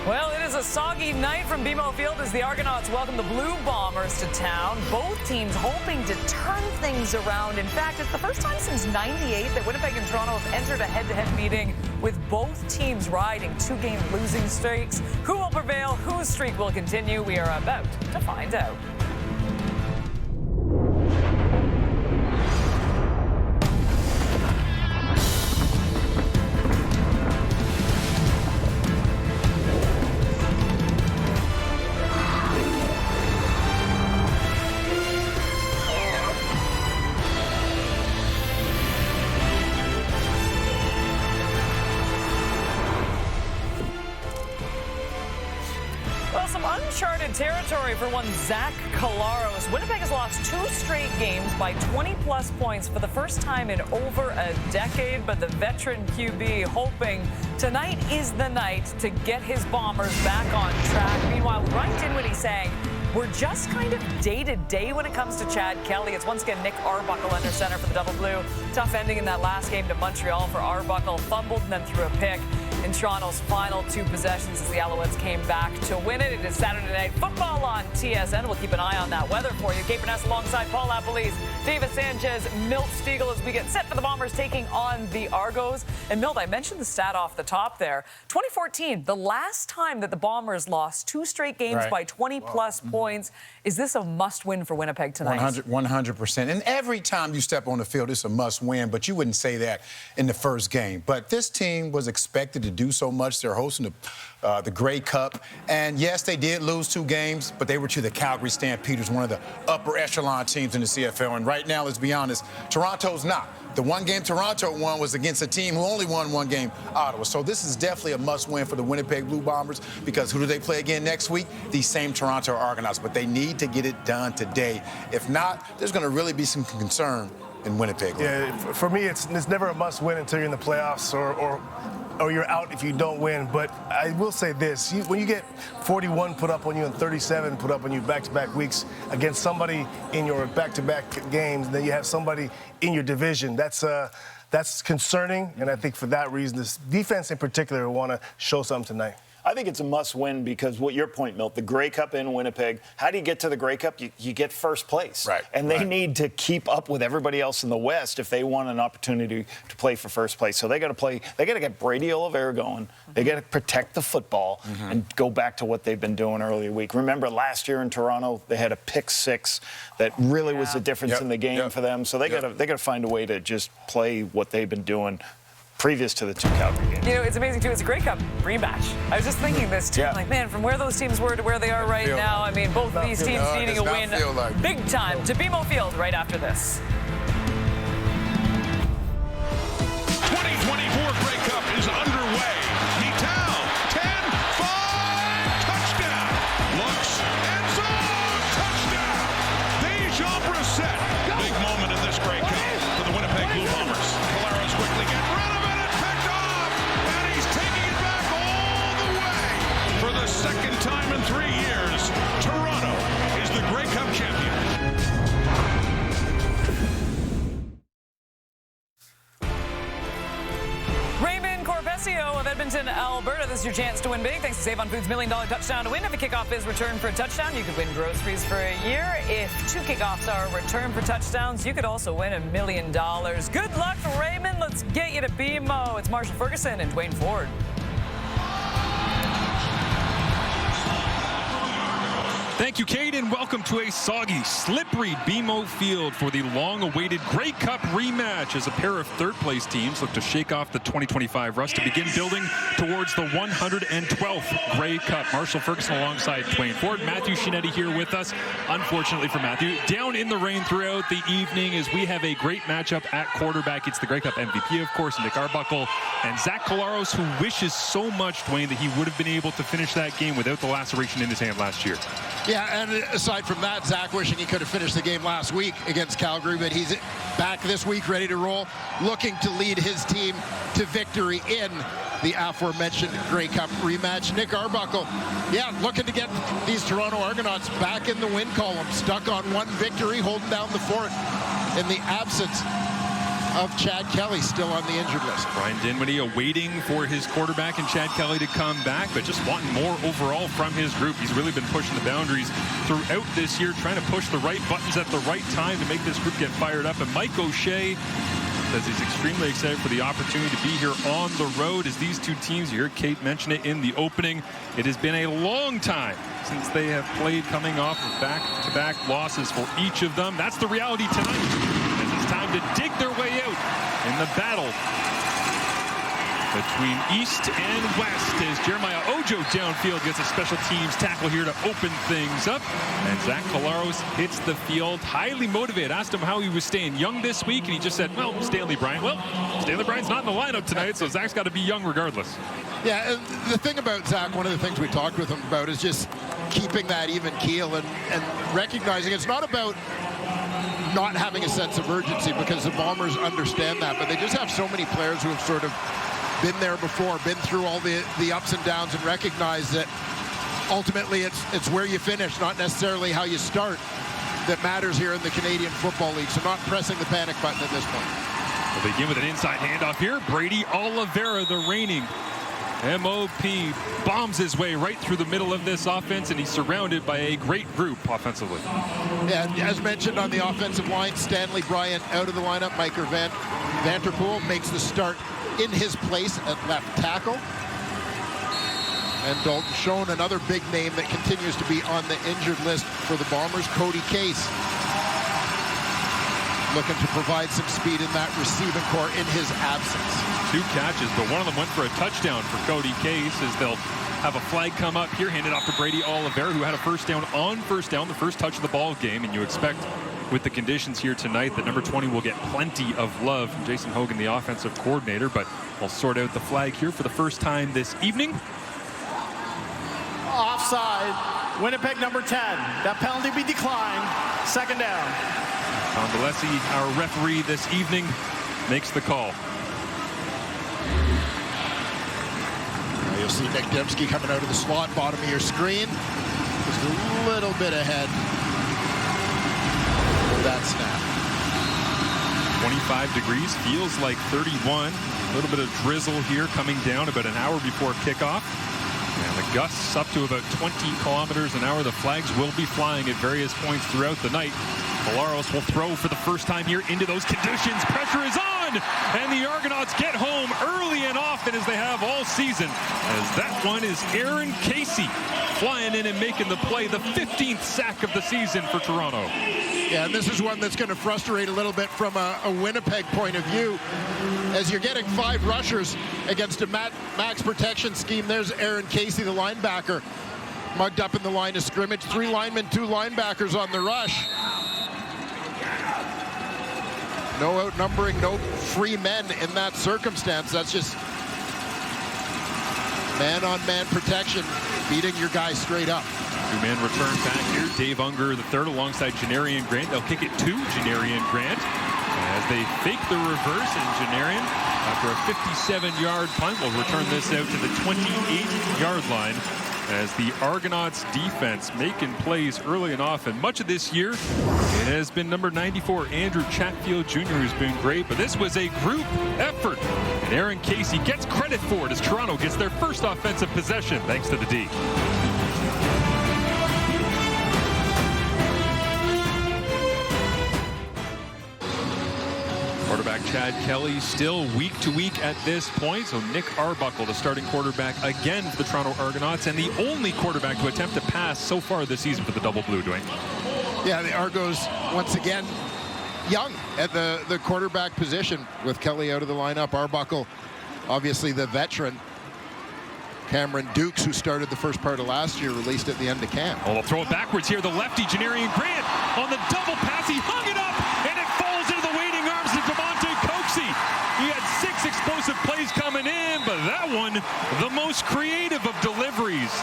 Well, it is a soggy night from BMO Field as the Argonauts welcome the Blue Bombers to town. Both teams hoping to turn things around. In fact, it's the first time since '98 that Winnipeg and Toronto have entered a head-to-head meeting with both teams riding two-game losing streaks. Who will prevail? Whose streak will continue? We are about to find out. Well, some uncharted territory for one Zach Collaros. Winnipeg has lost 2 straight games by 20-plus points for the first time in over a decade, but the veteran QB hoping tonight is the night to get his Bombers back on track. Meanwhile, Ryan Dinwiddie saying, we're just kind of day-to-day when it comes to Chad Kelly. It's once again Nick Arbuckle under center for the Double Blue. Tough ending in that last game to Montreal for Arbuckle. Fumbled and then threw a pick in Toronto's final 2 possessions as the Alouettes came back to win it. It is Saturday Night Football on TSN. We'll keep an eye on that weather for you. Kate Burness alongside Paul Lapalese, David Sanchez, Milt Stiegel as we get set for the Bombers taking on the Argos. And Milt, I mentioned the stat off the top there. 2014, the last time that the Bombers lost 2 straight games by 20-plus points. Is this a must-win for Winnipeg tonight? 100%. And every time you step on the field, it's a must-win, but you wouldn't say that in the first game. But this team was expected to do so much. They're hosting the Grey Cup. And, yes, they did lose 2 games, but they were to the Calgary Stampeders, one of the upper echelon teams in the CFL. And right now, let's be honest, Toronto's not. The one game Toronto won was against a team who only won 1 game, Ottawa. So this is definitely a must-win for the Winnipeg Blue Bombers because who do they play again next week? These same Toronto Argonauts. But they need to get it done today. If not, there's going to really be some concern in Winnipeg. Yeah, for me, it's never a must-win until you're in the playoffs or you're out if you don't win. But I will say this, when you get 41 put up on you and 37 put up on you back-to-back weeks against somebody in your back-to-back games, then you have somebody in your division, that's concerning. And I think for that reason, this defense in particular will want to show something tonight. I think it's a must-win because what your point, Milt, the Grey Cup in Winnipeg, how do you get to the Grey Cup? You get first place. Right. And they need to keep up with everybody else in the West if they want an opportunity to play for first place. So they got to get Brady Oliveira going. They got to protect the football and go back to what they've been doing earlier week. Remember last year in Toronto, they had a pick-6 that really was the difference in the game for them. So they got to find a way to just play what they've been doing previous to the 2 Calgary games. You know, it's amazing, too. It's a Grey Cup rematch. I was just thinking this, too. Like, man, from where those teams were to where they are right now, I mean, both of these teams needing a win big time to BMO Field right after this. 2024 Grey Cup is underway. Vital, 10, 5, touchdown. Looks, end zone, touchdown. Dejan Brissett. Big moment in this Grey Cup for the Winnipeg Blue Bombers. Collaros quickly gets rid of it. It's picked off, and he's taking it back all the way. For the second time in 3 years, Toronto is the Grey Cup champion. Of Edmonton, Alberta. This is your chance to win big. Thanks to Save on Foods' $1 million touchdown to win. If a kickoff is returned for a touchdown, you could win groceries for a year. If 2 kickoffs are returned for touchdowns, you could also win $1 million. Good luck, Raymond. Let's get you to BMO. It's Marshall Ferguson and Dwayne Ford. Thank you, Kate, and welcome to a soggy, slippery BMO Field for the long-awaited Grey Cup rematch as a pair of third-place teams look to shake off the 2025 rust to begin building towards the 112th Grey Cup. Marshall Ferguson alongside Dwayne Ford. Matthew Shinetti here with us. Unfortunately for Matthew, down in the rain throughout the evening as we have a great matchup at quarterback. It's the Grey Cup MVP, of course, Nick Arbuckle, and Zach Collaros, who wishes so much, Dwayne, that he would have been able to finish that game without the laceration in his hand last year. Yeah, and aside from that, Zach wishing he could have finished the game last week against Calgary, but he's back this week, ready to roll, looking to lead his team to victory in the aforementioned Grey Cup rematch. Nick Arbuckle, yeah, looking to get these Toronto Argonauts back in the win column, stuck on 1 victory, holding down the fort in the absence of Chad Kelly still on the injured list. Brian Dinwiddie awaiting for his quarterback and Chad Kelly to come back, but just wanting more overall from his group. He's really been pushing the boundaries throughout this year, trying to push the right buttons at the right time to make this group get fired up. And Mike O'Shea says he's extremely excited for the opportunity to be here on the road as these two teams, you heard Kate mention it in the opening, it has been a long time since they have played, coming off of back-to-back losses for each of them. That's the reality tonight, as it's time to dig their way out in the battle between East and West, as Jeremiah Ojo downfield gets a special teams tackle here to open things up. And Zach Collaros hits the field, highly motivated. Asked him how he was staying young this week, and he just said, well, Stanley Bryant. Well, Stanley Bryant's not in the lineup tonight, so Zach's got to be young regardless. Yeah, and the thing about Zach, one of the things we talked with him about is just keeping that even keel and recognizing it's not about not having a sense of urgency, because the Bombers understand that, but they just have so many players who have sort of been there before, been through all the ups and downs, and recognize that ultimately it's where you finish, not necessarily how you start, that matters here in the Canadian Football League. So not pressing the panic button at this point. We'll begin with an inside handoff here. Brady Oliveira, the reigning MOP, bombs his way right through the middle of this offense, and he's surrounded by a great group offensively. Yeah, as mentioned on the offensive line, Stanley Bryant out of the lineup. Mike Vanterpool makes the start in his place at left tackle. And Dalton Schoen, another big name that continues to be on the injured list for the Bombers. Cody Case looking to provide some speed in that receiving core in his absence. 2 catches, but one of them went for a touchdown for Cody Case, as they'll have a flag come up here, handed off to Brady Oliveira, who had a first down on first down, the first touch of the ball game. And you expect, with the conditions here tonight, that number 20 will get plenty of love from Jason Hogan, the offensive coordinator, but we'll sort out the flag here for the first time this evening. Offside, Winnipeg number 10. That penalty be declined. Second down. Convalesci, our referee this evening, makes the call. You'll see Nick Dembski coming out of the slot, bottom of your screen. Just a little bit ahead of that snap. 25 degrees, feels like 31. A little bit of drizzle here coming down about an hour before kickoff. And the gusts up to about 20 kilometers an hour. The flags will be flying at various points throughout the night. Collaros will throw for the first time here into those conditions. Pressure is on, and the Argonauts get home early and often, as they have all season, as that one is Aaron Casey flying in and making the play, the 15th sack of the season for Toronto. Yeah, and this is one that's going to frustrate a little bit from a Winnipeg point of view, as you're getting 5 rushers against a max protection scheme. There's Aaron Casey, the linebacker, mugged up in the line of scrimmage. 3 linemen, 2 linebackers on the rush. No outnumbering, no free men in that circumstance. That's just man-on-man protection, beating your guy straight up. 2-man return back here. Dave Unger, the third, alongside Janarian Grant. They'll kick it to Janarian Grant as they fake the reverse, and Janarian, after a 57-yard punt, will return this out to the 28-yard line, as the Argonauts defense making plays early and often. Much of this year, it has been number 94, Andrew Chatfield Jr., who's been great, but this was a group effort, and Aaron Casey gets credit for it as Toronto gets their first offensive possession thanks to the D. Quarterback Chad Kelly still week to week at this point. So Nick Arbuckle, the starting quarterback again for the Toronto Argonauts, and the only quarterback to attempt to pass so far this season for the Double Blue, Dwayne. Yeah, the Argos once again young at the quarterback position with Kelly out of the lineup. Arbuckle, obviously the veteran. Cameron Dukes, who started the first part of last year, released at the end of camp. Oh, they'll throw it backwards here. The lefty, Janarian Grant, on the double pass. He hung it up, and it falls into the waiting arms of DeMonte Coxey. He had 6 explosive plays coming in, but that one, the most creative of deliveries.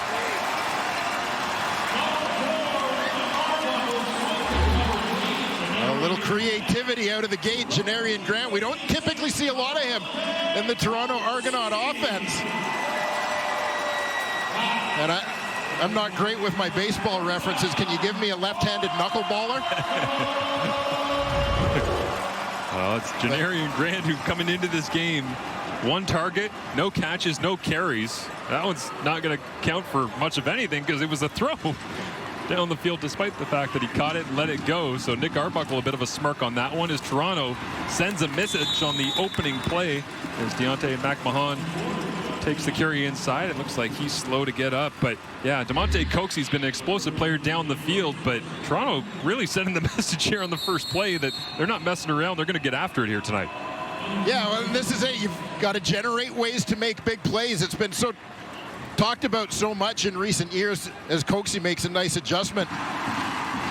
A little creativity out of the gate, Janarian Grant. We don't typically see a lot of him in the Toronto Argonaut offense. And I'm not great with my baseball references. Can you give me a left-handed knuckleballer? Well, it's Janarian Grant who coming into this game. 1 target, no catches, no carries. That one's not going to count for much of anything because it was a throw down the field despite the fact that he caught it and let it go. So Nick Arbuckle, a bit of a smirk on that one as Toronto sends a message on the opening play as Deontay McMahon takes the carry inside. It looks like he's slow to get up. But yeah, Demonte Coxie's been an explosive player down the field, but Toronto really sending the message here on the first play that they're not messing around. They're going to get after it here tonight. Yeah, well, this is it. You've got to generate ways to make big plays. It's been so talked about so much in recent years as Coxie makes a nice adjustment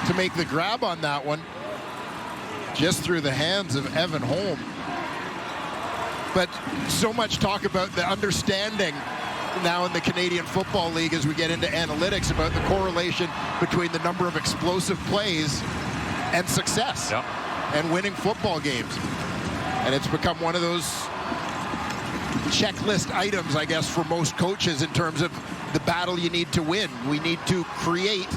to make the grab on that one. Just through the hands of Evan Holm. But so much talk about the understanding now in the Canadian Football League as we get into analytics about the correlation between the number of explosive plays and success and winning football games. And it's become one of those checklist items, I guess, for most coaches in terms of the battle you need to win. We need to create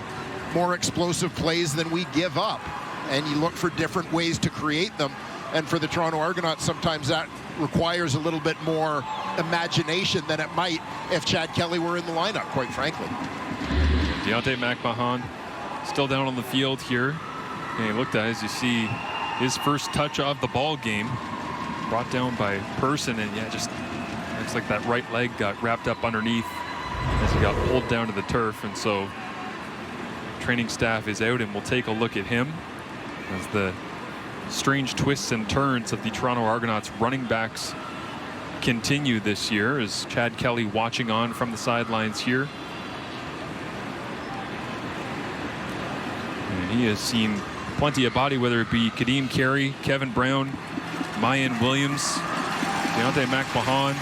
more explosive plays than we give up. And you look for different ways to create them. And for the Toronto Argonauts, sometimes that requires a little bit more imagination than it might if Chad Kelly were in the lineup, quite frankly. Deontay McMahon still down on the field here. And he looked at, as you see, his first touch of the ball game. Brought down by Person, and yeah, just looks like that right leg got wrapped up underneath as he got pulled down to the turf. And so training staff is out, and we'll take a look at him as the strange twists and turns of the Toronto Argonauts running backs continue this year, as Chad Kelly watching on from the sidelines here. And he has seen plenty of body, whether it be Kadeem Carey, Kevin Brown, Mayan Williams, Deontay McMahon.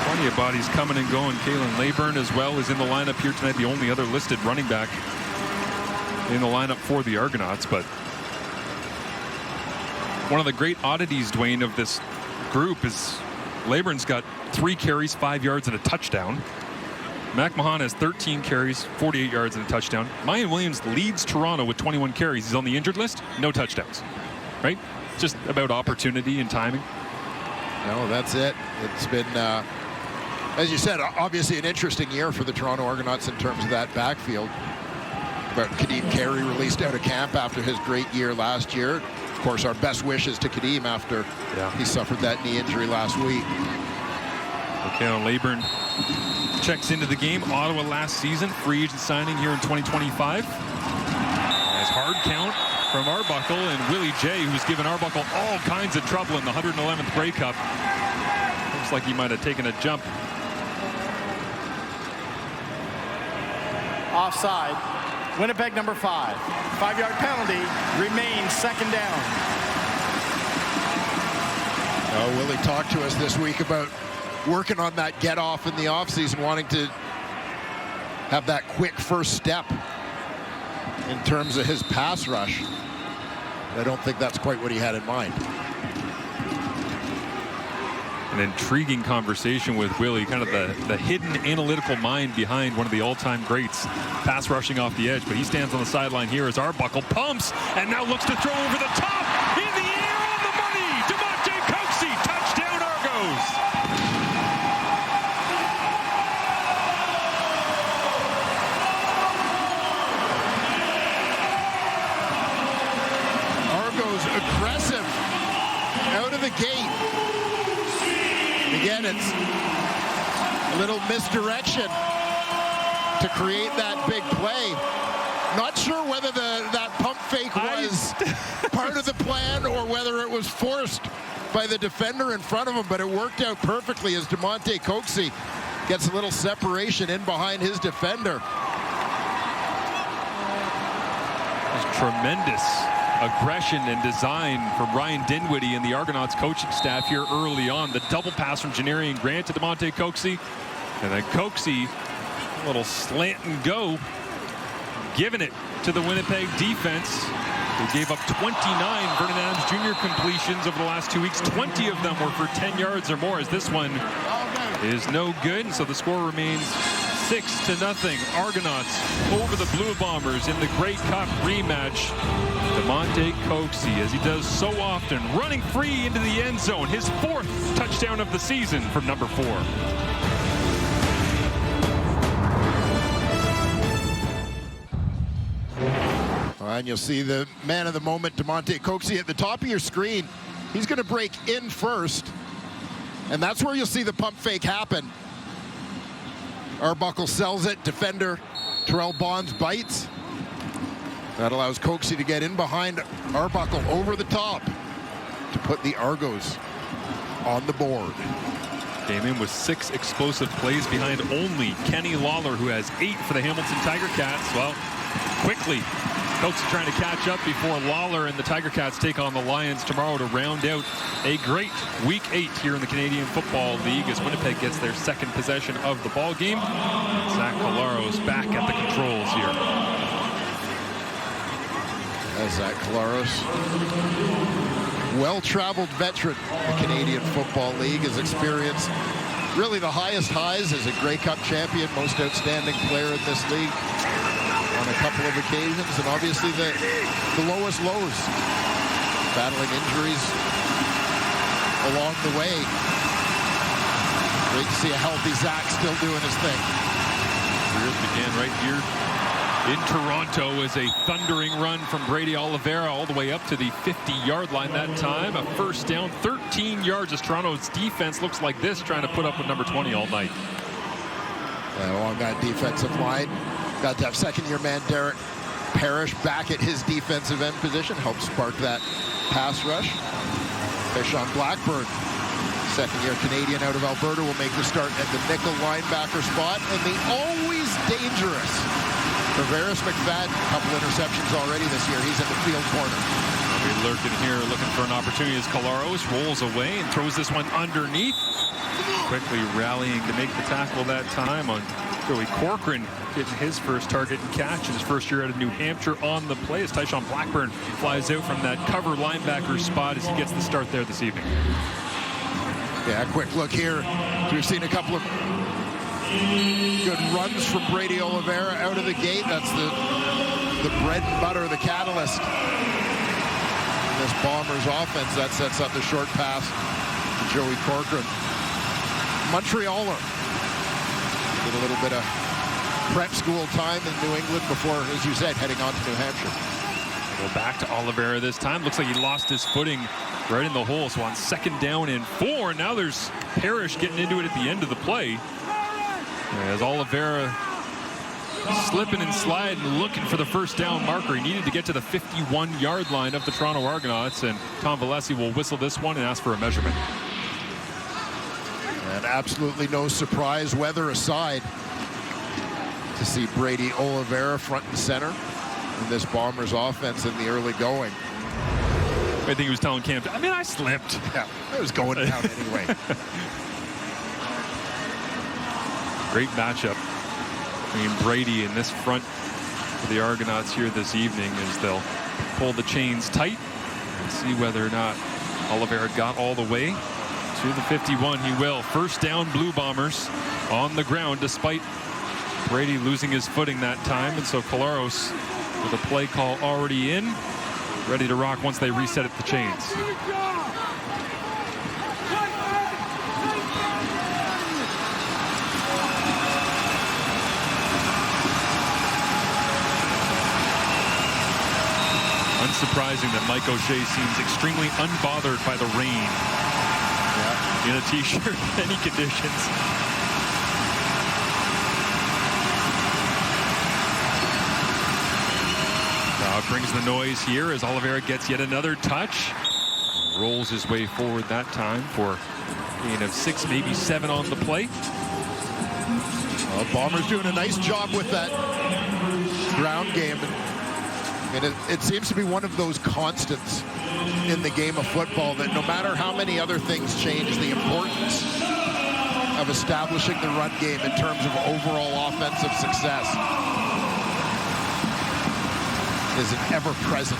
Plenty of bodies coming and going. Kalen Leyburn as well is in the lineup here tonight, the only other listed running back in the lineup for the Argonauts. But one of the great oddities, Dwayne, of this group is Leyburn's got 3 carries, 5 yards, and a touchdown. McMahon has 13 carries, 48 yards, and a touchdown. Mayan Williams leads Toronto with 21 carries. He's on the injured list, no touchdowns. Right? Just about opportunity and timing. No, that's it. It's been, as you said, obviously an interesting year for the Toronto Argonauts in terms of that backfield. But Kadeem Carey released out of camp after his great year last year. Of course, our best wishes to Kadeem after he suffered that knee injury last week. Kalen Leyburn checks into the game. Ottawa last season, free agent signing here in 2025. Nice hard count from Arbuckle, and Willie J, who's given Arbuckle all kinds of trouble in the 111th Grey Cup. Looks like he might have taken a jump. Offside. Winnipeg number 5. 5-yard penalty. Remains second down. Willie talked to us this week about working on that get off in the offseason, wanting to have that quick first step in terms of his pass rush. I don't think that's quite what he had in mind. An intriguing conversation with Willie, kind of the hidden analytical mind behind one of the all-time greats, pass rushing off the edge. But he stands on the sideline here as Arbuckle pumps and now looks to throw over the top, in the air, on the money. Demonte Coxie, touchdown Argos. Aggressive out of the gate. Again, it's a little misdirection to create that big play. Not sure whether that pump fake was part of the plan or whether it was forced by the defender in front of him, but it worked out perfectly as Demonte Coxie gets a little separation in behind his defender. There's tremendous aggression and design from Ryan Dinwiddie and the Argonauts coaching staff here early on. The double pass from Janarian Grant to Demonte Coxie, and then Coxie, a little slant and go, giving it to the Winnipeg defense. They gave up 29 Vernon Adams Jr. completions over the last 2 weeks. 20 of them were for 10 yards or more, as this one is no good. And so the score remains 6-0 Argonauts over the Blue Bombers in the Grey Cup rematch. Damonte Coxie, as he does so often, running free into the end zone. His 4th touchdown of the season from number 4. And you'll see the man of the moment, Damonte Coxie, at the top of your screen. He's going to break in first, and that's where you'll see the pump fake happen. Arbuckle sells it. Defender Terrell Bonds bites. That allows Coxie to get in behind Arbuckle over the top to put the Argos on the board. Came in with 6 explosive plays behind only Kenny Lawler, who has 8 for the Hamilton Tiger Cats. Well, quickly, Coxie trying to catch up before Lawler and the Tiger Cats take on the Lions tomorrow to round out a great Week 8 here in the Canadian Football League as Winnipeg gets their 2nd possession of the ball game. Zach Collaros back at the controls here. Zach Collaros, well-traveled veteran in the Canadian Football League, has experienced really the highest highs as a Grey Cup champion, most outstanding player in this league on a couple of occasions, and obviously the lowest lows, battling injuries along the way. Great to see a healthy Zach still doing his thing. Careers began right here in Toronto as a thundering run from Brady Oliveira all the way up to the 50-yard line that time. A first down, 13 yards as Toronto's defense looks like this, trying to put up with number 20 all night. Along that defensive line, got to have second-year man Derek Parrish back at his defensive end position, helped spark that pass rush. Deshaun Blackburn, second-year Canadian out of Alberta, will make the start at the nickel linebacker spot, and the always dangerous Tavares McFadden, a couple interceptions already this year. He's in the field corner. He'll be lurking here, looking for an opportunity as Collaros rolls away and throws this one underneath. Quickly rallying to make the tackle that time on Joey Corcoran, getting his first target and catch in his first year out of New Hampshire on the play as Tyshawn Blackburn flies out from that cover linebacker spot as he gets the start there this evening. Yeah, a quick look here. We've seen a couple of good runs from Brady Oliveira out of the gate. That's the bread and butter, the catalyst in this Bombers offense. That sets up the short pass to Joey Corcoran. Montrealer did a little bit of prep school time in New England before, as you said, heading on to New Hampshire. Go back to Oliveira this time. Looks like he lost his footing right in the hole. So on 2nd down and 4, now there's Parrish getting into it at the end of the play. As Oliveira slipping and sliding, looking for the first down marker. He needed to get to the 51-yard line of the Toronto Argonauts, and Tom Valesi will whistle this one and ask for a measurement. And absolutely no surprise, weather aside, to see Brady Oliveira front and center in this Bombers offense in the early going. I think he was telling Cam, I mean, I slipped. Yeah, it was going down anyway. Great matchup between Brady and this front for the Argonauts here this evening as they'll pull the chains tight and see whether or not Oliveira got all the way to the 51. He will. First down, Blue Bombers on the ground despite Brady losing his footing that time. And so Collaros with a play call already in, ready to rock once they reset at the chains. Unsurprising that Mike O'Shea seems extremely unbothered by the rain. Yeah. In a t-shirt, any conditions. Crowd brings the noise here as Oliveira gets yet another touch. Rolls his way forward that time for a gain of 6, maybe 7 on the play. Well, Bombers doing a nice job with that ground game. And it seems to be one of those constants in the game of football that no matter how many other things change, the importance of establishing the run game in terms of overall offensive success is an ever-present.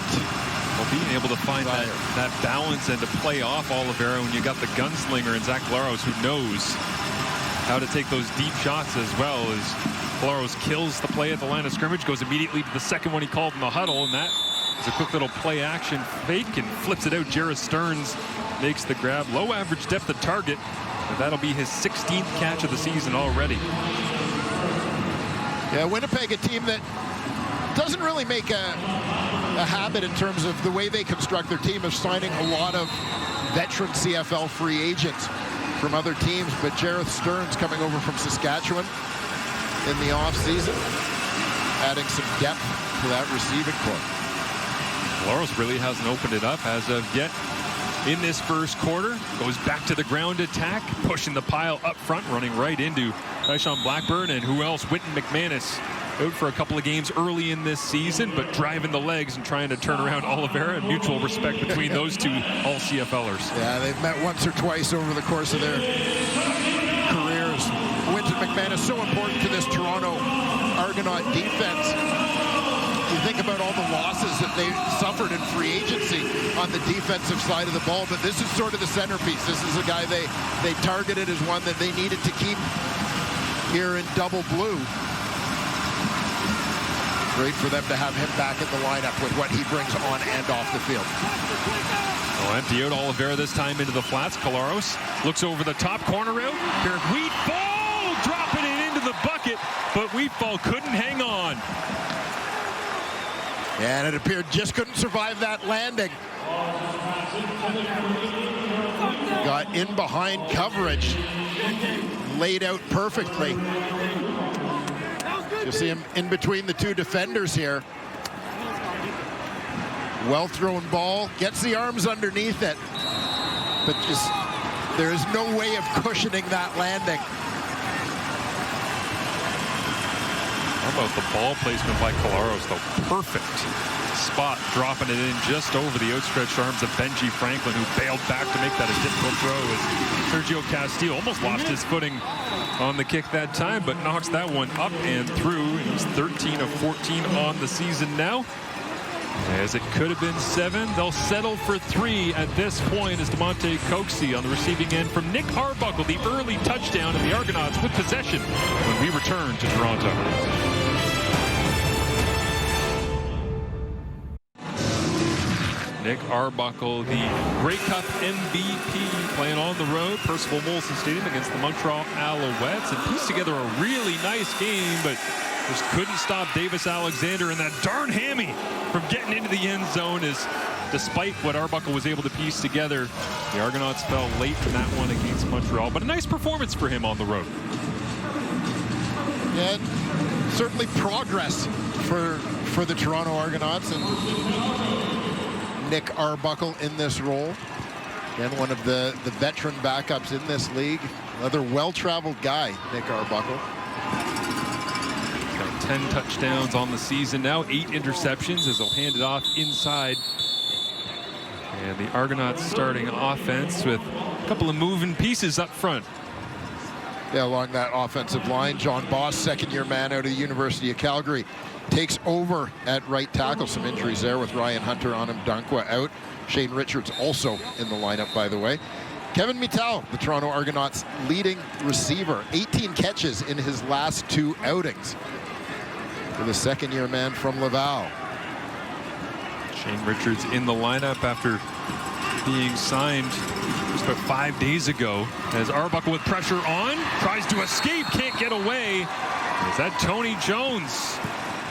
Well, being able to find that balance and to play off Oliveira when you got the gunslinger and Zach Collaros, who knows how to take those deep shots as well, as Collaros kills the play at the line of scrimmage, goes immediately to the second one he called in the huddle, and that is a quick little play action fake and flips it out. Jarrett Stearns makes the grab. Low average depth of target, and that'll be his 16th catch of the season already. Yeah, Winnipeg, a team that doesn't really make a habit in terms of the way they construct their team of signing a lot of veteran CFL free agents from other teams, but Jarrett Stearns coming over from Saskatchewan in the offseason, adding some depth to that receiving corps. Collaros really hasn't opened it up as of yet in this first quarter. Goes back to the ground attack, pushing the pile up front, running right into Tyshawn Blackburn, and who else? Wynton McManus, out for a couple of games early in this season, but driving the legs and trying to turn around Oliveira. Mutual respect between those two all CFLers. Yeah, they've met once or twice over the course of their careers. Wynton McManus so important to this Toronto Argonaut defense. You think about all the losses that they suffered in free agency on the defensive side of the ball, but this is sort of the centerpiece. This is a guy they targeted as one that they needed to keep here in double blue. Great for them to have him back in the lineup with what he brings on and off the field. Well, empty out Oliveira this time into the flats. Collaros looks over the top corner out. Wheatfall dropping it into the bucket, but Wheatfall couldn't hang on. And it appeared just couldn't survive that landing. Got in behind coverage. Laid out perfectly. You see him in between the two defenders here. Well thrown ball, gets the arms underneath it, but just there is no way of cushioning that landing. How about the ball placement by Collaros, though? Perfect spot, dropping it in just over the outstretched arms of Benji Franklin, who bailed back to make that a difficult throw as Sergio Castillo almost lost his footing on the kick that time, but knocks that one up and through. He's 13 of 14 on the season now. As it could have been 7, they'll settle for 3 at this point as DeMonte Coxey on the receiving end from Nick Arbuckle, the early touchdown, and the Argonauts with possession when we return to Toronto. Nick Arbuckle, the Grey Cup MVP, playing on the road, Percival Molson Stadium against the Montreal Alouettes, and pieced together a really nice game, but just couldn't stop Davis Alexander and that darn hammy from getting into the end zone. As despite what Arbuckle was able to piece together, the Argonauts fell late in that one against Montreal, but a nice performance for him on the road. Yeah, certainly progress for the Toronto Argonauts, and Nick Arbuckle in this role. Again, one of the veteran backups in this league. Another well-traveled guy, Nick Arbuckle. Got 10 touchdowns on the season now, 8 interceptions as he'll hand it off inside. And the Argonauts starting offense with a couple of moving pieces up front. Yeah, along that offensive line, John Boss, second-year man out of the University of Calgary, takes over at right tackle. Some injuries there with Ryan Hunter on him, Dunkwa out. Shane Richards also in the lineup, by the way. Kevin Mittal, the Toronto Argonauts' leading receiver, 18 catches in his last 2 outings for the second-year man from Laval. Shane Richards in the lineup after being signed just about 5 days ago, as Arbuckle with pressure on, tries to escape, can't get away. Is that Tony Jones,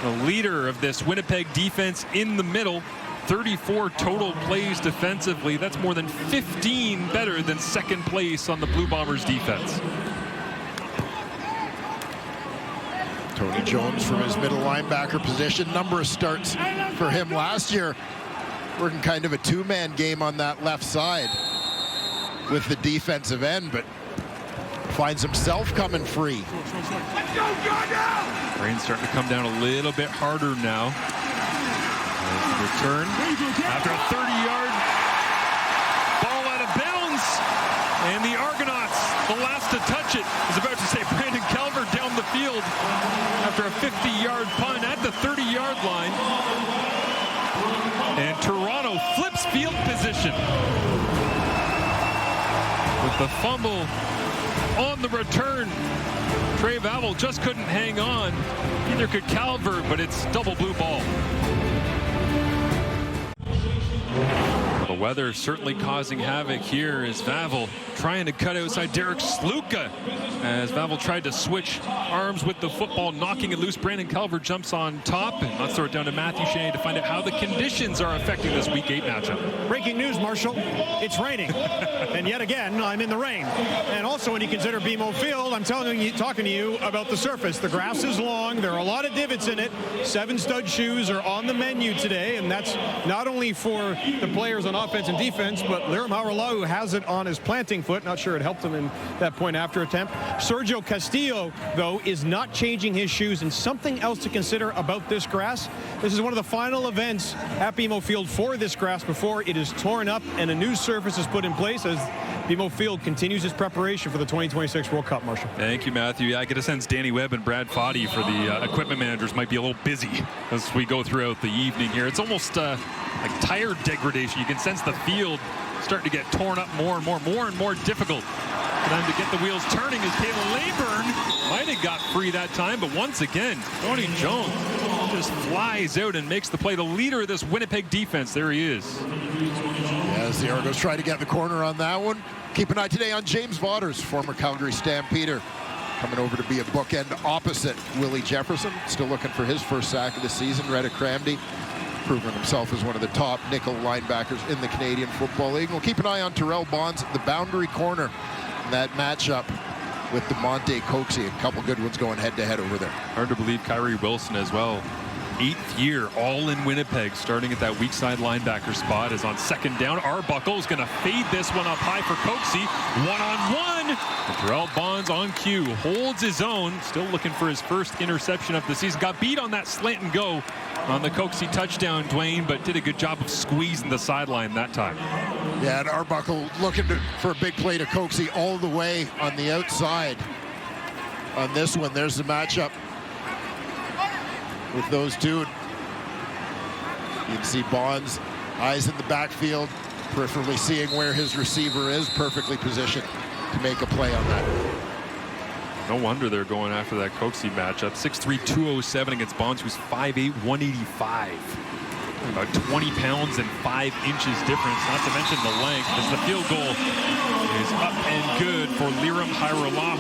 the leader of this Winnipeg defense in the middle? 34 total plays defensively. That's more than 15 better than second place on the Blue Bombers defense. Tony Jones from his middle linebacker position. Number of starts for him last year. Working kind of a 2-man game on that left side with the defensive end, but finds himself coming free. Rain's starting to come down a little bit harder now. Return after a 30-yard ball out of bounds, and the Argonauts, the last to touch it, is about to say Brandon Calvert down the field after a 50-yard punt at the 30-yard line. And Toronto flips field position with the fumble on the return. Trey Vavel just couldn't hang on. Neither could Calvert, but it's double blue ball. The weather certainly causing havoc here as Vavel trying to cut outside Derek Sluka. As Vavel tried to switch arms with the football, knocking it loose. Brandon Calvert jumps on top. And let's throw it down to Matthew Shea to find out how the conditions are affecting this Week 8 matchup. Breaking news, Marshall. It's raining. And yet again, I'm in the rain. And also when you consider BMO Field, I'm talking to you about the surface. The grass is long. There are a lot of divots in it. 7 stud shoes are on the menu today. And that's not only for the players on offense and defense, but Liram Haurelau has it on his planting foot. Not sure it helped him in that point after attempt. Sergio Castillo, though, is not changing his shoes. And something else to consider about this grass. This is one of the final events at BMO Field for this grass before it is torn up and a new surface is put in place as BMO Field continues its preparation for the 2026 World Cup, Marshall. Thank you, Matthew. Yeah, I get a sense Danny Webb and Brad Foddy for the equipment managers might be a little busy as we go throughout the evening here. It's almost like tire degradation. You can sense the field starting to get torn up more and more difficult. Time to get the wheels turning as Kayla Leyburn might have got free that time, but once again, Tony Jones just flies out and makes the play. The leader of this Winnipeg defense, there he is. As the Argos try to get the corner on that one. Keep an eye today on James Vaughters, former Calgary Stampeder, coming over to be a bookend opposite Willie Jefferson. Still looking for his first sack of the season. Reddick Cramdy, proven himself as one of the top nickel linebackers in the Canadian Football League. We'll keep an eye on Terrell Bonds at the boundary corner in that matchup with DeMonte Coxey. A couple good ones going head-to-head over there. Hard to believe Kyrie Wilson as well. 8th year, all in Winnipeg, starting at that weak side linebacker spot. Is on second down. Arbuckle is going to fade this one up high for Coxey. One-on-one. Terrell Bonds on cue. Holds his own. Still looking for his first interception of the season. Got beat on that slant and go on the Coxey touchdown, Dwayne, but did a good job of squeezing the sideline that time. Yeah, and Arbuckle looking for a big play to Coxey all the way on the outside. On this one, there's the matchup with those two. You can see Bonds, eyes in the backfield, peripherally seeing where his receiver is, perfectly positioned to make a play on that. No wonder they're going after that Coxey matchup. 6'3", 207 against Bonds, who's 5'8", 185. About 20 pounds and 5 inches difference, not to mention the length, as the field goal is up and good for Liram Haurelau.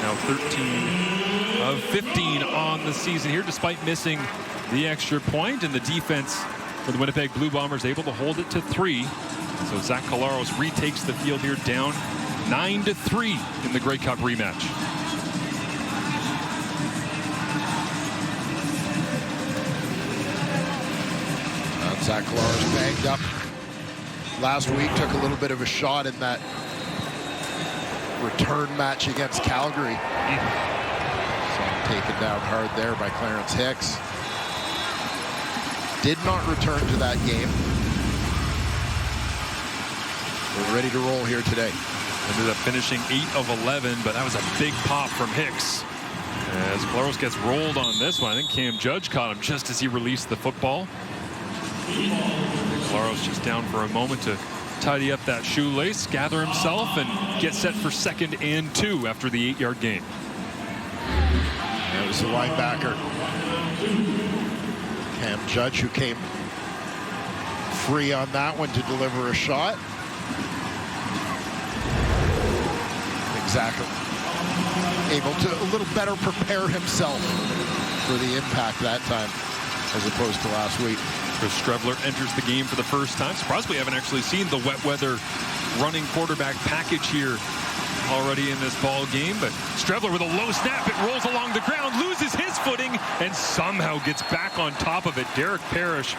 Now 13 of 15 on the season here, despite missing the extra point, and the defense for the Winnipeg Blue Bombers able to hold it to 3. So Zach Collaros retakes the field here, down 9-3 in the Grey Cup rematch. Zach Collaros banged up last week, took a little bit of a shot in that return match against Calgary. So taken down hard there by Clarence Hicks. Did not return to that game. We're ready to roll here today. Ended up finishing 8 of 11, but that was a big pop from Hicks. As Collaros gets rolled on this one, I think Cam Judge caught him just as he released the football. Collaros just down for a moment to tidy up that shoelace, gather himself, and get set for 2nd and 2 after the 8-yard gain. That was the linebacker, Cam Judge, who came free on that one to deliver a shot. Exactly. Able to a little better prepare himself for the impact that time as opposed to last week. Chris Strebler enters the game for the first time. Surprised we haven't actually seen the wet weather running quarterback package here already in this ball game, but Strebler with a low snap, it rolls along the ground, loses his footing, and somehow gets back on top of it. Derek Parrish,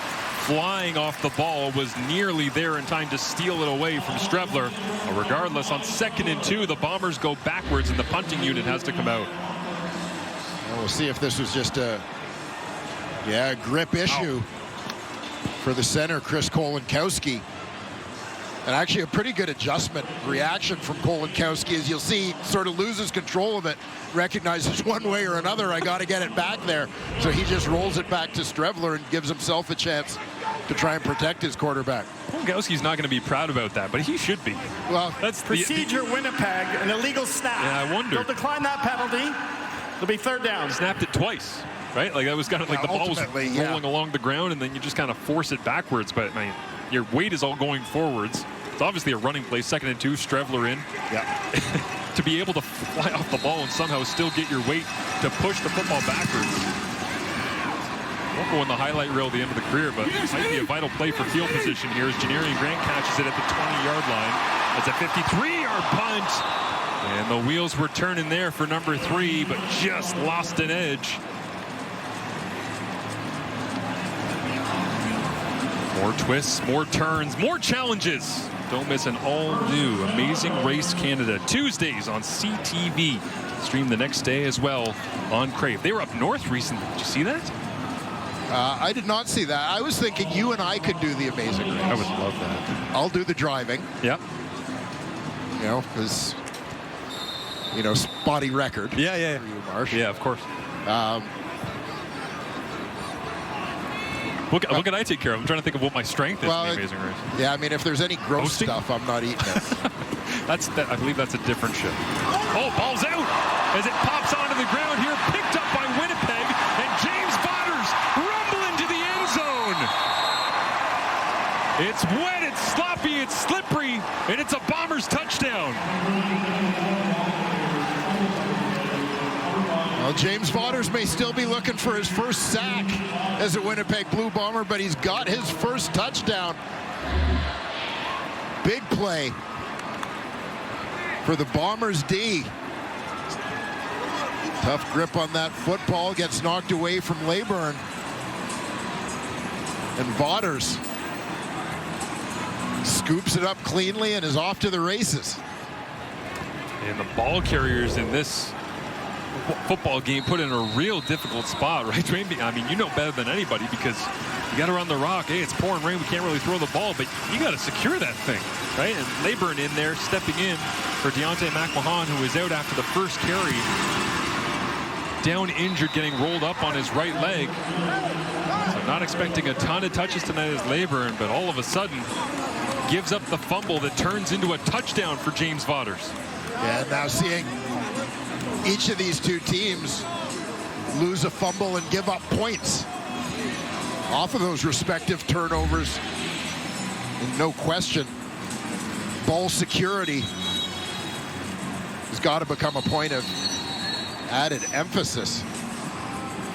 flying off the ball, was nearly there in time to steal it away from Strebler. But regardless, on 2nd and 2, the Bombers go backwards, and the punting unit has to come out. Well, we'll see if this was just a grip issue for the center, Chris Kolinkowski. And actually a pretty good adjustment reaction from Kolinkowski, as you'll see, sort of loses control of it, recognizes one way or another, I got to get it back there. So he just rolls it back to Strebler and gives himself a chance to try and protect his quarterback. Polgowski's not going to be proud about that, but he should be. Well, that's procedure. Winnipeg, an illegal snap. Yeah, I wonder. They'll decline that penalty. It'll be third down. Snapped it twice, right? Like that was kind of like the ball was rolling along the ground, and then you just kind of force it backwards. But I mean, your weight is all going forwards. It's obviously a running play, 2nd and 2, Strevler in. Yeah. To be able to fly off the ball and somehow still get your weight to push the football backwards. Won't go in the highlight reel at the end of the career, but it might be a vital play for field position here as Janarian Grant catches it at the 20-yard line. It's a 53-yard punt. And the wheels were turning there for number 3, but just lost an edge. More twists, more turns, more challenges. Don't miss an all-new Amazing Race Canada Tuesdays on CTV. Stream the next day as well on Crave. They were up north recently. Did you see that? I did not see that. I was thinking you and I could do the Amazing Race. I would love that. I'll do the driving. Yep. You know, because, you know, spotty record. Yeah. For you, Marsh. Yeah, of course. What can I take care of? I'm trying to think of what my strength is in the Amazing Race. Yeah, I mean, if there's any gross stuff, I'm not eating it. I believe that's a different ship. Oh, ball's out as it pops onto the ground here, picked up by Winnipeg, and James Voders rumble into the end zone. It's wet, it's sloppy, it's slippery, and it's a Bombers touchdown. Well, James Voders may still be looking for his first sack as a Winnipeg Blue Bomber, but he's got his first touchdown. Big play for the Bombers D. Tough grip on that football, gets knocked away from Leyburn. And Voders scoops it up cleanly and is off to the races. And the ball carriers in this football game put in a real difficult spot, right? I mean, you know better than anybody because you got to run the rock. Hey, it's pouring rain. We can't really throw the ball, but you got to secure that thing, right? And Leyburn in there, stepping in for Deontay McMahon, who is out after the first carry. Down injured, getting rolled up on his right leg. So not expecting a ton of touches tonight as Leyburn, but all of a sudden gives up the fumble that turns into a touchdown for James Voders. Yeah, now seeing each of these two teams lose a fumble and give up points off of those respective turnovers. And no question, ball security has got to become a point of added emphasis.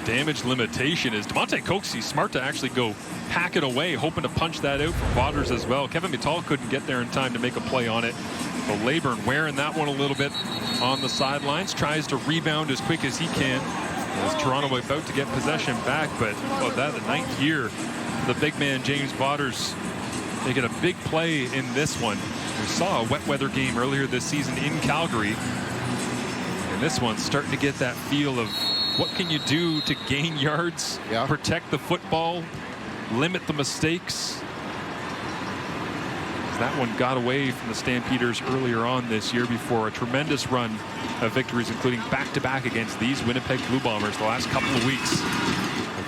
Damage limitation is Demonte Coxie smart to actually go hack it away, hoping to punch that out for Voders as well. Kevin Mittal couldn't get there in time to make a play on it. So Leyburn wearing that one a little bit on the sidelines, tries to rebound as quick as he can. As Toronto about to get possession back, but the 9th year, the big man James Voders making a big play in this one. We saw a wet weather game earlier this season in Calgary, and this one's starting to get that feel of what can you do to gain yards, protect the football, limit the mistakes. That one got away from the Stampeders earlier on this year before a tremendous run of victories, including back-to-back against these Winnipeg Blue Bombers the last couple of weeks.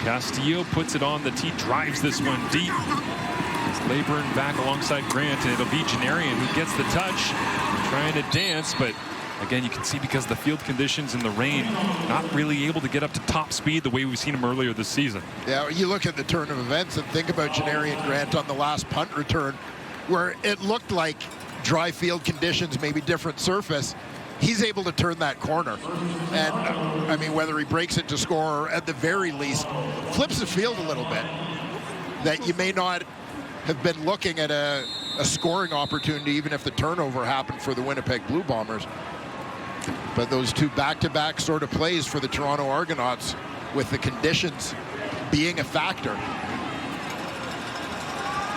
Castillo puts it on the tee, drives this one deep. It's Leyburn back alongside Grant, and it'll be Janarian who gets the touch, trying to dance, but again, you can see because of the field conditions and the rain, not really able to get up to top speed the way we've seen him earlier this season. Yeah, you look at the turn of events and think about Janarian Grant on the last punt return, where it looked like dry field conditions, maybe different surface. He's able to turn that corner. And, I mean, whether he breaks it to score or at the very least flips the field a little bit, that you may not have been looking at a scoring opportunity even if the turnover happened for the Winnipeg Blue Bombers. But those two back-to-back sort of plays for the Toronto Argonauts with the conditions being a factor.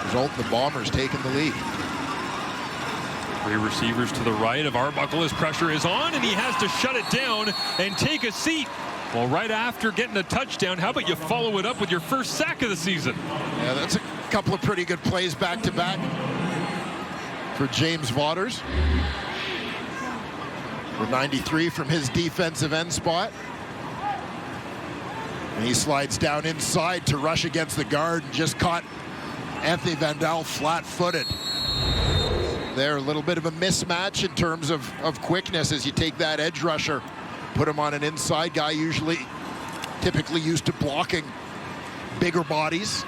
Result, the Bombers taking the lead. 3 receivers to the right of Arbuckle. His pressure is on, and he has to shut it down and take a seat. Well, right after getting a touchdown, how about you follow it up with your first sack of the season? Yeah, that's a couple of pretty good plays back-to-back for James Voders. For 93 from his defensive end spot. And he slides down inside to rush against the guard and just caught Anthony Vandal flat-footed. There, a little bit of a mismatch in terms of quickness as you take that edge rusher, put him on an inside guy, typically used to blocking bigger bodies.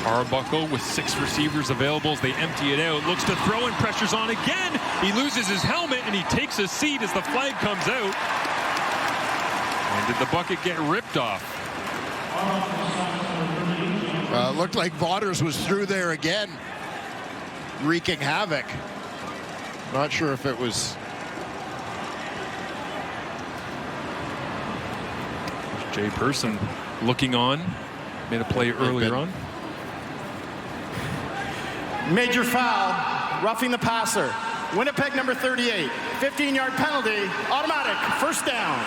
Arbuckle with 6 receivers available as they empty it out. Looks to throw and pressure's on again. He loses his helmet and he takes a seat as the flag comes out. And did the bucket get ripped off? Looked like Vauders was through there again, wreaking havoc. Not sure if it was. Jay Person looking on. Made a play earlier on. Major foul, roughing the passer. Winnipeg number 38, 15-yard penalty, automatic, first down.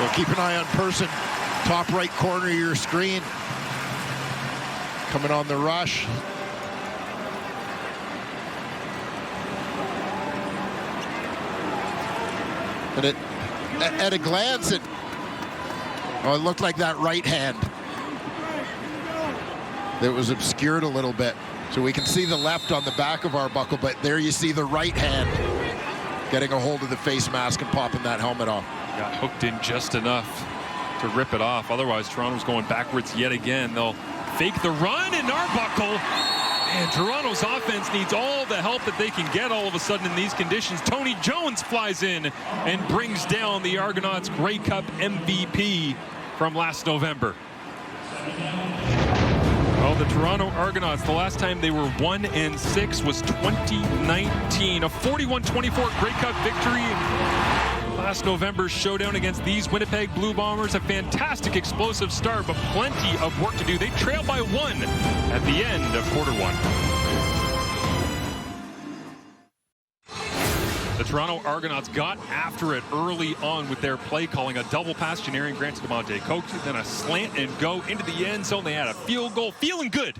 Well, keep an eye on Person, top right corner of your screen. Coming on the rush. But at a glance, it looked like that right hand that was obscured a little bit. So we can see the left on the back of Arbuckle, but there you see the right hand getting a hold of the face mask and popping that helmet off. Got hooked in just enough to rip it off. Otherwise, Toronto's going backwards yet again. They'll fake the run, and Arbuckle. And Toronto's offense needs all the help that they can get all of a sudden in these conditions. Tony Jones flies in and brings down the Argonauts Grey Cup MVP from last November. Well, the Toronto Argonauts, the last time they were 1-6 was 2019. A 41-24 Grey Cup victory last November's showdown against these Winnipeg Blue Bombers. A fantastic explosive start, but plenty of work to do. They trail by 1 at the end of quarter 1. The Toronto Argonauts got after it early on with their play calling. A double pass, Janarian Grant to DeMonte Coxie, then a slant and go into the end zone. They had a field goal, feeling good.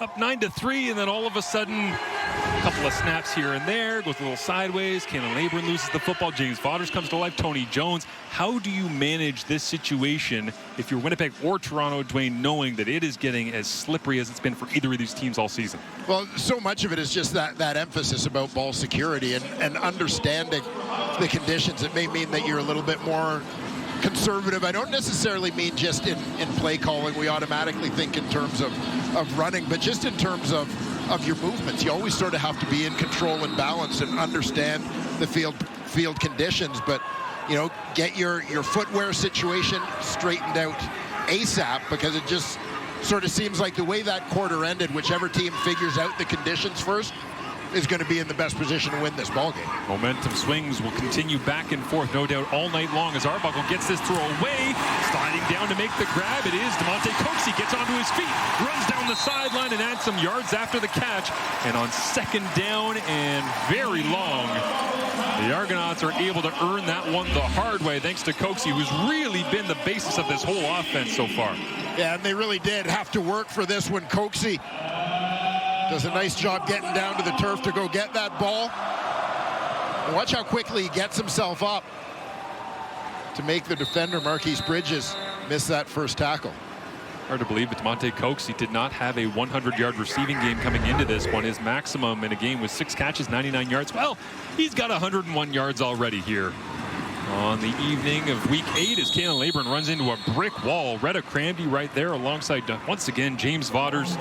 Up 9-3, and then all of a sudden, a couple of snaps here and there, goes a little sideways. Kalen Laburn loses the football. James Vauders comes to life. Tony Jones. How do you manage this situation if you're Winnipeg or Toronto, Dwayne, knowing that it is getting as slippery as it's been for either of these teams all season? Well, so much of it is just that emphasis about ball security and understanding the conditions. It may mean that you're a little bit more conservative. I don't necessarily mean just in play calling. We automatically think in terms of running, but just in terms of your movements. You always sort of have to be in control and balance and understand the field conditions, but get your footwear situation straightened out ASAP, because it just sort of seems like the way that quarter ended, whichever team figures out the conditions first is going to be in the best position to win this ballgame. Momentum swings will continue back and forth, no doubt, all night long as Arbuckle gets this throw away, sliding down to make the grab. It is DeMonte Coxie, gets onto his feet, runs down the sideline and adds some yards after the catch. And on second down and very long, the Argonauts are able to earn that one the hard way, thanks to Coxie, who's really been the basis of this whole offense so far. Yeah, and they really did have to work for this one. Coxie does a nice job getting down to the turf to go get that ball. And watch how quickly he gets himself up to make the defender, Marquise Bridges, miss that first tackle. Hard to believe, but DeMonte Coxie did not have a 100-yard receiving game coming into this one. His maximum in a game was 6 catches, 99 yards. Well, he's got 101 yards already here on the evening of Week 8 as Kalen Laburn runs into a brick wall. Retta Crandy right there alongside, once again, James Vauders.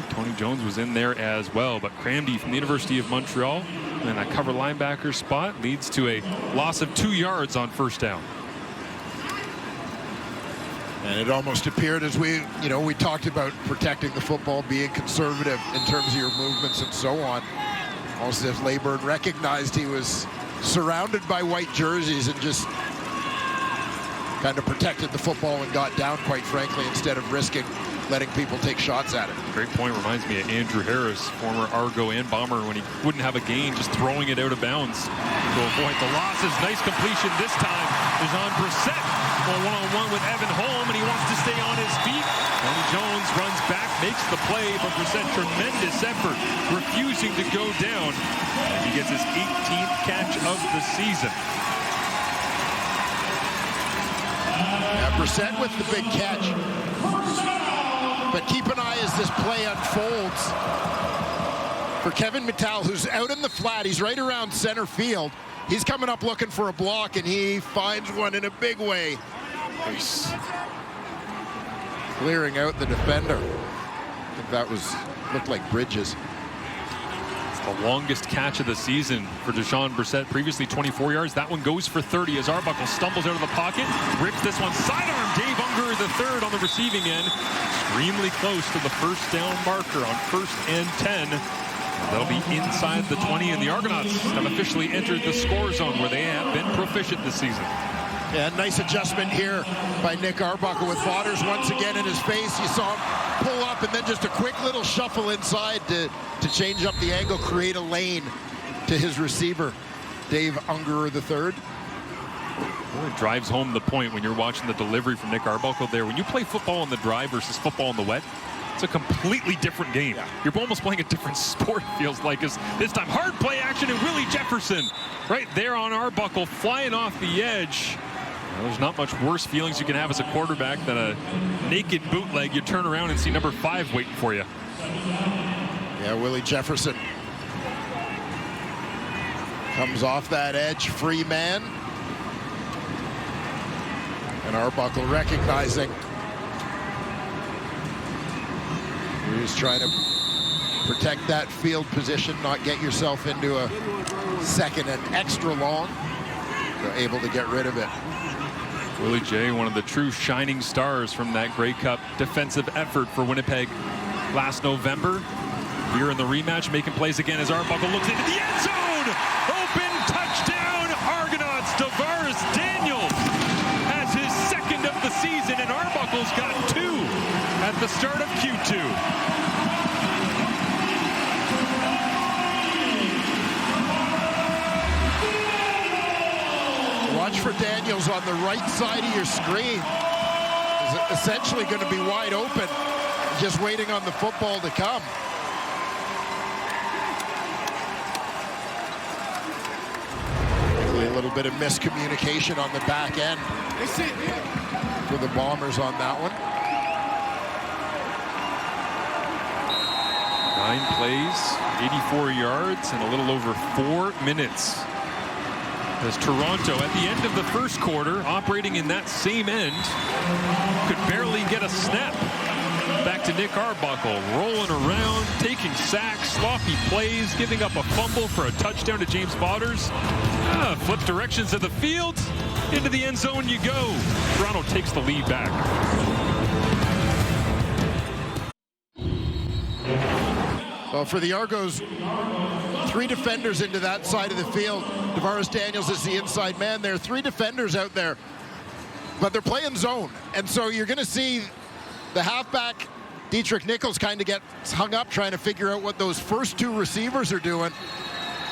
Tony Jones was in there as well, but Crandy from the University of Montreal and that cover linebacker spot leads to a loss of 2 yards on first down. And it almost appeared as we talked about protecting the football, being conservative in terms of your movements and so on. Almost as Laburn recognized he was surrounded by white jerseys and just kind of protected the football and got down, quite frankly, instead of risking letting people take shots at it. Great point. Reminds me of Andrew Harris, former Argo and Bomber, when he wouldn't have a gain, just throwing it out of bounds to avoid the losses. Nice completion this time is on Brissett. Going one-on-one with Evan Holm, and he wants to stay on his feet. Tony Jones runs back, makes the play, but Brissett, tremendous effort, refusing to go down. And he gets his 18th catch of the season. Brissett with the big catch. But keep an eye as this play unfolds for Kevin Mittal, who's out in the flat. He's right around center field. He's coming up looking for a block, and he finds one in a big way. He's clearing out the defender. I think that looked like Bridges. It's the longest catch of the season for Deshaun Brissett. Previously 24 yards. That one goes for 30 as Arbuckle stumbles out of the pocket. Rips this one sidearm. Dave Unger III on the receiving end. Extremely close to the first down marker on 1st and 10. That'll be inside the 20, and the Argonauts have officially entered the score zone where they have been proficient this season. Yeah, nice adjustment here by Nick Arbuckle with Vaughters once again in his face. You saw him pull up and then just a quick little shuffle inside to change up the angle, create a lane to his receiver, Dave Unger III. Well, it drives home the point when you're watching the delivery from Nick Arbuckle there. When you play football on the dry versus football in the wet, it's a completely different game. Yeah. You're almost playing a different sport, feels like. As this time, hard play action, and Willie Jefferson right there on Arbuckle, flying off the edge. Well, there's not much worse feelings you can have as a quarterback than a naked bootleg. You turn around and see number 5 waiting for you. Yeah, Willie Jefferson comes off that edge, free man. And Arbuckle recognizing he's trying to protect that field position, not get yourself into a second and extra long. They're able to get rid of it. Willie J, one of the true shining stars from that Grey Cup defensive effort for Winnipeg last November. Here in the rematch, making plays again as Arbuckle looks into the end zone. Open touchdown, Argonauts. Tavares Daniels has his second of the season, and Arbuckle's got 2 at the start of Q2. Watch for Daniels on the right side of your screen. He's essentially going to be wide open, just waiting on the football to come. A little bit of miscommunication on the back end for the Bombers on that one. 9 plays, 84 yards, and a little over 4 minutes. As Toronto, at the end of the first quarter, operating in that same end, could barely get a snap. Back to Nick Arbuckle, rolling around, taking sacks, sloppy plays, giving up a fumble for a touchdown to James Vaughters. Flip directions of the field, into the end zone you go. Toronto takes the lead back. Well, for the Argos, 3 defenders into that side of the field. Tavares Daniels is the inside man. There are 3 defenders out there, but they're playing zone. And so you're going to see the halfback, Dietrich Nichols, kind of get hung up trying to figure out what those first 2 receivers are doing.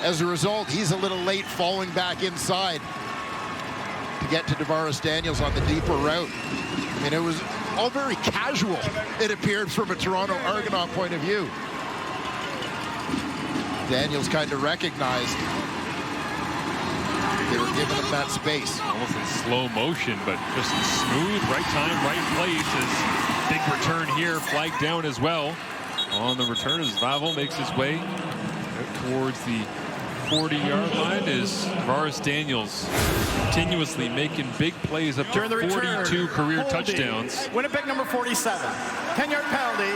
As a result, he's a little late falling back inside to get to Tavares Daniels on the deeper route. I mean, it was all very casual, it appeared, from a Toronto Argonaut point of view. Daniels kind of recognized they were giving him that space. Almost in slow motion, but just smooth, right time, right place. As big return here, flagged down as well. On the return as Vavel makes his way out towards the 40-yard line is Tavares Daniels continuously making big plays up to 42 career touchdowns. Winnipeg number 47, 10-yard penalty,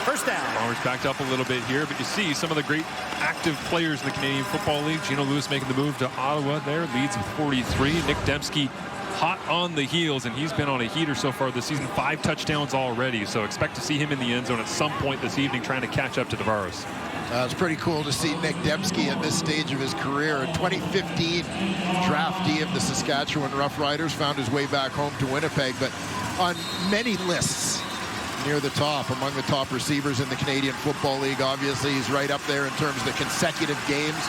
first down. Bombers backed up a little bit here, but you see some of the great active players in the Canadian Football League. Gino Lewis making the move to Ottawa there, leads with 43. Nick Dembski hot on the heels, and he's been on a heater so far this season, 5 touchdowns already. So expect to see him in the end zone at some point this evening trying to catch up to Tavares. It's pretty cool to see Nick Dembski at this stage of his career. A 2015 draftee of the Saskatchewan Roughriders, found his way back home to Winnipeg, but on many lists near the top, among the top receivers in the Canadian Football League. Obviously, he's right up there in terms of the consecutive games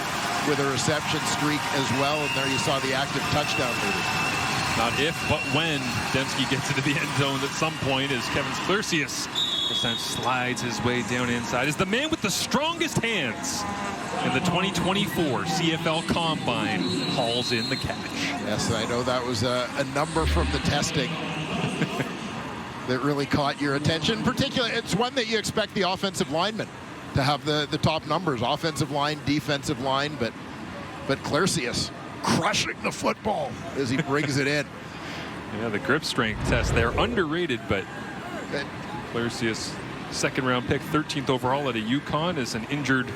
with a reception streak as well, and there you saw the active touchdown leader. Not if, but when Dembski gets into the end zone at some point, as Kevin Sklercius this time slides his way down inside, is the man with the strongest hands in the 2024 CFL Combine hauls in the catch. Yes, I know that was a number from the testing. that really caught your attention? Particularly, it's one that you expect the offensive linemen to have the top numbers, offensive line, defensive line, but Clercius crushing the football as he brings it in. Yeah, the grip strength test there, underrated, but Clercius, second-round pick, 13th overall at a UConn, as an injured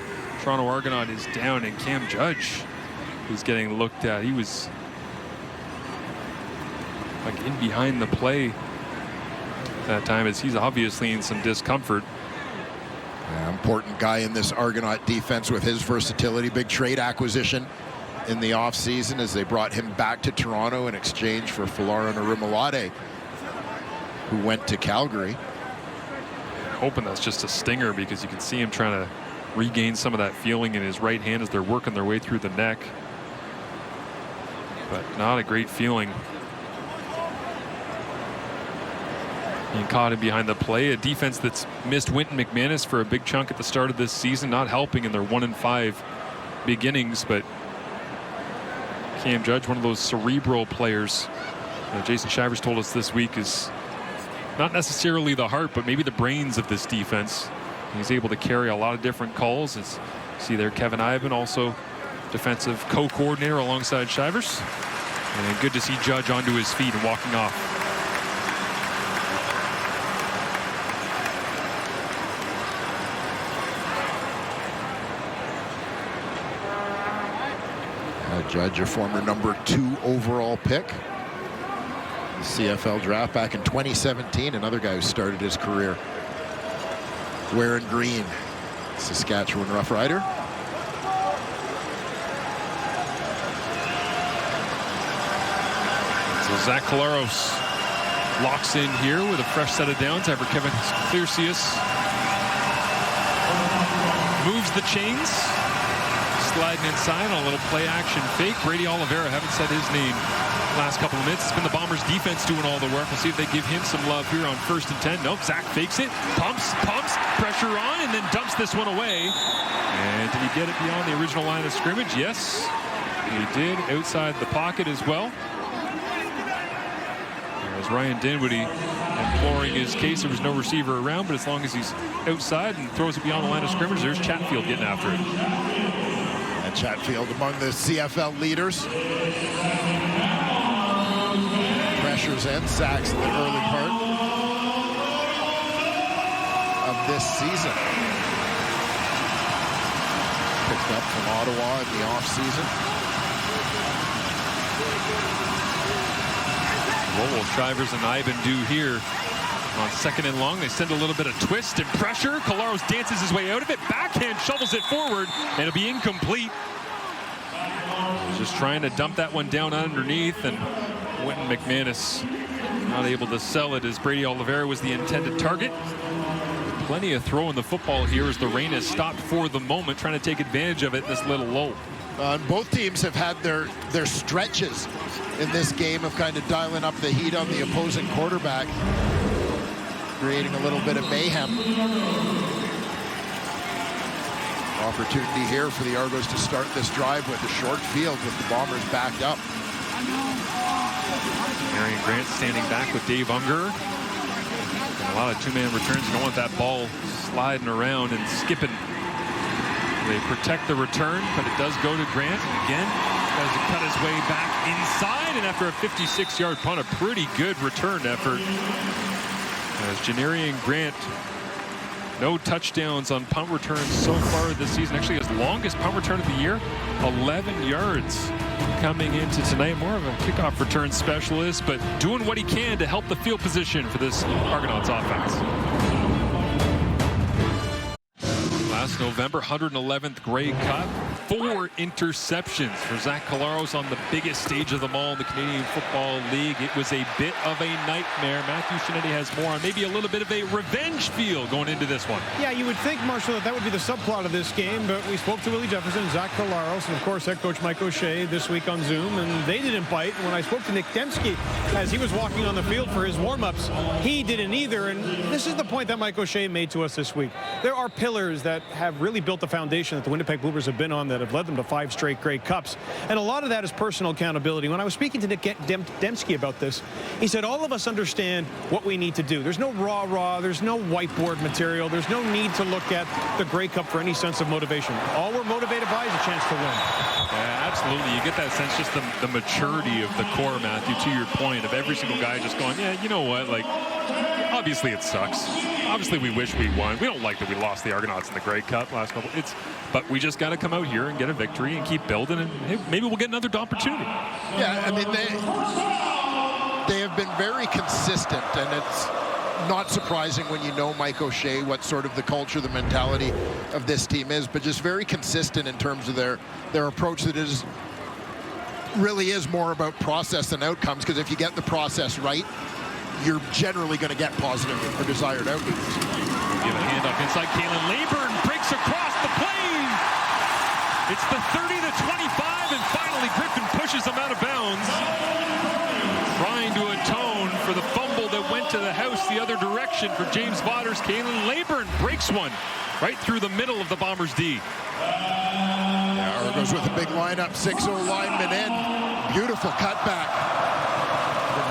Toronto Argonaut is down, and Cam Judge is getting looked at. He was like in behind the play that time, as he's obviously in some discomfort. Yeah, important guy in this Argonaut defense with his versatility. Big trade acquisition in the offseason as they brought him back to Toronto in exchange for Folarin Orimolade, who went to Calgary. Hoping that's just a stinger, because you can see him trying to regain some of that feeling in his right hand as they're working their way through the neck. But not a great feeling. Being caught in behind the play, a defense that's missed Wynton McManus for a big chunk at the start of this season, not helping in their 1-5 beginnings. But Cam Judge, one of those cerebral players, Jason Shivers told us this week, is not necessarily the heart, but maybe the brains of this defense. He's able to carry a lot of different calls. As you see there, Kevin Ivan, also defensive co-coordinator alongside Shivers. And good to see Judge onto his feet and walking off. Judge, a former #2 overall pick. The CFL draft back in 2017. Another guy who started his career wearing green. Saskatchewan Rough Rider. So Zach Collaros locks in here with a fresh set of downs after Kevin Clercius moves the chains. Sliding inside on a little play action fake. Brady Oliveira, haven't said his name last couple of minutes. It's been the Bombers defense doing all the work. We'll see if they give him some love here on 1st and 10. Nope, Zach fakes it, pumps, pressure on, and then dumps this one away. And did he get it beyond the original line of scrimmage? Yes, he did, outside the pocket as well. There's Ryan Dinwiddie imploring his case. There was no receiver around, but as long as he's outside and throws it beyond the line of scrimmage, there's Chatfield getting after it. Chatfield among the CFL leaders. Pressures and sacks in the early part of this season. Picked up from Ottawa in the offseason. What will Shivers and Ivan do here on 2nd and long? They send a little bit of twist and pressure. Collaros dances his way out of it. Backhand shovels it forward, and it'll be incomplete. Just trying to dump that one down underneath, and Wynton McManus not able to sell it, as Brady Oliveira was the intended target. Plenty of throwing the football here as the rain has stopped for the moment, trying to take advantage of it in this little lull. Both teams have had their stretches in this game of kind of dialing up the heat on the opposing quarterback, creating a little bit of mayhem. Opportunity here for the Argos to start this drive with a short field with the Bombers backed up. Marion Grant standing back with Dave Unger. And a lot of two-man returns. You don't want that ball sliding around and skipping. They protect the return, but it does go to Grant. Again, tries to cut his way back inside, and after a 56-yard punt, a pretty good return effort. As Janarian Grant, no touchdowns on punt returns so far this season. Actually, his longest punt return of the year, 11 yards coming into tonight. More of a kickoff return specialist, but doing what he can to help the field position for this Argonauts offense. Last November, 111th Grey Cup, 4 interceptions for Zach Collaros on the biggest stage of them all in the Canadian Football League. It was a bit of a nightmare. Matthew Shinetti has more on maybe a little bit of a revenge feel going into this one. Yeah, you would think, Marshall, that would be the subplot of this game, but we spoke to Willie Jefferson, Zach Collaros, and of course head coach Mike O'Shea this week on Zoom, and they didn't bite. When I spoke to Nick Dembski as he was walking on the field for his warm-ups, he didn't either, and this is the point that Mike O'Shea made to us this week. There are pillars that have have really built the foundation that the Winnipeg Blue Bombers have been on that have led them to 5 straight Grey Cups. And a lot of that is personal accountability. When I was speaking to Nick Dembski about this, he said all of us understand what we need to do. There's no rah-rah, there's no whiteboard material, there's no need to look at the Grey Cup for any sense of motivation. All we're motivated by is a chance to win. Yeah, absolutely. You get that sense, just the maturity of the core, Matthew, to your point, of every single guy just going, yeah, you know what, like, obviously it sucks. Obviously we wish we won. We don't like that we lost the Argonauts in the Grey Cup last couple. But we just got to come out here and get a victory and keep building, and hey, maybe we'll get another opportunity. Yeah, I mean, they have been very consistent, and it's not surprising when you know Mike O'Shea, what sort of the culture, the mentality of this team is, but just very consistent in terms of their approach that really is more about process than outcomes, because if you get the process right, you're generally going to get positive or desired outcomes. Give a handoff inside. Kalen Leyburn breaks across the plane. It's the 30-25, and finally Griffin pushes him out of bounds. Trying to atone for the fumble that went to the house the other direction for James Vaughters. Kalen Leyburn breaks one right through the middle of the Bombers' D. Yeah, Argos with a big lineup, 6-0 lineman in. Beautiful cutback.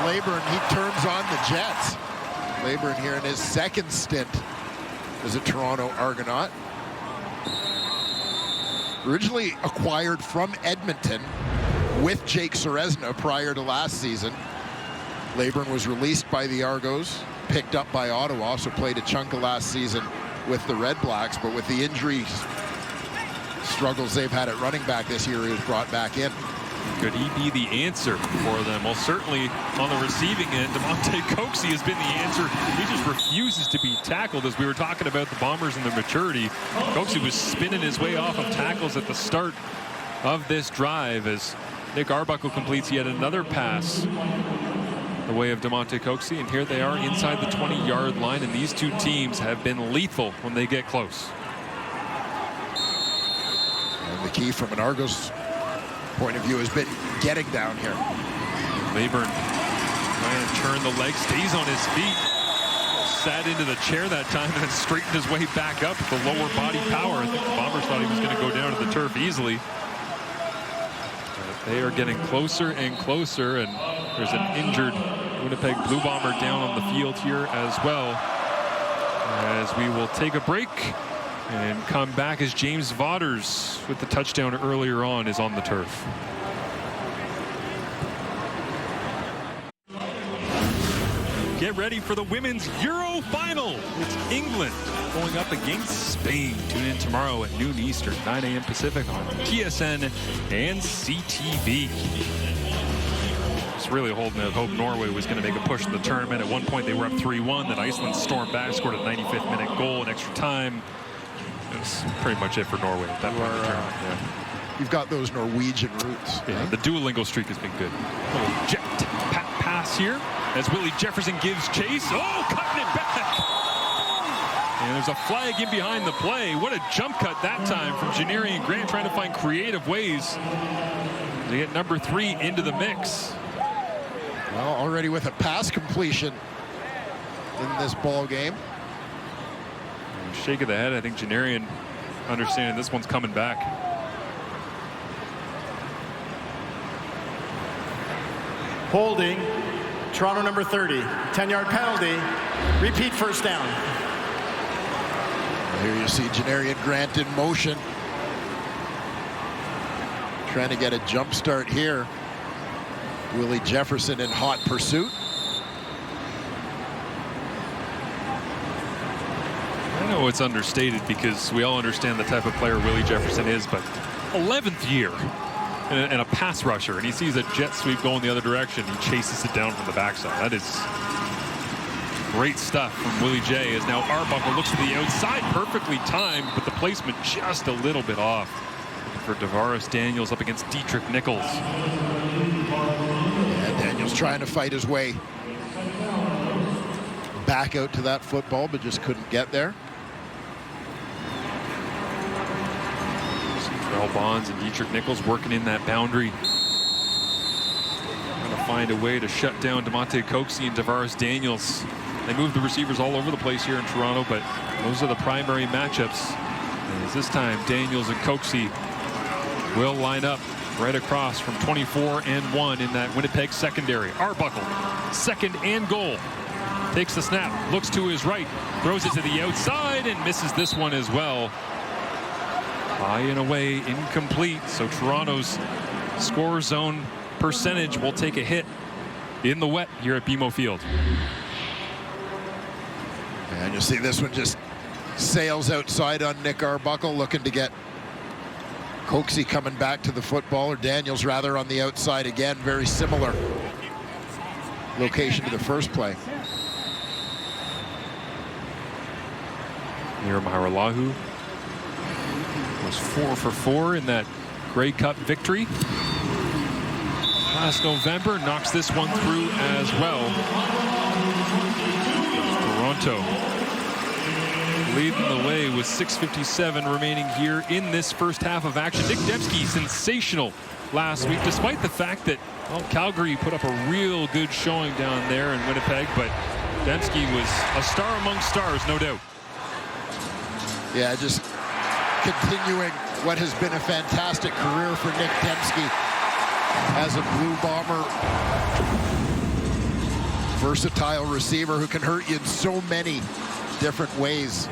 Leyburn, he turns on the Jets. Leyburn here in his second stint as a Toronto Argonaut. Originally acquired from Edmonton with Jake Serezna prior to last season. Leyburn was released by the Argos, picked up by Ottawa, so played a chunk of last season with the Red Blacks, but with the injury struggles they've had at running back this year, he was brought back in. Could he be the answer for them? Well, certainly on the receiving end, Demonte Coxey has been the answer. He just refuses to be tackled. As we were talking about the Bombers and their maturity, Coxey was spinning his way off of tackles at the start of this drive as Nick Arbuckle completes yet another pass the way of Demonte Coxey, and here they are inside the 20-yard line, and these two teams have been lethal when they get close. And the key from an Argos point of view has been getting down here. Leyburn trying to turn the leg, stays on his feet, sat into the chair that time and then straightened his way back up with the lower body power. I think the Bombers thought he was going to go down to the turf easily. But they are getting closer and closer, and there's an injured Winnipeg Blue Bomber down on the field here as well. As we will take a break and come back as James Vaughters, with the touchdown earlier on, is on the turf. Get ready for the Women's Euro Final. It's England going up against Spain. Tune in tomorrow at noon Eastern, 9 a.m. Pacific on TSN and CTV. Just really holding out hope Norway was going to make a push in the tournament. At one point they were up 3-1. Then Iceland stormed back, scored a 95th minute goal in extra time. That's pretty much it for Norway at that point in the tournament. Yeah. You've got those Norwegian roots. Yeah, the Duolingo streak has been good. Little jet pass here as Willie Jefferson gives chase. Oh, cutting it back. And there's a flag in behind the play. What a jump cut that time from Janarian Grant, trying to find creative ways to get number 3 into the mix. Well, already with a pass completion in this ball game. Shake of the head. I think Janarian understanding this one's coming back. Holding, Toronto number 30, 10-yard penalty, repeat first down. Here you see Janarian Grant in motion, trying to get a jump start here. Willie Jefferson in hot pursuit. I know it's understated because we all understand the type of player Willie Jefferson is, but 11th year and a pass rusher, and he sees a jet sweep going the other direction. He chases it down from the backside. That is great stuff from Willie J. As now Arbuckle looks to the outside, perfectly timed, but the placement just a little bit off for Davaris Daniels up against Dietrich Nichols. And Daniels trying to fight his way back out to that football, but just couldn't get there. Terrell Bonds and Dietrich Nichols working in that boundary. Trying to find a way to shut down Demonte Coxey and Davaris Daniels. They move the receivers all over the place here in Toronto, but those are the primary matchups. As this time, Daniels and Coxie will line up right across from 24 and 1 in that Winnipeg secondary. Arbuckle, second and goal. Takes the snap, looks to his right, throws it to the outside and misses this one as well. High and away, incomplete. So Toronto's score zone percentage will take a hit in the wet here at BMO Field. And you'll see this one just sails outside on Nick Arbuckle, looking to get Coxie coming back to the football, or Daniels rather, on the outside again. Very similar location to the first play. Liram Hajrullahu was 4 for 4 in that Grey Cup victory last November. Knocks this one through as well. Toronto leading the way with 6:57 remaining here in this first half of action. Nick Dembski sensational last week, despite the fact that, well, Calgary put up a real good showing down there in Winnipeg, but Dembski was a star among stars, no doubt. Yeah, just continuing what has been a fantastic career for Nick Dembski as a Blue Bomber. Versatile receiver who can hurt you in so many different ways.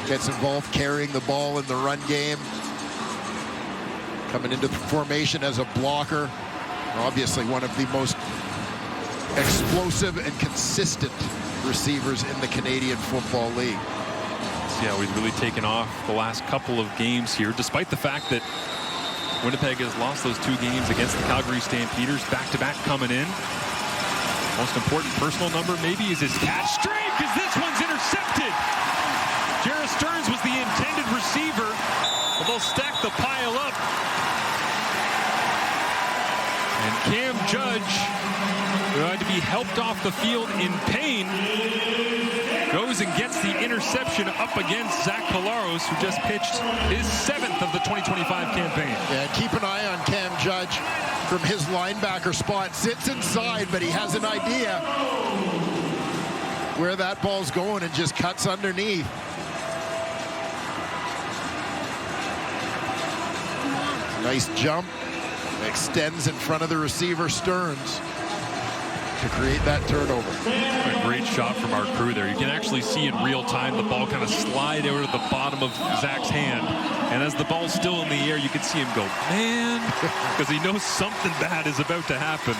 Gets involved carrying the ball in the run game. Coming into the formation as a blocker. Obviously one of the most explosive and consistent receivers in the Canadian Football League. See how he's really taken off the last couple of games here, despite the fact that Winnipeg has lost those 2 games against the Calgary Stampeders, back-to-back coming in. Most important personal number maybe is his catch streak, as this one's intercepted. Jarrett Stearns was the intended receiver, but they'll stack the pile up. And Cam Judge, who had to be helped off the field in pain, goes and gets the interception up against Zach Collaros, who just pitched his 7th of the 2025 campaign. Yeah, keep an eye on Cam Judge from his linebacker spot. Sits inside, but he has an idea where that ball's going and just cuts underneath. Nice jump. Extends in front of the receiver, Stearns, to create that turnover. A great shot from our crew there. You can actually see in real time the ball kind of slide out of the bottom of Zach's hand. And as the ball's still in the air, you can see him go, man, because he knows something bad is about to happen.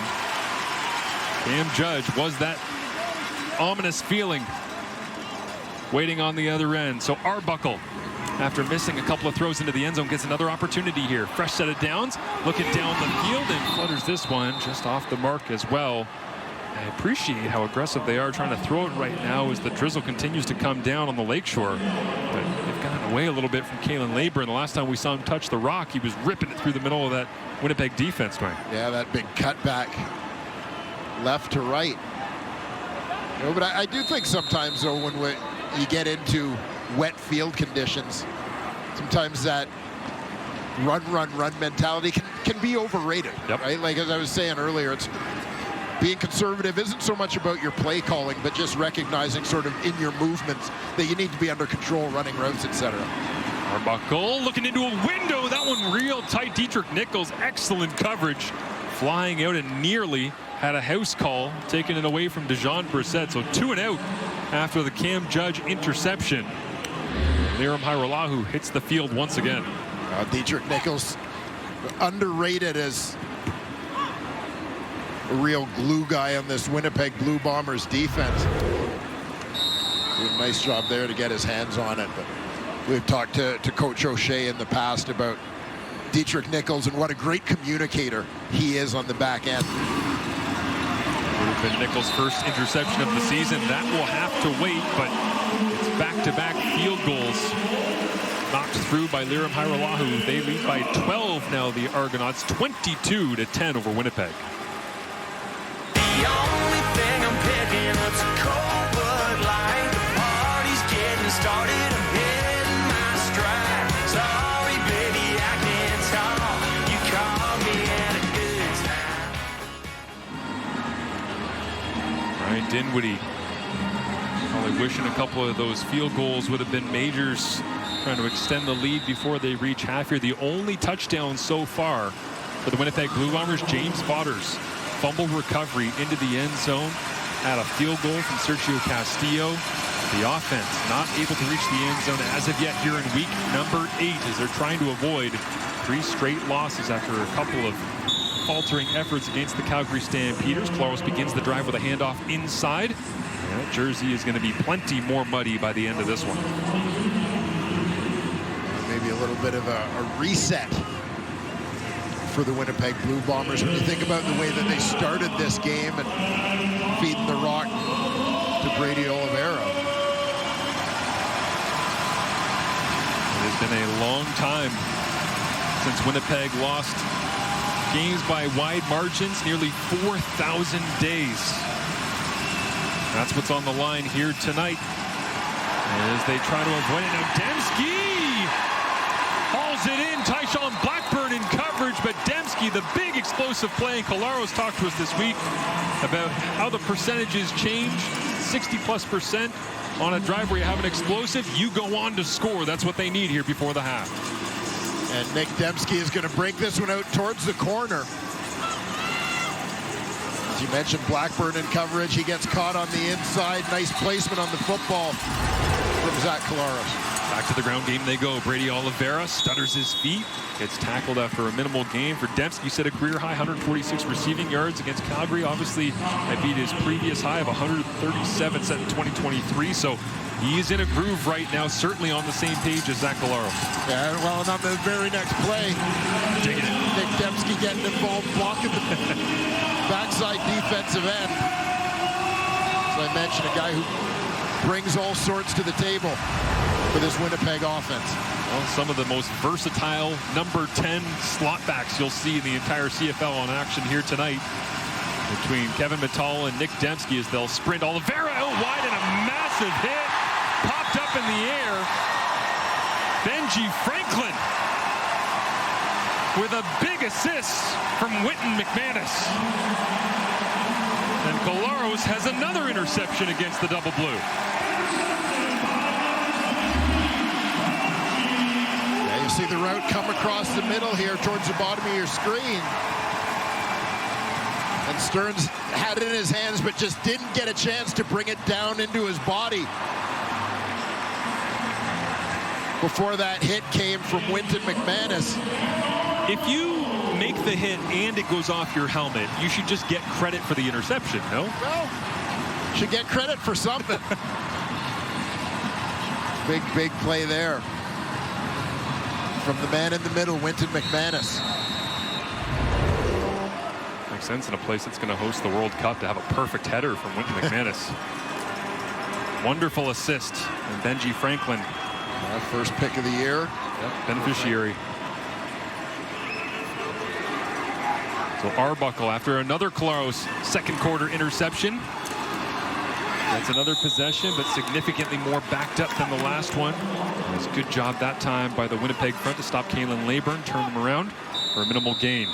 Cam Judge was that ominous feeling waiting on the other end. So Arbuckle, after missing a couple of throws into the end zone, gets another opportunity here. Fresh set of downs, looking down the field and flutters this one just off the mark as well. I appreciate how aggressive they are trying to throw it right now as the drizzle continues to come down on the lakeshore. But they've gotten away a little bit from Kalen Labor, and the last time we saw him touch the rock, he was ripping it through the middle of that Winnipeg defense, Dwayne. Yeah, that big cutback left to right. You know, but I do think sometimes, though, when you get into wet field conditions, sometimes that run mentality can be overrated, right? Like, as I was saying earlier, it's being conservative isn't so much about your play calling, but just recognizing sort of in your movements that you need to be under control, running routes, etc. Arbuckle looking into a window. That one real tight. Dietrich Nichols, excellent coverage. Flying out and nearly had a house call, taking it away from Dejon Brissett. So 2 and out after the Cam Judge interception. Liram Hajrullahu hits the field once again. Dietrich Nichols, underrated as a real glue guy on this Winnipeg Blue Bombers defense. Did a nice job there to get his hands on it. But we've talked to Coach O'Shea in the past about Dietrich Nichols and what a great communicator he is on the back end. Would have been Nichols' first interception of the season. That will have to wait, but it's back-to-back field goals knocked through by Liram Hajrullahu. They lead by 12 now, the Argonauts, 22-10 over Winnipeg. The only thing I'm picking up's a cold Bud Light. The party's getting started. I'm hitting my stride. Sorry, baby, I can't talk. You caught me at a good time. Ryan Dinwiddie probably wishing a couple of those field goals would have been Majors trying to extend the lead before they reach half here. The only touchdown so far for the Winnipeg Blue Bombers, James Potter's fumble recovery into the end zone. Had a field goal from Sergio Castillo. The offense not able to reach the end zone as of yet here in week number 8 as they're trying to avoid 3 straight losses after a couple of faltering efforts against the Calgary Stampeders. Collaros begins the drive with a handoff inside. And that jersey is going to be plenty more muddy by the end of this one. Maybe a little bit of a reset for the Winnipeg Blue Bombers when you think about the way that they started this game and feeding the rock to Brady Oliveira. It has been a long time since Winnipeg lost games by wide margins, nearly 4,000 days. That's what's on the line here tonight as they try to avoid it. Now Dembski hauls it in. Tyshawn Blackburn in coverage, but Dembski, the big explosive play. Collaros talked to us this week about how the percentages change. 60+% on a drive where you have an explosive, you go on to score. That's what they need here before the half. And Nick Dembski is going to break this one out towards the corner. As you mentioned, Blackburn in coverage. He gets caught on the inside. Nice placement on the football from Zach Collaros. Back to the ground game they go. Brady Oliveira stutters his feet. Gets tackled after a minimal gain. For Dembski, set a career high 146 receiving yards against Calgary. Obviously, that beat his previous high of 137 set in 2023. So he's in a groove right now, certainly on the same page as Zach Collaros. Yeah, well, and on the very next play, Nick Dembski getting involved, blocking the backside defensive end. As I mentioned, a guy who brings all sorts to the table for this Winnipeg offense. Well, some of the most versatile number 10 slot backs you'll see in the entire CFL on action here tonight between Kevin Mittal and Nick Dembski as they'll sprint. Oliveira out wide and a massive hit. Popped up in the air. Benji Franklin with a big assist from Wynton McManus. And Collaros has another interception against the Double Blue. Yeah, you see the route come across the middle here towards the bottom of your screen. And Stearns had it in his hands, but just didn't get a chance to bring it down into his body before that hit came from Wynton McManus. If you make the hit and it goes off your helmet, you should just get credit for the interception, no? Well, should get credit for something. Big play there from the man in the middle, Wynton McManus. Makes sense in a place that's going to host the World Cup to have a perfect header from Wynton McManus. Wonderful assist. And Benji Franklin. First pick of the year. Yep, beneficiary. So Arbuckle, after another Collaros second quarter interception. That's another possession, but significantly more backed up than the last one. It was a good job that time by the Winnipeg front to stop Kalen Leyburn, turn them around for a minimal gain.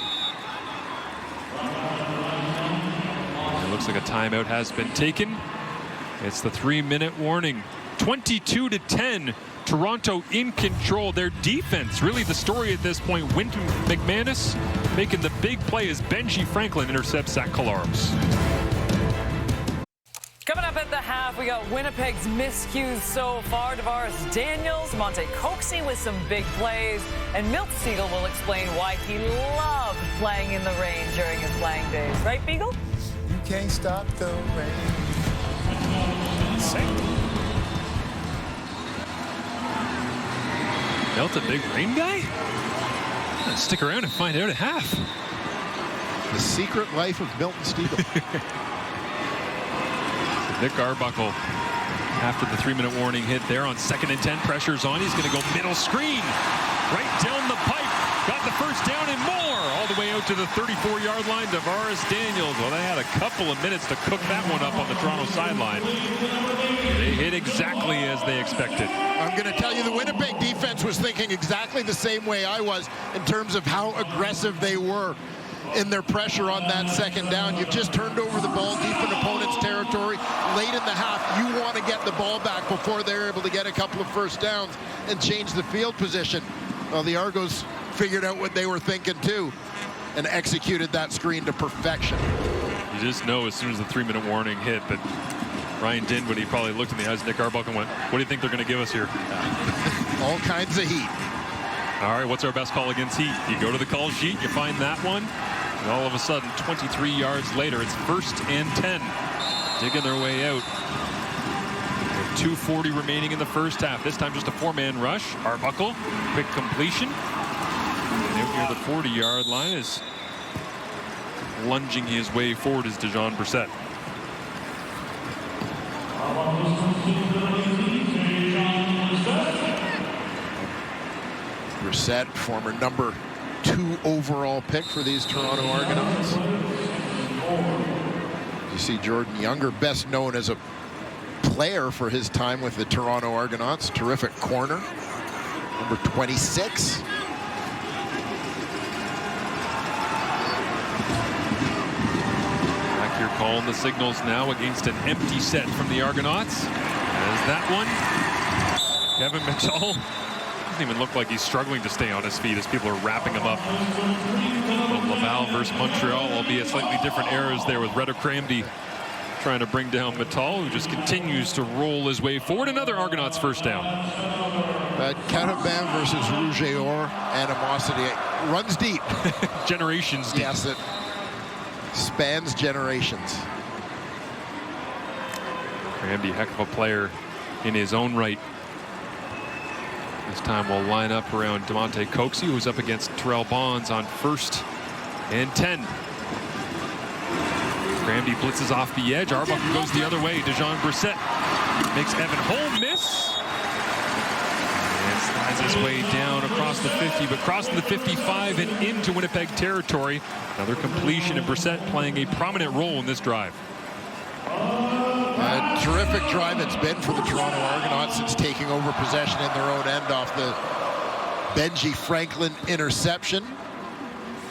And it looks like a timeout has been taken. It's the 3-minute warning. 22-10. Toronto in control. Their defense, really the story at this point. Wynton McManus making the big play as Benji Franklin intercepts Zach Collaros. Coming up at the half, we got Winnipeg's miscues so far. Tavares Daniels, Monte Coxey with some big plays, and Milt Siegel will explain why he loved playing in the rain during his playing days. Right, Beagle? You can't stop the rain. Milt, a big rain guy? Stick around and find out at half. The secret life of Milton Stiegel. Nick Arbuckle, after the 3-minute warning hit there on 2nd and 10, pressure's on. He's going to go middle screen, right down the pipe. Got the first down and more, all the way out to the 34-yard line. Tavares Daniels. Well, they had a couple of minutes to cook that one up on the Toronto sideline. They hit exactly as they expected. I'm going to tell you, the Winnipeg defense was thinking exactly the same way I was in terms of how aggressive they were in their pressure on that second down. You've just turned over the ball deep in opponent's territory. territory. Late in the half, you want to get the ball back before they're able to get a couple of first downs and change the field position. Well, the Argos figured out what they were thinking too and executed that screen to perfection. You just know as soon as the 3-minute warning hit that Ryan Dinwiddie probably looked in the eyes of Nick Arbuckle and went, what do you think they're going to give us here? All kinds of heat. All right, what's our best call against heat? You go to the call sheet, you find that one, and all of a sudden, 23 yards later, it's 1st and 10. Digging their way out. With 2:40 remaining in the first half. This time just a 4-man rush. Arbuckle, quick completion. And out near the 40-yard line is lunging his way forward is Dejon Brissett. Brissett, former number 2 overall pick for these Toronto Argonauts. You see Jordan Younger, best known as a player for his time with the Toronto Argonauts. Terrific corner, number 26. Back here calling the signals now against an empty set from the Argonauts. There's that one. Kevin Mitchell doesn't even look like he's struggling to stay on his feet as people are wrapping him up. Laval versus Montreal, albeit slightly different eras there with Redder Cramdy trying to bring down Mittal, who just continues to roll his way forward. Another Argonauts first down. Carabin versus Rougeor animosity runs deep. Generations deep. Yes, it spans generations. Cramdy, heck of a player in his own right. This time we'll line up around DeMonte Coxie, who's up against Terrell Bonds on 1st and 10. Cramdy blitzes off the edge. Arbuckle goes the other way. Dejon Brissett makes Evan Holm miss. And slides his way down across the 50, but crossing the 55 and into Winnipeg territory. Another completion, and Brissett playing a prominent role in this drive. A terrific drive it's been for the Toronto Argonauts since taking over possession in their own end off the Benji Franklin interception.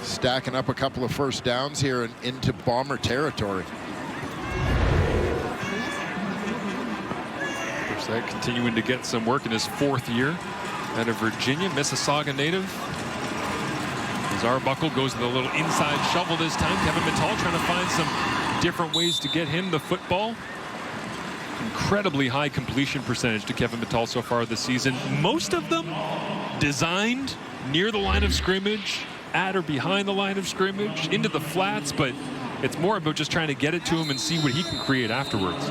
Stacking up a couple of first downs here and into Bomber territory. Brissett continuing to get some work in his 4th year out of Virginia, Mississauga native. As Arbuckle goes with a little inside shovel this time. Kevin Mittal trying to find some different ways to get him the football. Incredibly high completion percentage to Kevin Mittal so far this season. Most of them designed near the line of scrimmage, at or behind the line of scrimmage, into the flats, but it's more about just trying to get it to him and see what he can create afterwards.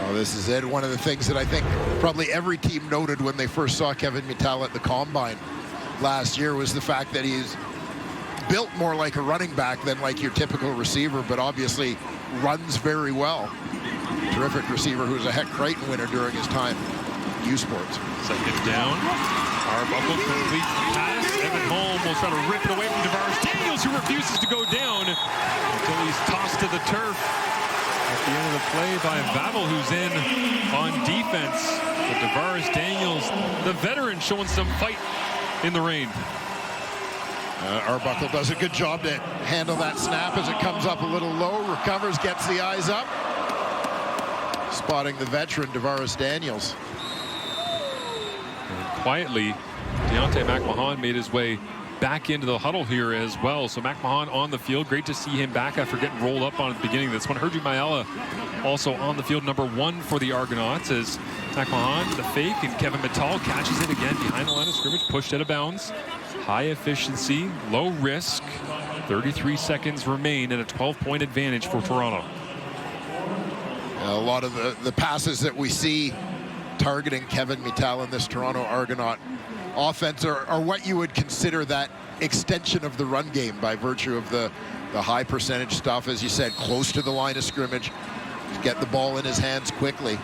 Oh, this is it. One of the things that I think probably every team noted when they first saw Kevin Mittal at the Combine last year was the fact that he's built more like a running back than like your typical receiver, but obviously runs very well. Terrific receiver who's a Heck Crichton winner during his time in U Sports. 2nd down. Arbuckle complete pass. Evan Holm will try to rip it away from DeVaris Daniels, who refuses to go down until he's tossed to the turf at the end of the play by Vavel, who's in on defense. But DeVaris Daniels, the veteran, showing some fight in the rain. Arbuckle does a good job to handle that snap as it comes up a little low, recovers, gets the eyes up. Spotting the veteran, DeVaris Daniels. And quietly, Deontay McMahon made his way back into the huddle here as well. So McMahon on the field. Great to see him back after getting rolled up on at the beginning of this one. Hergy Mayala also on the field, number 1 for the Argonauts, as McMahon, the fake, and Kevin Mittal catches it again behind the line of scrimmage, pushed out of bounds. High efficiency, low risk. 33 seconds remain and a 12-point advantage for Toronto. A lot of the passes that we see targeting Kevin Mittal in this Toronto Argonaut offense are what you would consider that extension of the run game by virtue of the high percentage stuff, as you said, close to the line of scrimmage. Get the ball in his hands quickly.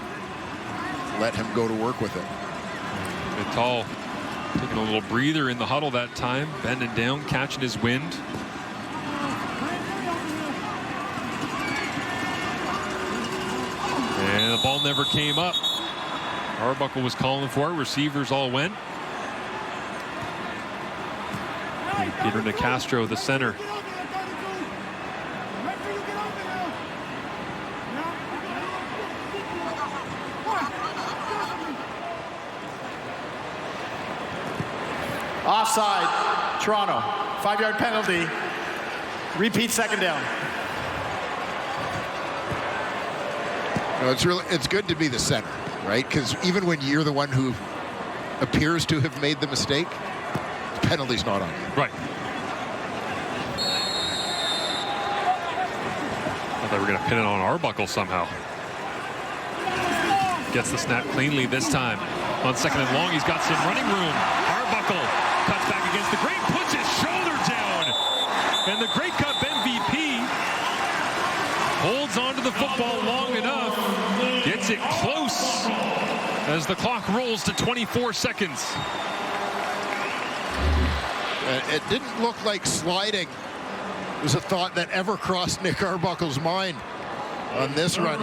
Let him go to work with it. Mittal taking a little breather in the huddle that time, bending down, catching his wind. And the ball never came up. Arbuckle was calling for it. Receivers all went. Peter Nicastro, the center. Offside, Toronto. 5-yard penalty. Repeat second down. No, it's good to be the center, right? Because even when you're the one who appears to have made the mistake, the penalty's not on you. Right. I thought we were going to pin it on Arbuckle somehow. Gets the snap cleanly this time. On second and long, he's got some running room. Arbuckle cuts back against the Grey, puts his shoulder down. And the Grey Cup MVP holds on to the football long enough. Gets it close as the clock rolls to 24 seconds. It didn't look like sliding was a thought that ever crossed Nick Arbuckle's mind on this run.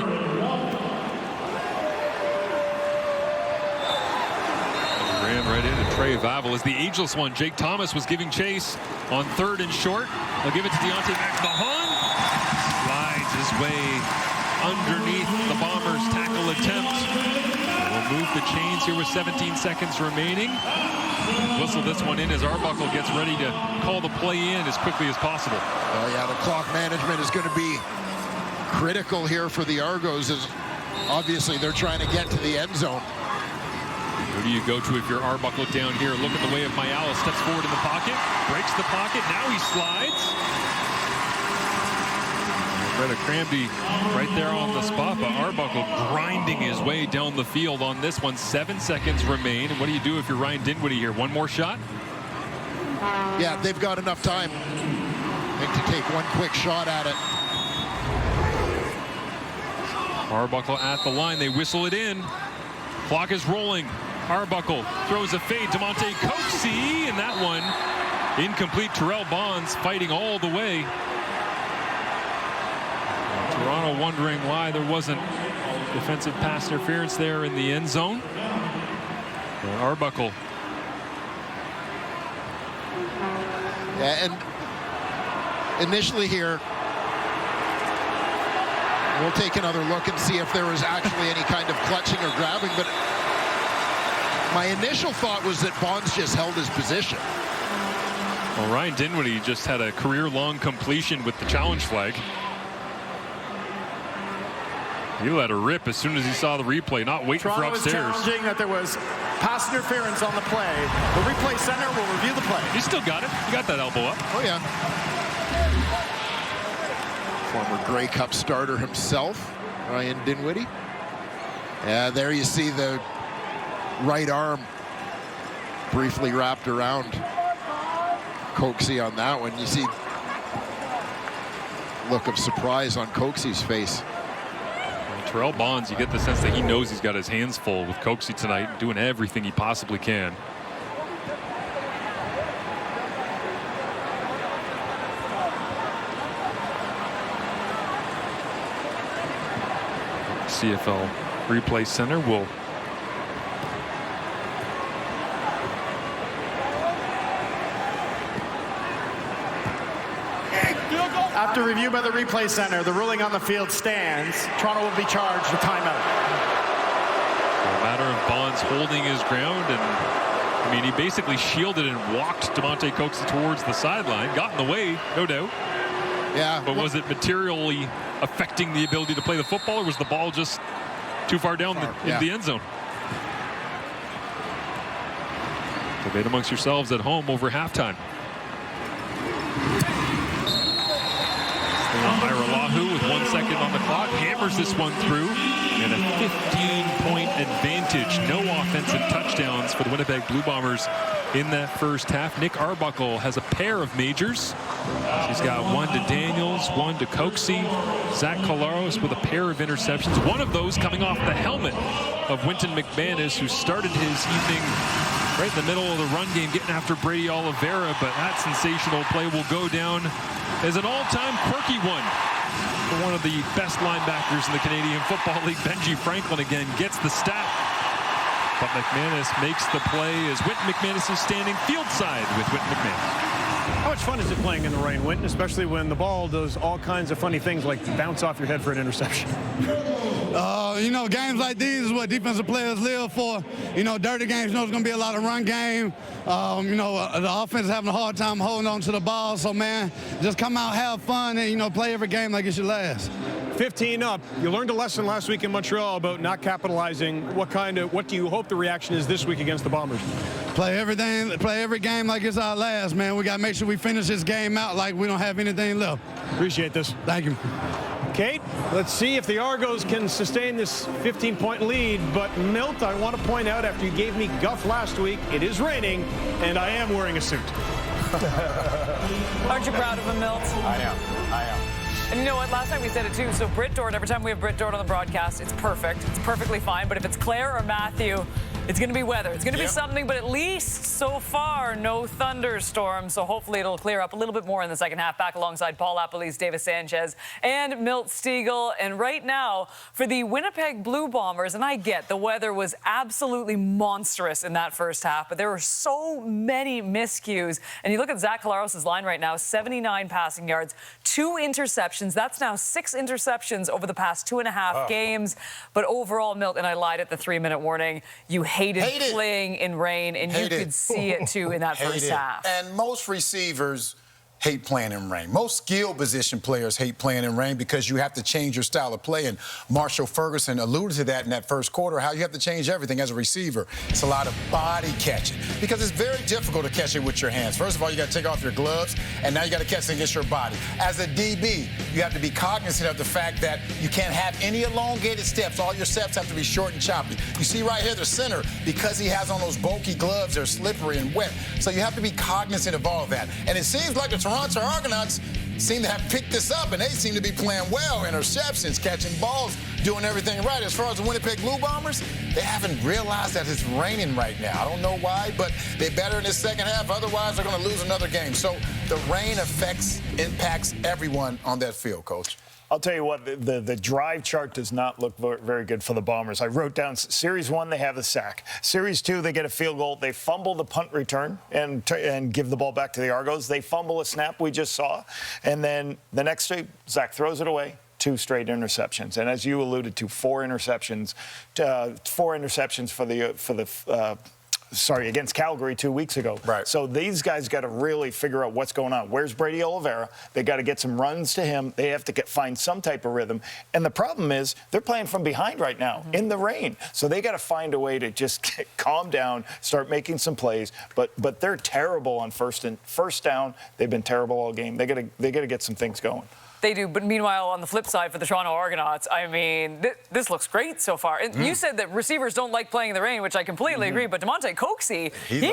Ran right in, and Trey Vavel is the ageless one. Jake Thomas was giving chase on 3rd and short. They'll give it to Deontay McMahon. Slides his way underneath the Bombers' tackle attempt. We'll move the chains here with 17 seconds remaining. Whistle this one in as Arbuckle gets ready to call the play in as quickly as possible. Oh yeah, the clock management is going to be critical here for the Argos, as obviously they're trying to get to the end zone. Who do you go to if you're Arbuckle down here? Look at the way of Mayala. Steps forward in the pocket, breaks the pocket. Now he slides. Brett Cramby right there on the spot, but Arbuckle grinding his way down the field on this one. 7 seconds remain. And what do you do if you're Ryan Dinwiddie here? One more shot? Yeah, they've got enough time, I think, to take one quick shot at it. Arbuckle at the line. They whistle it in. Clock is rolling. Arbuckle throws a fade. DeMonte Coxie, and that one incomplete. Terrell Bonds fighting all the way. Toronto wondering why there wasn't defensive pass interference there in the end zone. Arbuckle. Yeah, and initially here, we'll take another look and see if there was actually any kind of clutching or grabbing, but my initial thought was that Bonds just held his position. Well, Ryan Dinwiddie just had a career-long completion with the challenge flag. He let her rip as soon as he saw the replay, not waiting Toronto for upstairs. Toronto is challenging that there was pass interference on the play. The replay center will review the play. He still got it. He got that elbow up. Oh, yeah. Former Grey Cup starter himself, Ryan Dinwiddie. Yeah, there you see the right arm briefly wrapped around Coxie on that one. You see look of surprise on Coxie's face. Terrell Bonds, you get the sense that he knows he's got his hands full with Coxie tonight, doing everything he possibly can. CFL Replay Center will After review by the replay center, the ruling on the field stands. Toronto will be charged with timeout. A matter of Bonds holding his ground, and I mean, he basically shielded and walked DeMonte Coxie towards the sideline, got in the way, no doubt. Yeah. But was it materially affecting the ability to play the football, or was the ball just too far down in the end zone? Debate amongst yourselves at home over halftime. Ira Lahu with 1 second on the clock hammers this one through, and a 15-point advantage. No offensive touchdowns for the Winnipeg Blue Bombers in that first half. Nick Arbuckle has a pair of majors. He's got one to Daniels, one to Coxie. Zach Collaros with a pair of interceptions. One of those coming off the helmet of Winton McManus, who started his evening right in the middle of the run game, getting after Brady Oliveira, but that sensational play will go down as an all-time quirky one for one of the best linebackers in the Canadian Football League. Benji Franklin again gets the stat, but McManus makes the play as Winton McManus is standing field side with Winton McManus. How much fun is it playing in the rain, Winton, especially when the ball does all kinds of funny things like bounce off your head for an interception? Games like these is what defensive players live for. Dirty games, there's going to be a lot of run game. The offense is having a hard time holding on to the ball. So, man, just come out, have fun, and, play every game like it's your last. 15 up. You learned a lesson last week in Montreal about not capitalizing. What do you hope the reaction is this week against the Bombers? Play every game like it's our last, man. We got to make sure we finish this game out like we don't have anything left. Appreciate this. Thank you. Kate, let's see if the Argos can sustain this 15-point lead. But, Milt, I want to point out, after you gave me guff last week, it is raining, and I am wearing a suit. Aren't you proud of him, Milt? I am. And you know what? Last night we said it too. So Britt Dort, every time we have Britt Dort on the broadcast, it's perfect. It's perfectly fine. But if it's Claire or Matthew, it's going to be weather. It's going to be something, but at least so far, no thunderstorms. So hopefully it'll clear up a little bit more in the second half. Back alongside Paul Lapalisse, Davis Sanchez, and Milt Stiegel. And right now, for the Winnipeg Blue Bombers, and I get the weather was absolutely monstrous in that first half, but there were so many miscues. And you look at Zach Collaros' line right now, 79 passing yards, 2 interceptions. That's now 6 interceptions over the past 2.5 games. But overall, Milt, and I lied at the 3-minute warning, you hated playing in rain, and you could see it too in that first half. And most receivers hate playing in rain. Most skill position players hate playing in rain because you have to change your style of play. And Marshall Ferguson alluded to that in that first quarter, how you have to change everything as a receiver. It's a lot of body catching because it's very difficult to catch it with your hands. First of all, you got to take off your gloves, and now you got to catch it against your body. As a DB, you have to be cognizant of the fact that you can't have any elongated steps. All your steps have to be short and choppy. You see right here, the center, because he has on those bulky gloves, they're slippery and wet. So you have to be cognizant of all of that. And it seems like the Toronto Argonauts seem to have picked this up, and they seem to be playing well. Interceptions, catching balls, doing everything right. As far as the Winnipeg Blue Bombers, they haven't realized that it's raining right now. I don't know why, but they're better in the second half. Otherwise, they're going to lose another game. So the rain impacts everyone on that field, Coach. I'll tell you what, the drive chart does not look very good for the Bombers. I wrote down Series 1, they have a sack. Series 2, they get a field goal. They fumble the punt return and give the ball back to the Argos. They fumble a snap we just saw. And then the next day, Zach throws it away. 2 straight interceptions. And as you alluded to, 4 interceptions against Calgary 2 weeks ago. Right. So these guys got to really figure out what's going on. Where's Brady Oliveira? They got to get some runs to him. They have to find some type of rhythm. And the problem is they're playing from behind right now in the rain. So they got to find a way to just calm down, start making some plays. But they're terrible on first down. They've been terrible all game. They got to get some things going. They do, but meanwhile, on the flip side for the Toronto Argonauts, I mean, this looks great so far. And you said that receivers don't like playing in the rain, which I completely agree. But DeMonte Coxey, he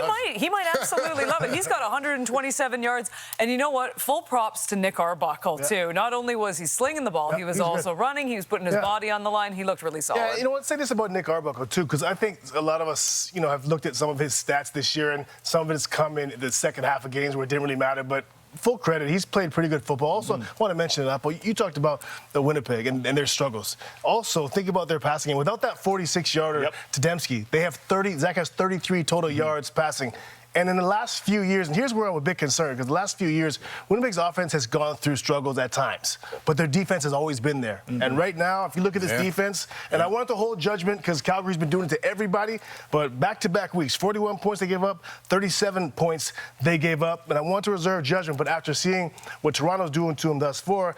might absolutely love it. He's got 127 yards. And you know what? Full props to Nick Arbuckle, too. Not only was he slinging the ball, he was also running. He was putting his body on the line. He looked really solid. Yeah, you know what? Say this about Nick Arbuckle, too, because I think a lot of us, have looked at some of his stats this year, and some of it has come in the second half of games where it didn't really matter. But full credit, he's played pretty good football. Also, I want to mention it, Apple. You talked about the Winnipeg and their struggles. Also, think about their passing game. Without that 46-yarder to Dembski, Zach has 33 total yards passing. And in the last few years, and here's where I'm a bit concerned, because the last few years, Winnipeg's offense has gone through struggles at times, but their defense has always been there. And right now, if you look at this defense, and I want to hold judgment because Calgary's been doing it to everybody, but back-to-back weeks, 41 points they gave up, 37 points they gave up, and I want to reserve judgment, but after seeing what Toronto's doing to them thus far,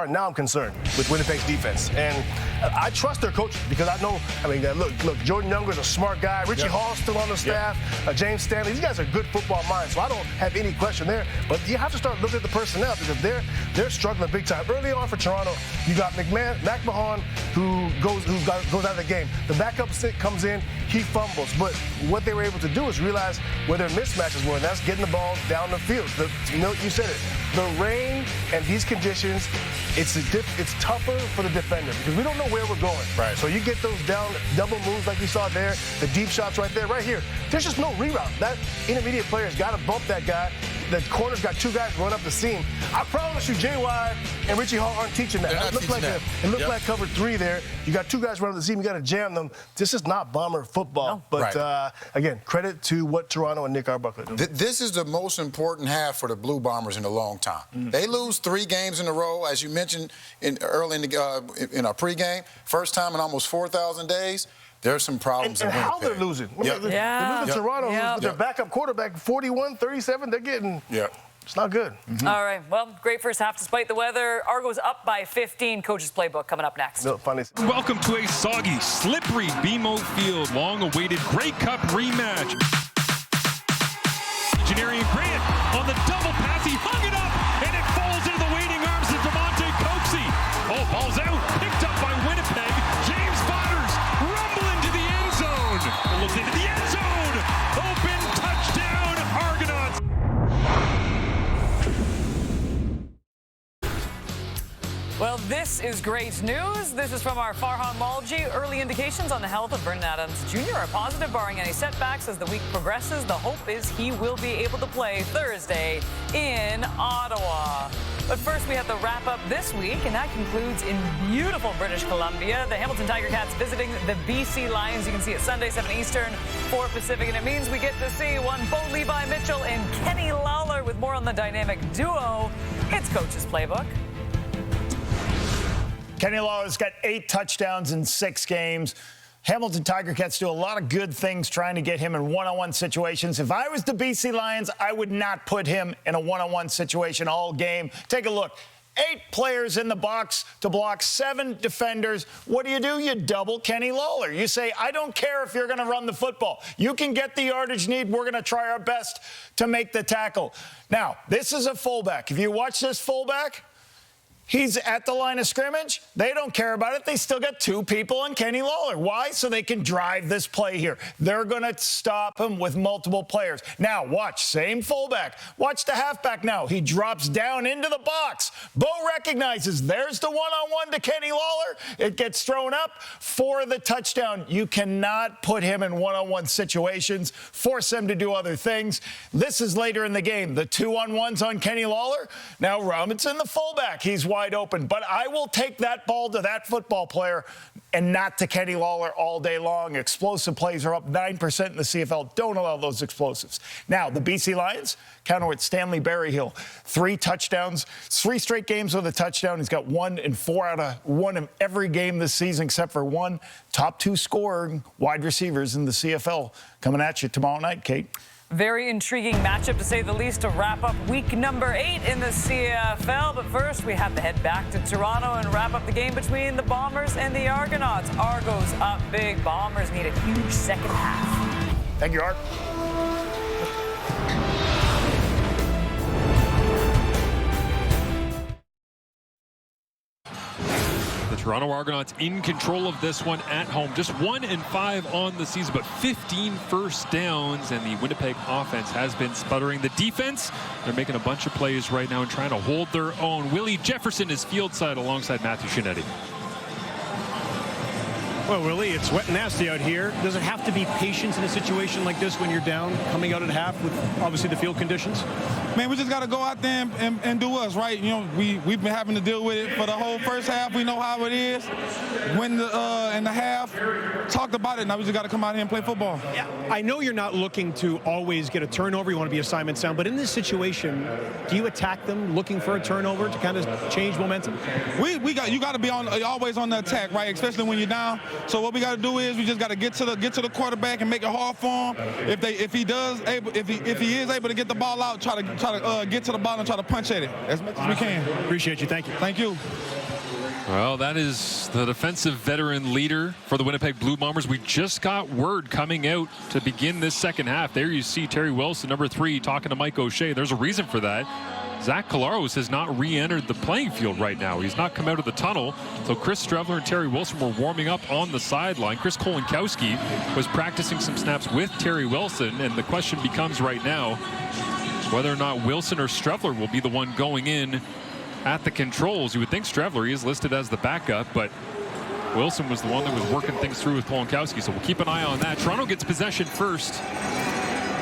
now I'm concerned with Winnipeg's defense. And I trust their coach because I know, look, Jordan Younger's a smart guy, Richie Hall's still on the staff, James Stanley. These guys are good football minds, so I don't have any question there. But you have to start looking at the personnel because they're struggling big time. Early on for Toronto, you got Mac Mahon who goes out of the game. The backup comes in, he fumbles. But what they were able to do is realize where their mismatches were, and that's getting the ball down the field. You said it. The rain and these conditions, it's tougher for the defender because we don't know where we're going. Right. So you get those down double moves like you saw there, the deep shots right there, right here. There's just no reroute. That intermediate player's got to bump that guy. the corner's got two guys run up the seam. I promise you, J.Y. and Richie Hall aren't teaching that. It looked like cover 3 there. You got two guys running up the seam. You got to jam them. This is not Bomber football. No. But, again, credit to what Toronto and Nick Arbuckle do. This is the most important half for the Blue Bombers in a long time. They lose 3 games in a row, as you mentioned early in our pregame. First time in almost 4,000 days. There's some problems in Winnipeg. And how they're losing. They're losing to Toronto with their backup quarterback, 41-37. They're getting it's not good. All right. Well, great first half despite the weather. Argo's up by 15. Coach's playbook coming up next. Welcome to a soggy, slippery BMO Field. Long-awaited Grey Cup rematch. Janarian Grant on the double pass. He hung it up, and it falls into the waiting arms of Demonte Coxey. Oh, ball's out. Picked up by Winnipeg. James Butters rumble into the end zone. Looks into the end zone. Open touchdown, Argonauts. Well, this is great news. This is from our Farhan Malji. Early indications on the health of Brendan Adams Jr. are positive, barring any setbacks as the week progresses. The hope is he will be able to play Thursday in Ottawa. But first, we have the wrap-up this week, and that concludes in beautiful British Columbia. The Hamilton Tiger Cats visiting the BC Lions. You can see it Sunday, 7 Eastern, 4 Pacific, and it means we get to see one Bo Levi Mitchell and Kenny Lawler. With more on the dynamic duo, it's Coach's Playbook. Kenny Lawler's got 8 touchdowns in 6 games. Hamilton Tiger Cats do a lot of good things trying to get him in one-on-one situations. If I was the BC Lions, I would not put him in a one-on-one situation all game. Take a look. 8 players in the box to block 7 defenders. What do? You double Kenny Lawler. You say, I don't care if you're going to run the football. You can get the yardage need. We're going to try our best to make the tackle. Now, this is a fullback. If you watch this fullback, he's at the line of scrimmage. They don't care about it. They still got 2 people on Kenny Lawler. Why? So they can drive this play here. They're going to stop him with multiple players. Now, watch. Same fullback. Watch the halfback now. He drops down into the box. Bo recognizes there's the one-on-one to Kenny Lawler. It gets thrown up for the touchdown. You cannot put him in one-on-one situations, force him to do other things. This is later in the game. The 2-on-1s on Kenny Lawler. Now, Robinson, the fullback. He's wide open, but I will take that ball to that football player and not to Kenny Lawler all day long. Explosive plays are up 9% in the CFL. Don't allow those explosives. Now, the BC Lions counter with Stanley Berryhill. 3 touchdowns, 3 straight games with a touchdown. He's got 1 in 4 out of 1 in every game this season except for 1. Top 2 scoring wide receivers in the CFL coming at you tomorrow night, Kate. Very intriguing matchup, to say the least, to wrap up week number 8 in the CFL. But first, we have to head back to Toronto and wrap up the game between the Bombers and the Argonauts. Argos up big. Bombers need a huge second half. Thank you, Art. The Toronto Argonauts in control of this one at home. Just 1-5 on the season, but 15 first downs, and the Winnipeg offense has been sputtering. The defense, they're making a bunch of plays right now and trying to hold their own. Willie Jefferson is field side alongside Matthew Shinetti. Well, Willie, it's wet and nasty out here. Does it have to be patience in a situation like this when you're down, coming out at half with obviously the field conditions? Man, we just got to go out there and do us, right? You know, we've been having to deal with it for the whole first half. We know how it is. Win in the half, talked about it. Now we just got to come out here and play football. Yeah, I know you're not looking to always get a turnover. You want to be assignment sound. But in this situation, do you attack them looking for a turnover to kind of change momentum? You got to be always on the attack, right? Especially when you're down. So what we got to do is we just got to get to the quarterback and make it hard for him. If he is able to get the ball out, try to get to the ball and try to punch at it as much as we can. Appreciate you. Thank you. Thank you. Well, that is the defensive veteran leader for the Winnipeg Blue Bombers. We just got word coming out to begin this second half. There you see Terry Wilson, number 3, talking to Mike O'Shea. There's a reason for that. Zach Collaros has not re-entered the playing field right now. He's not come out of the tunnel. So Chris Strevler and Terry Wilson were warming up on the sideline. Chris Kolinkowski was practicing some snaps with Terry Wilson. And the question becomes right now whether or not Wilson or Strevler will be the one going in at the controls. You would think Strevler, he is listed as the backup, but Wilson was the one that was working things through with Kolinkowski. So we'll keep an eye on that. Toronto gets possession first.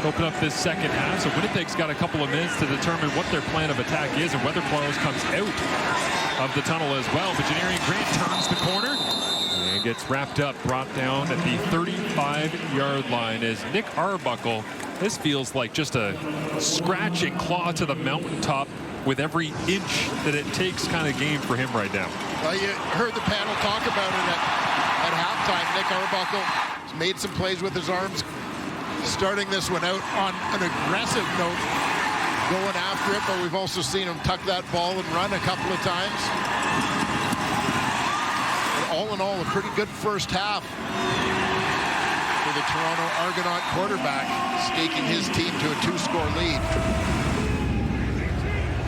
open up this second half. So Winnipeg's got a couple of minutes to determine what their plan of attack is and whether Claros comes out of the tunnel as well. But Janarian Grant turns the corner and gets wrapped up, brought down at the 35-yard line as Nick Arbuckle. This feels like just a scratch and claw to the mountaintop with every inch that it takes kind of game for him right now. Well, you heard the panel talk about it at halftime. Nick Arbuckle has made some plays with his arms, starting this one out on an aggressive note, going after it, but we've also seen him tuck that ball and run a couple of times. But all in all, a pretty good first half for the Toronto Argonaut quarterback, staking his team to a 2-score lead.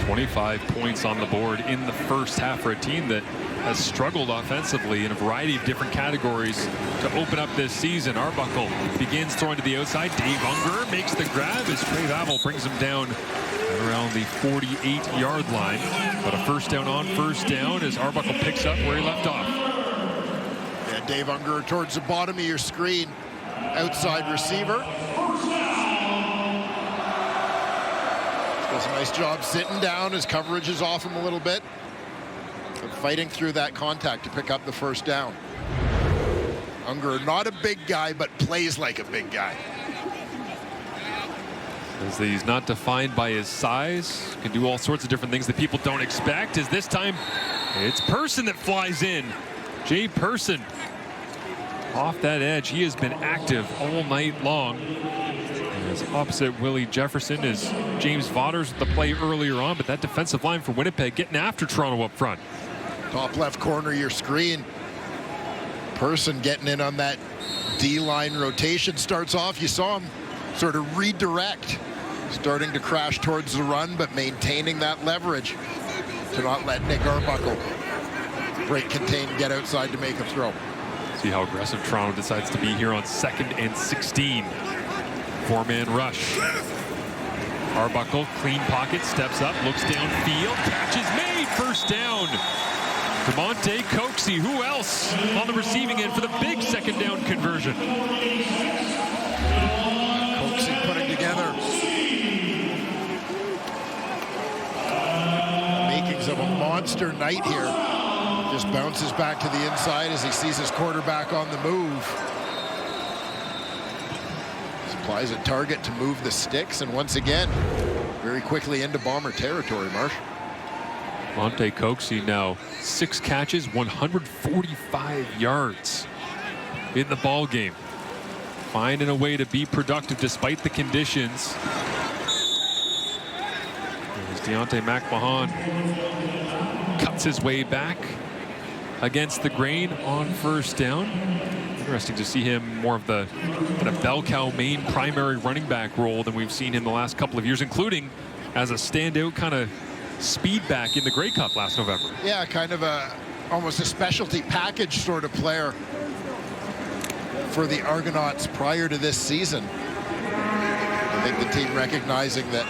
25 points on the board in the first half for a team that has struggled offensively in a variety of different categories to open up this season. Arbuckle begins throwing to the outside. Dave Unger makes the grab as Trey Vavel brings him down at around the 48-yard line. But a first down on first down as Arbuckle picks up where he left off. Yeah, Dave Unger towards the bottom of your screen, outside receiver. Does a nice job sitting down. His coverage is off him a little bit, but fighting through that contact to pick up the first down. Unger, not a big guy, but plays like a big guy. As he's not defined by his size, can do all sorts of different things that people don't expect. As this time, it's Person that flies in. Jay Person off that edge. He has been active all night long. As opposite Willie Jefferson is James Vaughters with the play earlier on, but that defensive line for Winnipeg getting after Toronto up front. Top left corner of your screen. Person getting in on that D-line rotation. Starts off, you saw him sort of redirect, starting to crash towards the run, but maintaining that leverage to not let Nick Arbuckle break, contain, get outside to make a throw. See how aggressive Toronto decides to be here on 2nd and 16. Four-man rush. Arbuckle, clean pocket, steps up, looks downfield, catch is made, first down. DeMonte Coxie, who else on the receiving end for the big second down conversion? Coxie putting together makings of a monster night here. Just bounces back to the inside as he sees his quarterback on the move. Applies a target to move the sticks, and once again, very quickly into Bomber territory, Marsh. Monte Coxie now 6 catches, 145 yards in the ball game. Finding a way to be productive despite the conditions. There's Deontay McMahon. Cuts his way back against the grain on first down. Interesting to see him more of the kind of bell cow main primary running back role than we've seen him the last couple of years, including as a standout kind of speed back in the Grey Cup last November. Yeah, kind of almost a specialty package sort of player for the Argonauts prior to this season. I think the team recognizing that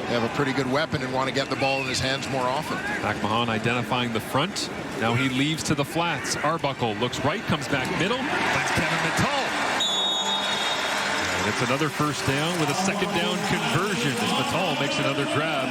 they have a pretty good weapon and want to get the ball in his hands more often. McMahon identifying the front. Now he leaves to the flats. Arbuckle looks right, comes back middle, finds Kevin Mattal. And it's another first down with a second down conversion as Mattal makes another grab.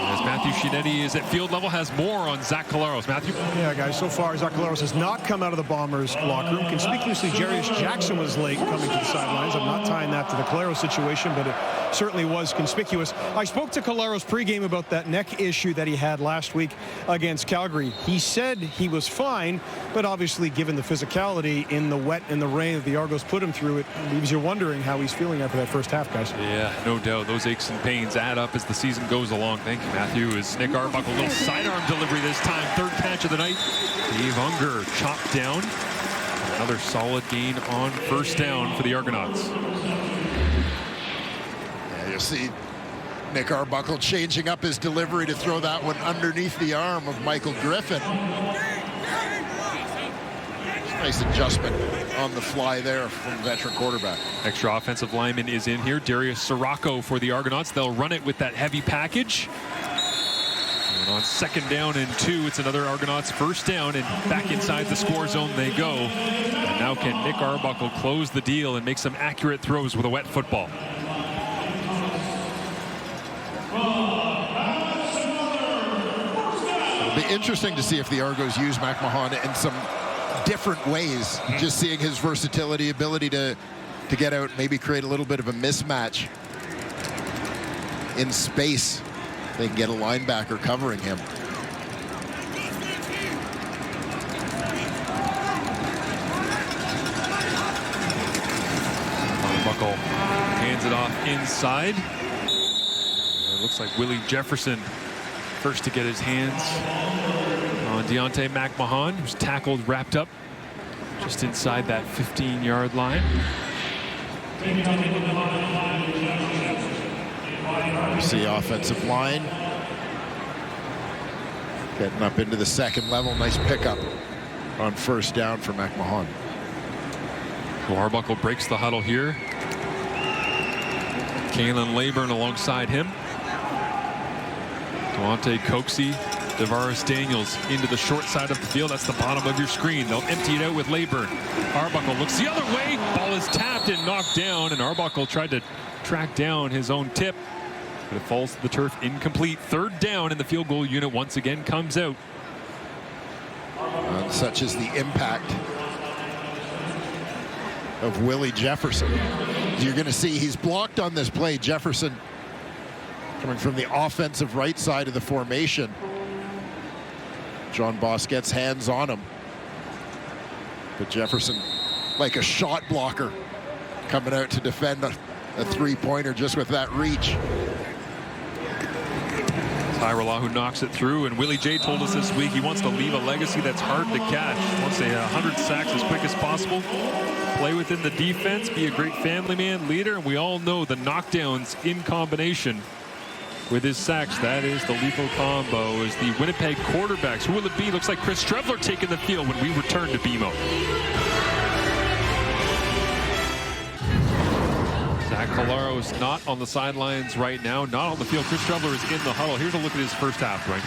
As Matthew Shinetti is at field level, has more on Zach Collaros. Matthew? Yeah, guys, so far Zach Collaros has not come out of the Bombers' locker room. Conspicuously, Jarius Jackson was late coming to the sidelines. I'm not tying that to the Collaros situation, but it certainly was conspicuous. I spoke to Collaros pregame about that neck issue that he had last week against Calgary. He said he was fine, but obviously given the physicality in the wet and the rain that the Argos put him through, it leaves you wondering how he's feeling after that first half, guys. Yeah, no doubt. Those aches and pains add up as the season goes along. Thank you, Matthew. As Nick Arbuckle, a little sidearm delivery this time. Third catch of the night. Dave Unger chopped down. Another solid gain on first down for the Argonauts. You see Nick Arbuckle changing up his delivery to throw that one underneath the arm of Michael Griffin. Nice adjustment on the fly there from veteran quarterback. Extra offensive lineman is in here. Darius Sirocco for the Argonauts. They'll run it with that heavy package. And on 2nd down and 2, it's another Argonauts first down, and back inside the score zone they go. And now can Nick Arbuckle close the deal and make some accurate throws with a wet football? It'll be interesting to see if the Argos use McMahon in some different ways. Just seeing his versatility, ability to get out, maybe create a little bit of a mismatch in space. They can get a linebacker covering him. Arbuckle hands it off inside. It looks like Willie Jefferson first to get his hands on Deontay McMahon, who's tackled, wrapped up just inside that 15-yard line. You see offensive line getting up into the 2nd level. Nice pickup on 1st down for McMahon. Arbuckle breaks the huddle here. Kalen Leyburn alongside him. Duante Coxie, Devaris Daniels into the short side of the field. That's the bottom of your screen. They'll empty it out with Leyburn. Arbuckle looks the other way. Ball is tapped and knocked down, and Arbuckle tried to track down his own tip, but it falls to the turf incomplete. 3rd down, and the field goal unit once again comes out. And such is the impact of Willie Jefferson. You're going to see he's blocked on this play. Jefferson coming from the offensive right side of the formation. John Boss gets hands on him, but Jefferson, like a shot blocker, coming out to defend a 3-pointer just with that reach. Tyra who knocks it through, and Willie J told us this week he wants to leave a legacy that's hard to catch. He wants to hit 100 sacks as quick as possible, play within the defense, be a great family man, leader, and we all know the knockdowns in combination with his sacks. That is the lethal combo as the Winnipeg quarterbacks. Who will it be? Looks like Chris Strevler taking the field when we return to BMO. Zach Collaros not on the sidelines right now, not on the field. Chris Strevler is in the huddle. Here's a look at his first half, right?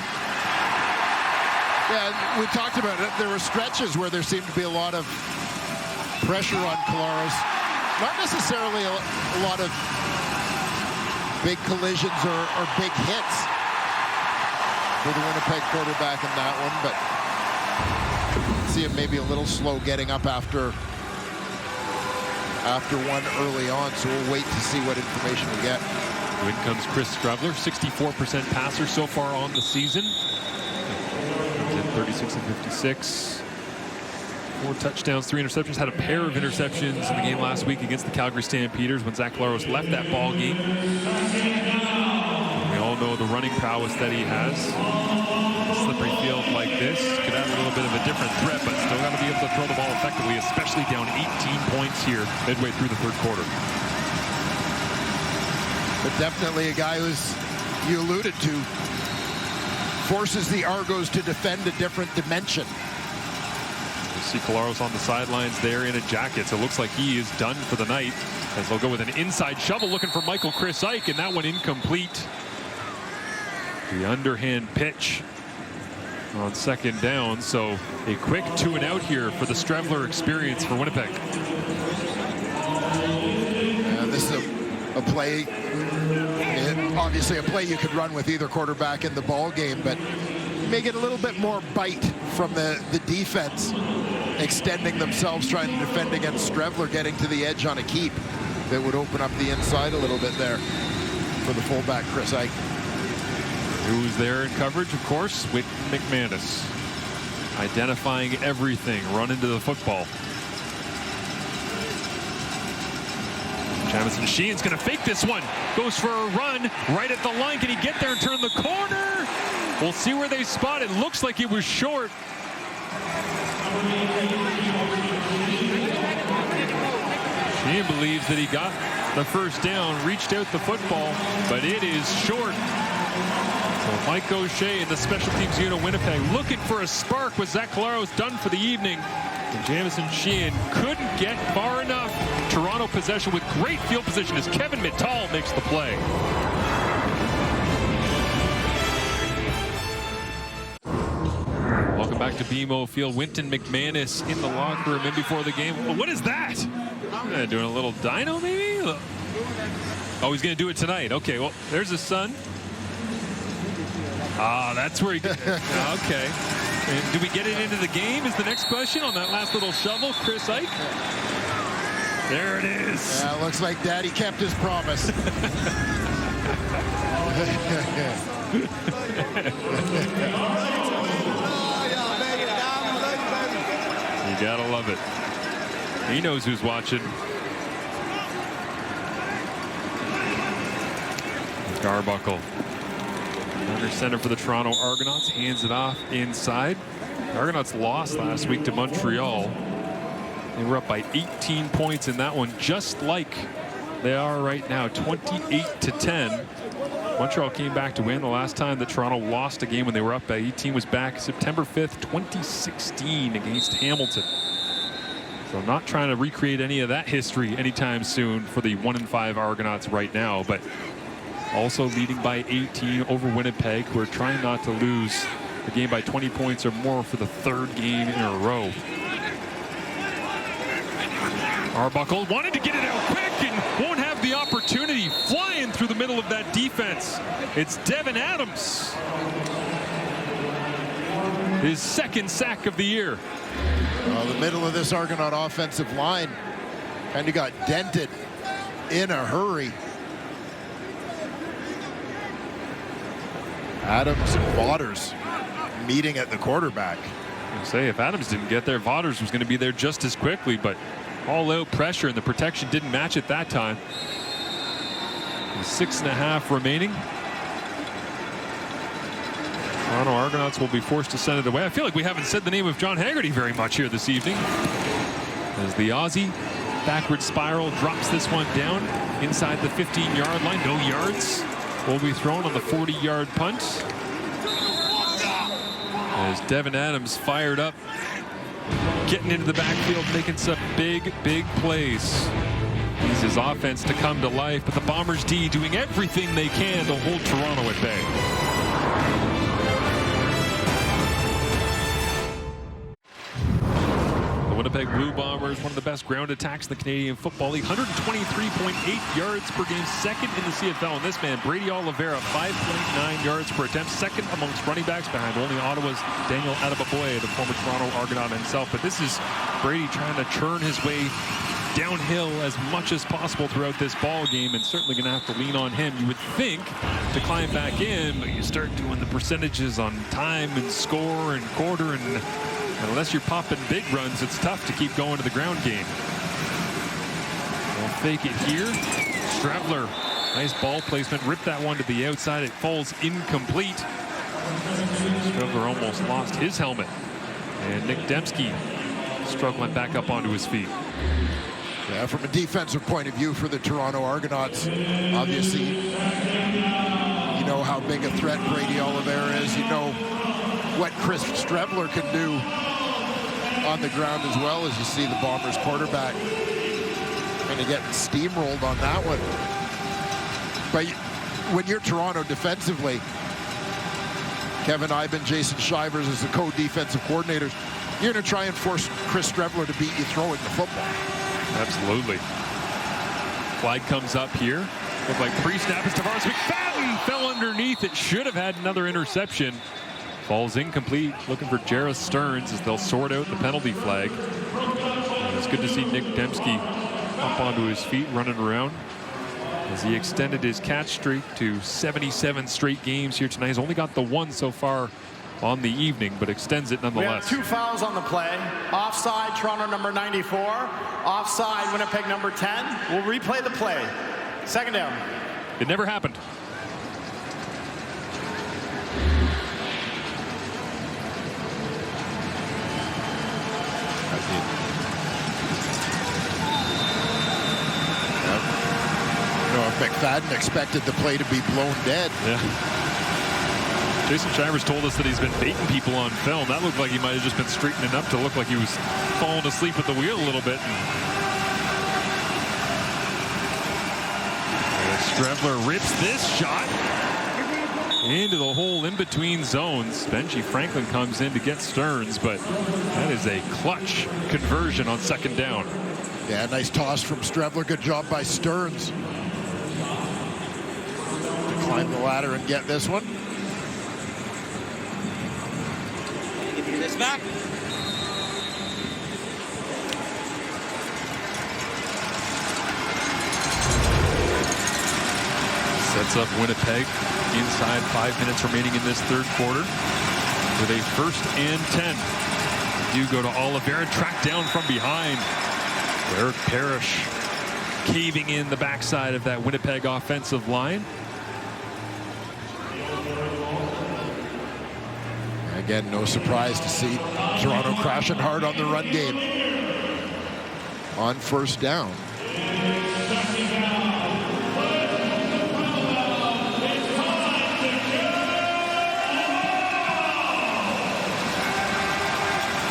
Yeah, we talked about it. There were stretches where there seemed to be a lot of pressure on Collaros. Not necessarily a lot of big collisions or big hits for the Winnipeg quarterback in that one, but see him maybe a little slow getting up after one early on, so we'll wait to see what information we get. In comes Chris Strevler, 64% passer so far on the season. 36 and 56. 4 touchdowns, 3 interceptions. Had a pair of interceptions in the game last week against the Calgary Stampeders when Zach Collaros left that ball game. We all know the running prowess that he has. A slippery field like this could have a little bit of a different threat, but still got to be able to throw the ball effectively, especially down 18 points here midway through the 3rd quarter. But definitely a guy who's, you alluded to, forces the Argos to defend a different dimension. You see Collaros on the sidelines there in a jacket, so it looks like he is done for the night as they'll go with an inside shovel looking for Michael Chris Ike, and that one incomplete. The underhand pitch on 2nd down, so a quick 2-and-out here for the Strevler experience for Winnipeg. This is a play, obviously a play you could run with either quarterback in the ball game, but you may get a little bit more bite from the defense extending themselves, trying to defend against Strevler, getting to the edge on a keep that would open up the inside a little bit there for the fullback, Chris Ike. Who's there in coverage, of course, Whit McManus. Identifying everything, run into the football. Jamison Sheehan's going to fake this one. Goes for a run right at the line. Can he get there and turn the corner? We'll see where they spot it. Looks like it was short. Sheehan believes that he got the first down, reached out the football, but it is short. So Mike O'Shea and the special teams unit of Winnipeg looking for a spark with Zach Collaros done for the evening. And Jamison Sheehan couldn't get far enough. Toronto possession with great field position as Kevin Mittal makes the play. Welcome back to BMO Field. Winton McManus in the locker room in before the game. Well, what is that? Doing a little dyno maybe? Oh, he's going to do it tonight. Okay, well, there's his son. Ah, that's where he... Okay. And do we get it into the game is the next question on that last little shovel, Chris Ike. There it is. Yeah, looks like Daddy kept his promise. You gotta love it. He knows who's watching. Garbuckle under center for the Toronto Argonauts, hands it off inside. The Argonauts lost last week to Montreal. They were up by 18 points in that one, just like they are right now, 28-10. Montreal came back to win. The last time that Toronto lost a game when they were up by 18 was back September 5th, 2016 against Hamilton. So not trying to recreate any of that history anytime soon for the 1-5 Argonauts right now, but also leading by 18 over Winnipeg, who are trying not to lose a game by 20 points or more for the third game in a row. Arbuckle wanted to get it out quick and won't have the opportunity. Flying through the middle of that defense. It's Devin Adams. His second sack of the year. The middle of this Argonaut offensive line kind of got dented in a hurry. Adams and Vaughters meeting at the quarterback. I say if Adams didn't get there, Vaughters was going to be there just as quickly, but all-out pressure and the protection didn't match it that time. 6.5 remaining. Toronto Argonauts will be forced to send it away. I feel like we haven't said the name of John Haggerty very much here this evening, as the Aussie backward spiral drops this one down inside the 15-yard line. No yards will be thrown on the 40-yard punt, as Devin Adams fired up, getting into the backfield, making some big plays. Needs his offense to come to life, but the Bombers D doing everything they can to hold Toronto at bay. The Winnipeg Blue Bombers, one of the best ground attacks in the Canadian Football League. 123.8 yards per game, second in the CFL. And this man, Brady Oliveira, 5.9 yards per attempt, second amongst running backs behind only Ottawa's Daniel Adebaboye, the former Toronto Argonaut himself. But this is Brady trying to churn his way downhill as much as possible throughout this ball game, and certainly going to have to lean on him, you would think, to climb back in. But you start doing the percentages on time and score and quarter, and unless you're popping big runs, it's tough to keep going to the ground game. They'll fake it here. Strebler, nice ball placement, ripped that one to the outside. It falls incomplete. Strebler almost lost his helmet, and Nick Dembski struggling back up onto his feet. Yeah, from a defensive point of view for the Toronto Argonauts, obviously, you know how big a threat Brady Oliveira is. You know what Chris Strebler can do on the ground as well, as you see the Bombers quarterback kind of getting steamrolled on that one. But when you're Toronto defensively, Kevin Iben, Jason Shivers as the co-defensive coordinators, you're going to try and force Chris Strebler to beat you throwing the football. Absolutely. Flag comes up here. Looked like pre-snap is Tavares McFadden fell underneath. It should have had another interception. Falls incomplete. Looking for Jarreth Stearns as they'll sort out the penalty flag. And it's good to see Nick Dembski up onto his feet, running around, as he extended his catch streak to 77 straight games here tonight. He's only got the one so far on the evening, but extends it nonetheless. We have 2 fouls on the play. Offside, Toronto number 94. Offside, Winnipeg number 10. We'll replay the play. Second down. It never happened. You know, if McFadden expected the play to be blown dead. Yeah. Jason Shivers told us that he's been baiting people on film. That looked like he might have just been straightening up to look like he was falling asleep at the wheel a little bit. Strebler rips this shot. into the hole in between zones. Benji Franklin comes in to get Stearns, but that is a clutch conversion on second down. Yeah, nice toss from Strevler. Good job by Stearns to climb the ladder and get this one. Give you this back. Sets up Winnipeg inside 5 minutes remaining in this third quarter with a 1st and 10. Do go to Oliveira, tracked down from behind. Eric Parrish caving in the backside of that Winnipeg offensive line. Again, no surprise to see Toronto crashing hard on the run game on 1st down.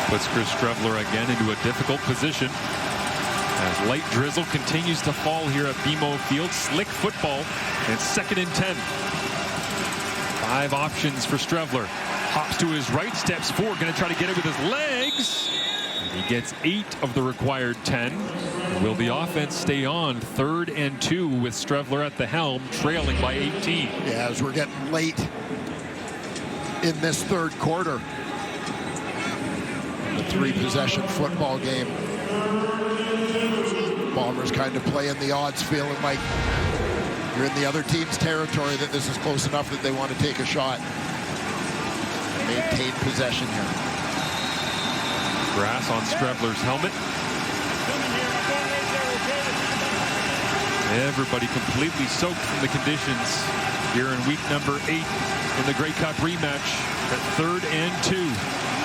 Puts Chris Strevler again into a difficult position as light drizzle continues to fall here at BMO Field. Slick football and 2nd and 10. 5 options for Strevler. Hops to his right, steps forward, going to try to get it with his legs. And he gets 8 of the required 10. Will the offense stay on 3rd and 2 with Strevler at the helm, trailing by 18? Yeah, as we're getting late in this third quarter. The 3-possession football game. Bombers kind of playing the odds, feeling like you're in the other team's territory, that this is close enough that they want to take a shot. Maintain possession here. Grass on Strevler's helmet. Everybody completely soaked from the conditions here in week number 8 in the Grey Cup rematch at 3rd and 2.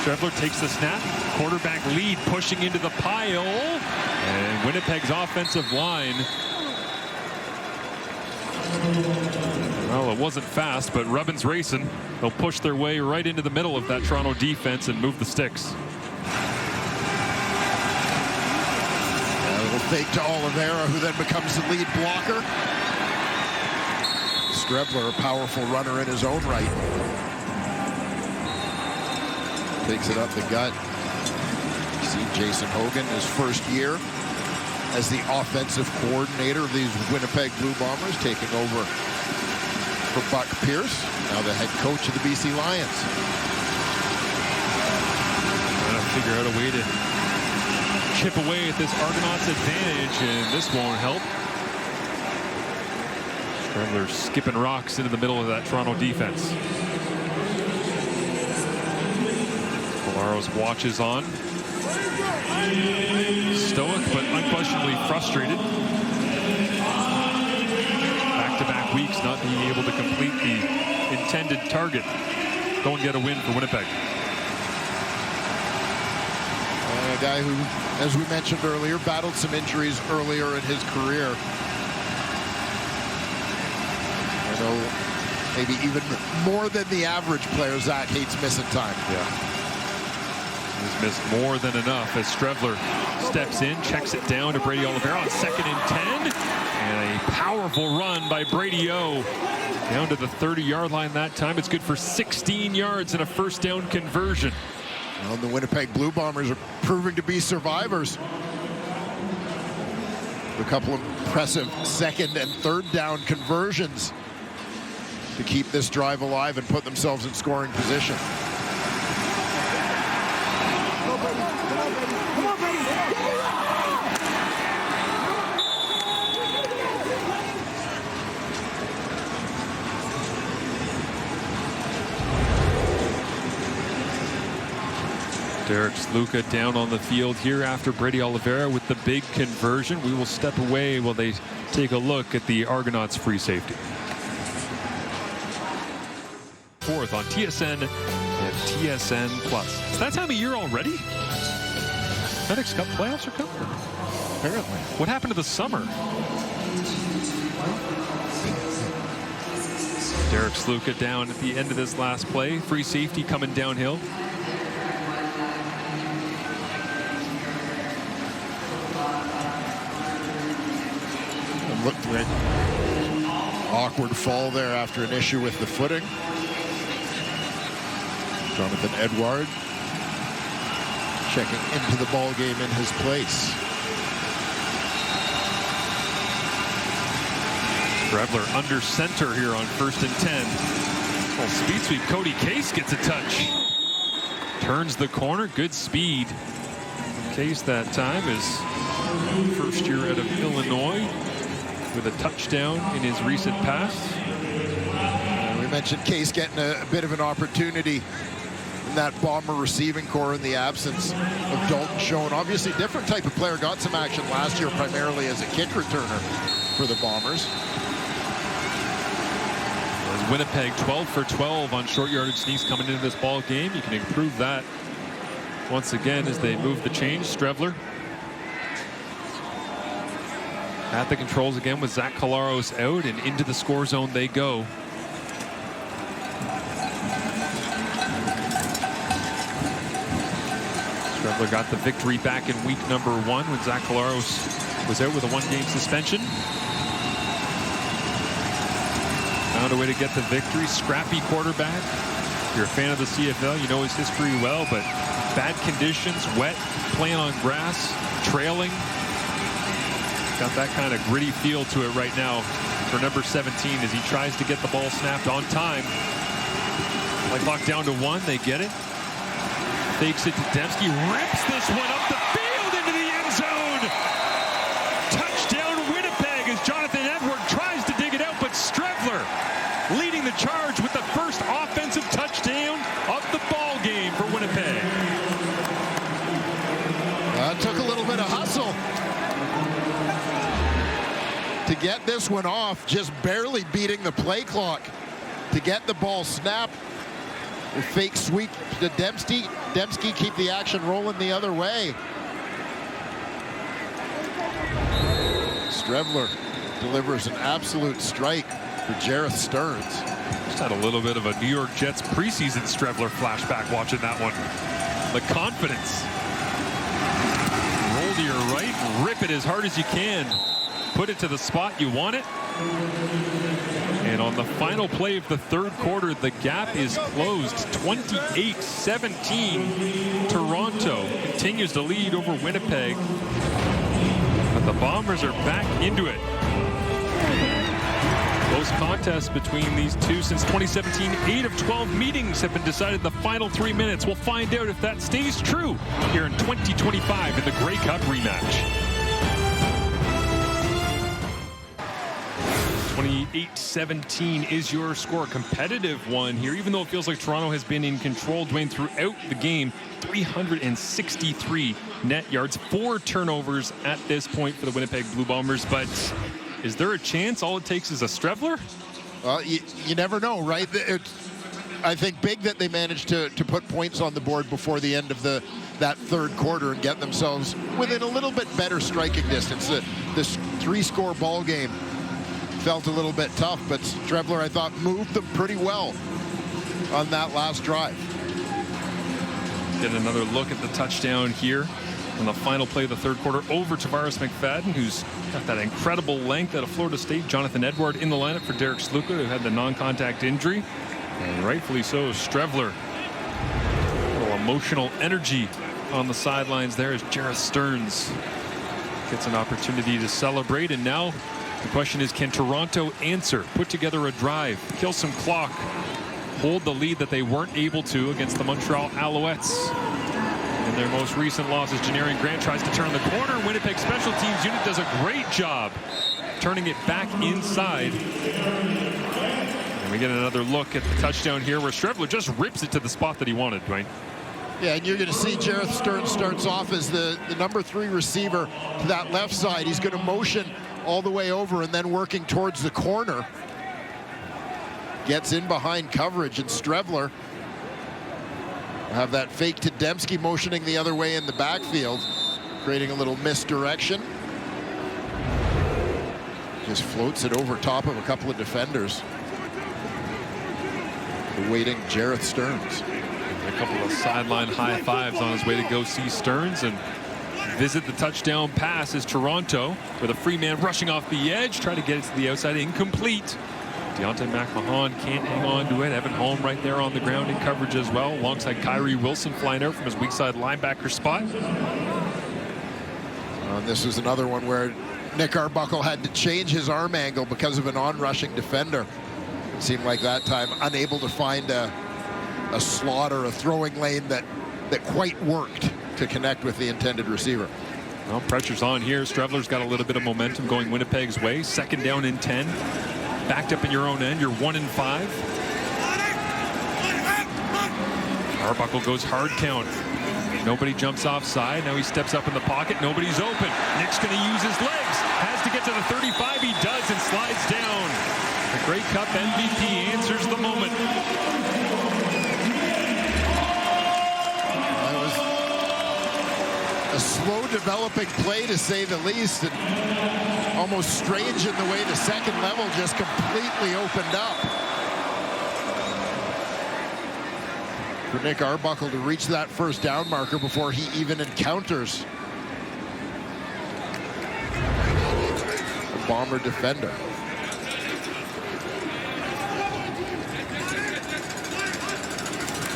Strevler takes the snap, quarterback lead pushing into the pile, and Winnipeg's offensive line, well, it wasn't fast, but Rubbin's racing. They'll push their way right into the middle of that Toronto defense and move the sticks. A little fake to Oliveira, who then becomes the lead blocker. Strevler, a powerful runner in his own right. Takes it up the gut. You see Jason Hogan, his first year as the offensive coordinator of these Winnipeg Blue Bombers, taking over for Buck Pierce, now the head coach of the BC Lions. Trying to figure out a way to chip away at this Argonauts advantage, and this won't help. Strevler skipping rocks into the middle of that Toronto defense. Colaros watches on. Stoic, but unquestionably frustrated. Back-to-back weeks not being able to complete the intended target. Go and get a win for Winnipeg. A guy who, as we mentioned earlier, battled some injuries earlier in his career. I know maybe even more than the average player, Zach hates missing time. Yeah. He's missed more than enough as Strevler steps in, checks it down to Brady Oliveira on 2nd and 10. And a powerful run by Brady O. Down to the 30-yard line that time. It's good for 16 yards and a 1st down conversion. Well, the Winnipeg Blue Bombers are proving to be survivors. A couple of impressive 2nd and 3rd down conversions to keep this drive alive and put themselves in scoring position. Derek Sluka down on the field here after Brady Oliveira with the big conversion. We will step away while they take a look at the Argonauts free safety. 4th on TSN and TSN Plus. It's that time of year already? FedEx Cup playoffs are coming. Apparently. What happened to the summer? Derek Sluka down at the end of this last play. Free safety coming downhill. Looked like awkward fall there after an issue with the footing. Jonathan Edward checking into the ball game in his place. Strevler under center here on 1st and 10. Well, speed sweep. Cody Case gets a touch. Turns the corner. Good speed. Case that time is first year out of Illinois with a touchdown in his recent pass. We mentioned Case getting a bit of an opportunity in that Bomber receiving core in the absence of Dalton Schoen. Obviously, different type of player. Got some action last year, primarily as a kick returner for the Bombers. As Winnipeg 12 for 12 on short yardage sneaks coming into this ball game. You can improve that once again as they move the change. Strevler at the controls again with Zach Collaros out, and into the score zone they go. Strevler got the victory back in week number 1 when Zach Collaros was out with a 1-game suspension. Found a way to get the victory. Scrappy quarterback. If you're a fan of the CFL, you know his history well, but bad conditions, wet, playing on grass, trailing. Got that kind of gritty feel to it right now for number 17 as he tries to get the ball snapped on time. Like locked down to 1, they get it. Fakes it to Dembski, rips this one up the field into the end zone. Touchdown Winnipeg as Jonathan Edward tries to dig it out, but Strevler leading the charge with the first offensive touchdown of the ball game for Winnipeg. Took a little bit of hustle to get this one off, just barely beating the play clock to get the ball snapped. A fake sweep to Dembski. Dembski keep the action rolling the other way. Strevler delivers an absolute strike for Jareth Stearns. Just had a little bit of a New York Jets preseason Strevler flashback watching that one. The confidence. Roll to your right, rip it as hard as you can. Put it to the spot you want it. And on the final play of the 3rd quarter, the gap is closed. 28-17. Toronto continues to lead over Winnipeg. But the Bombers are back into it. Close contest between these two since 2017. 8 of 12 meetings have been decided in the final 3 minutes. We'll find out if that stays true here in 2025 in the Grey Cup rematch. 28-17 is your score. Competitive one here, even though it feels like Toronto has been in control, Dwayne, throughout the game. 363 net yards, 4 turnovers at this point for the Winnipeg Blue Bombers. But is there a chance all it takes is a Strevler? Well, you never know, right? I think big that they managed to put points on the board before the end of that 3rd quarter and get themselves within a little bit better striking distance. This 3-score ball game felt a little bit tough, but Strevler, I thought, moved them pretty well on that last drive. Get another look at the touchdown here on the final play of the 3rd quarter over Tavares McFadden, who's got that incredible length out of Florida State. Jonathan Edward in the lineup for Derek Sluka, who had the non-contact injury. And rightfully so, Strevler. A little emotional energy on the sidelines there as Jareth Stearns gets an opportunity to celebrate. And now the question is, can Toronto answer, put together a drive, kill some clock, hold the lead that they weren't able to against the Montreal Alouettes in their most recent losses? Janarian Grant tries to turn the corner. Winnipeg special teams unit does a great job turning it back inside. And we get another look at the touchdown here where Strevler just rips it to the spot that he wanted, Dwayne. Yeah, and you're going to see Jareth Stearns starts off as the number 3 receiver to that left side. He's going to motion all the way over and then working towards the corner. Gets in behind coverage, and Strevler will have that fake to Dembski motioning the other way in the backfield, creating a little misdirection. Just floats it over top of a couple of defenders. Awaiting Jareth Stearns. A couple of sideline high fives on his way to go see Stearns and visit the touchdown pass as Toronto with a free man rushing off the edge, try to get it to the outside, incomplete. Deontay McMahon can't hang on to it. Evan Holm right there on the ground in coverage as well, alongside Kyrie Wilson flying out from his weak side linebacker spot. And this was another one where Nick Arbuckle had to change his arm angle because of an on-rushing defender. It seemed like that time unable to find a slot or a throwing lane that quite worked to connect with the intended receiver. Well, pressure's on here. Strevler's got a little bit of momentum going Winnipeg's way. 2nd down and 10. Backed up in your own end. You're 1 and 5. Arbuckle goes hard count. Nobody jumps offside. Now he steps up in the pocket. Nobody's open. Nick's going to use his legs. Has to get to the 35. He does and slides down. The Grey Cup MVP answers the moment. That was a slow developing play, to say the least, and almost strange in the way the second level just completely opened up. For Nick Arbuckle to reach that first down marker before he even encounters a Bomber defender.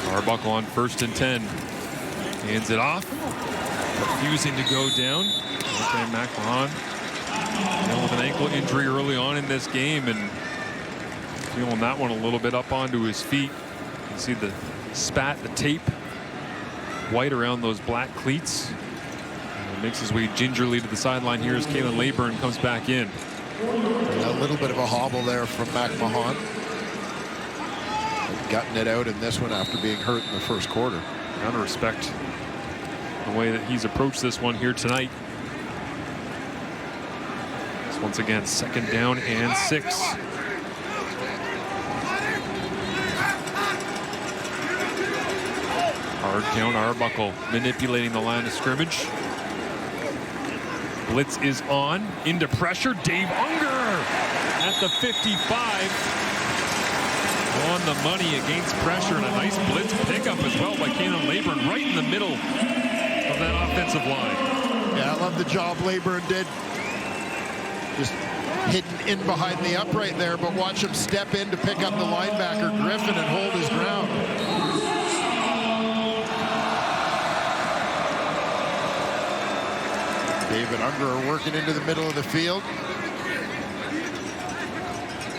Arbuckle on 1st and 10. Hands it off. Refusing to go down. Okay, McMahon with an ankle injury early on in this game and feeling that one a little bit up onto his feet. You can see the spat, the tape, white around those black cleats. And makes his way gingerly to the sideline here as Kalen Layburn comes back in. A little bit of a hobble there from McMahon. Gutting it out in this one after being hurt in the first quarter. Gotta respect the way that he's approached this one here tonight. This once again 2nd down and 6. Hard count. Arbuckle manipulating the line of scrimmage. Blitz is on. Into pressure. Dave Unger at the 55. On the money against pressure, and a nice blitz pickup as well by Kalen Layburn right in the middle of that offensive line. Yeah, I love the job Layburn did. Just hidden in behind the upright there, but watch him step in to pick up the linebacker Griffin and hold his ground. David Unger working into the middle of the field.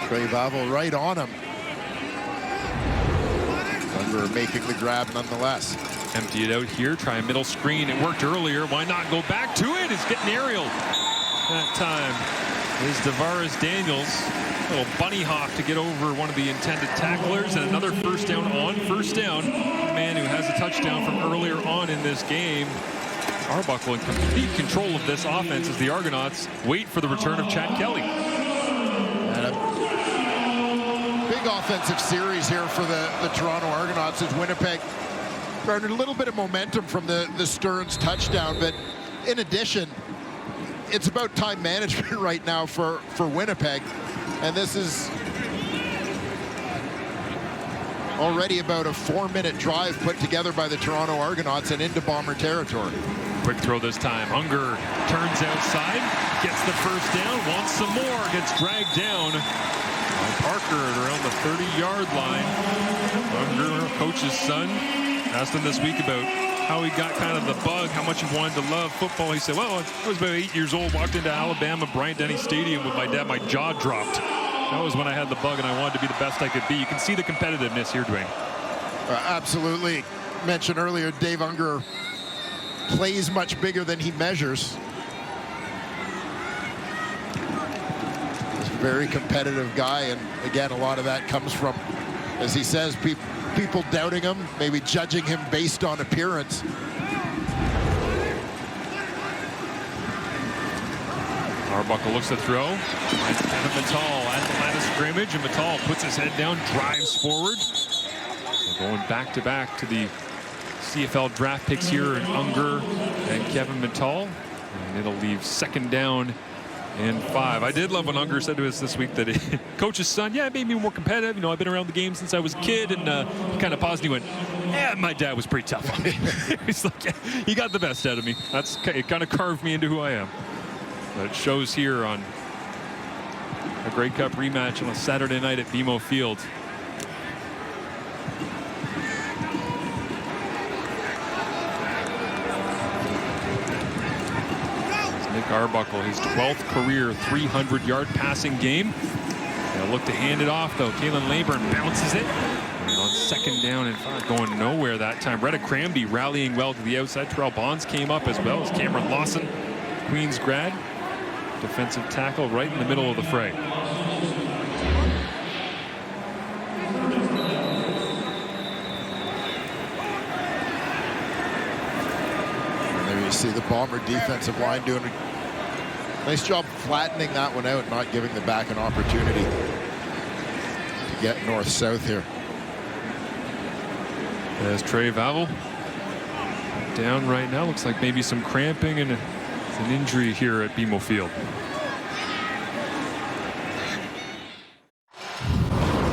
Trey Vavel right on him. Unger making the grab nonetheless. Empty it out here. Try a middle screen. It worked earlier. Why not go back to it? It's getting aerial. That time is Tavares Daniels. A little bunny hop to get over one of the intended tacklers, and another 1st down on 1st down. The man who has a touchdown from earlier on in this game. Arbuckle in complete control of this offense as the Argonauts wait for the return of Chad Kelly. And a big offensive series here for the Toronto Argonauts as Winnipeg garnered a little bit of momentum from the Stearns touchdown, but in addition, it's about time management right now for Winnipeg, and this is already about a 4-minute drive put together by the Toronto Argonauts and into Bomber territory. Quick throw this time. Unger turns outside, gets the 1st down, wants some more, gets dragged down by Parker at around the 30-yard line. Unger, coach's son, asked him this week about how he got kind of the bug, how much he wanted to love football. He said, well, I was about 8 years old, walked into Alabama Bryant-Denny Stadium with my dad, my jaw dropped. That was when I had the bug and I wanted to be the best I could be. You can see the competitiveness here, Dwayne. Absolutely. Mentioned earlier, Dave Unger plays much bigger than he measures. He's a very competitive guy, and again, a lot of that comes from, as he says, people doubting him, maybe judging him based on appearance. Arbuckle looks to throw. Finds Kevin Mittal at the line of scrimmage, and Mittal puts his head down, drives forward. So going back-to-back to the CFL draft picks here in Unger and Kevin Mittal. And it'll leave 2nd down and 5. I did love when Unger said to us this week that coach's son, yeah, it made me more competitive. You know, I've been around the game since I was a kid. And he kind of paused and he went, yeah, my dad was pretty tough on me. He's like, yeah, he got the best out of me. It kind of carved me into who I am. But it shows here on a Grey Cup rematch on a Saturday night at BMO Field. Nick Arbuckle, his 12th career 300-yard passing game. They'll look to hand it off, though. Kalen Leyburn bounces it. And on 2nd down and 5, going nowhere that time. Retta Cranby rallying well to the outside. Terrell Bonds came up as well as Cameron Lawson, Queens grad. Defensive tackle right in the middle of the fray. And there you see the Bomber defensive line doing a nice job flattening that one out, not giving the back an opportunity to get north-south here. As Trey Vavel down right now. Looks like maybe some cramping and an injury here at BMO Field.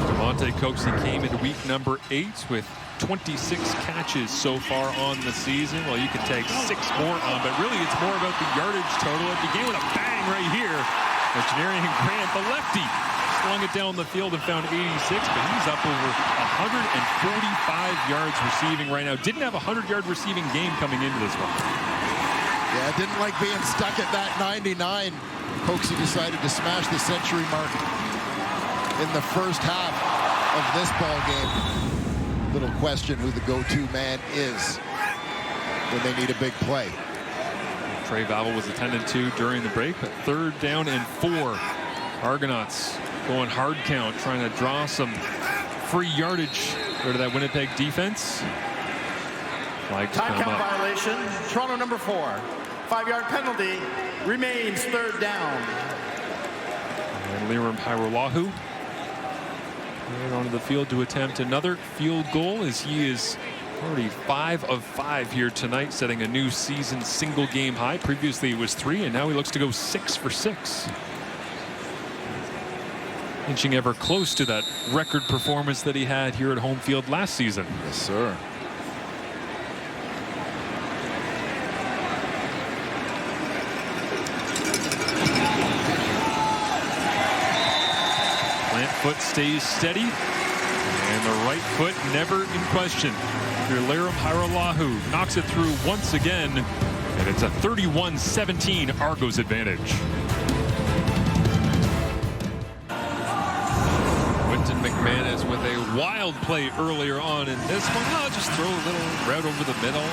Devontae Coxie came into week number 8 with 26 catches so far on the season. Well, you can take 6 more on, but really it's more about the yardage total. It began with a bang right here. As Janarian Grant, the lefty, slung it down the field and found 86, but he's up over 145 yards receiving right now. Didn't have a 100-yard receiving game coming into this one. Yeah, didn't like being stuck at that 99. Coxie decided to smash the century mark in the first half of this ball game. Little question who the go-to man is when they need a big play. Trey Vavel was attended to during the break, but 3rd down and 4. Argonauts going hard count, trying to draw some free yardage out of that Winnipeg defense. Flag to Time come count up. violation. Toronto number 4. 5-yard penalty. Remains 3rd down. And Liram Hairolahu onto the field to attempt another field goal, as he is already 5 of 5 here tonight, setting a new season single game high. Previously it was 3, and now he looks to go 6 for 6. Inching ever close to that record performance that he had here at home field last season. Yes, sir. Plant foot stays steady, and the right foot never in question. Here, Liram Hairolahu knocks it through once again, and it's a 31-17 Argos advantage. Quinton McManus with a wild play earlier on in this one. Oh, just throw a little route over the middle.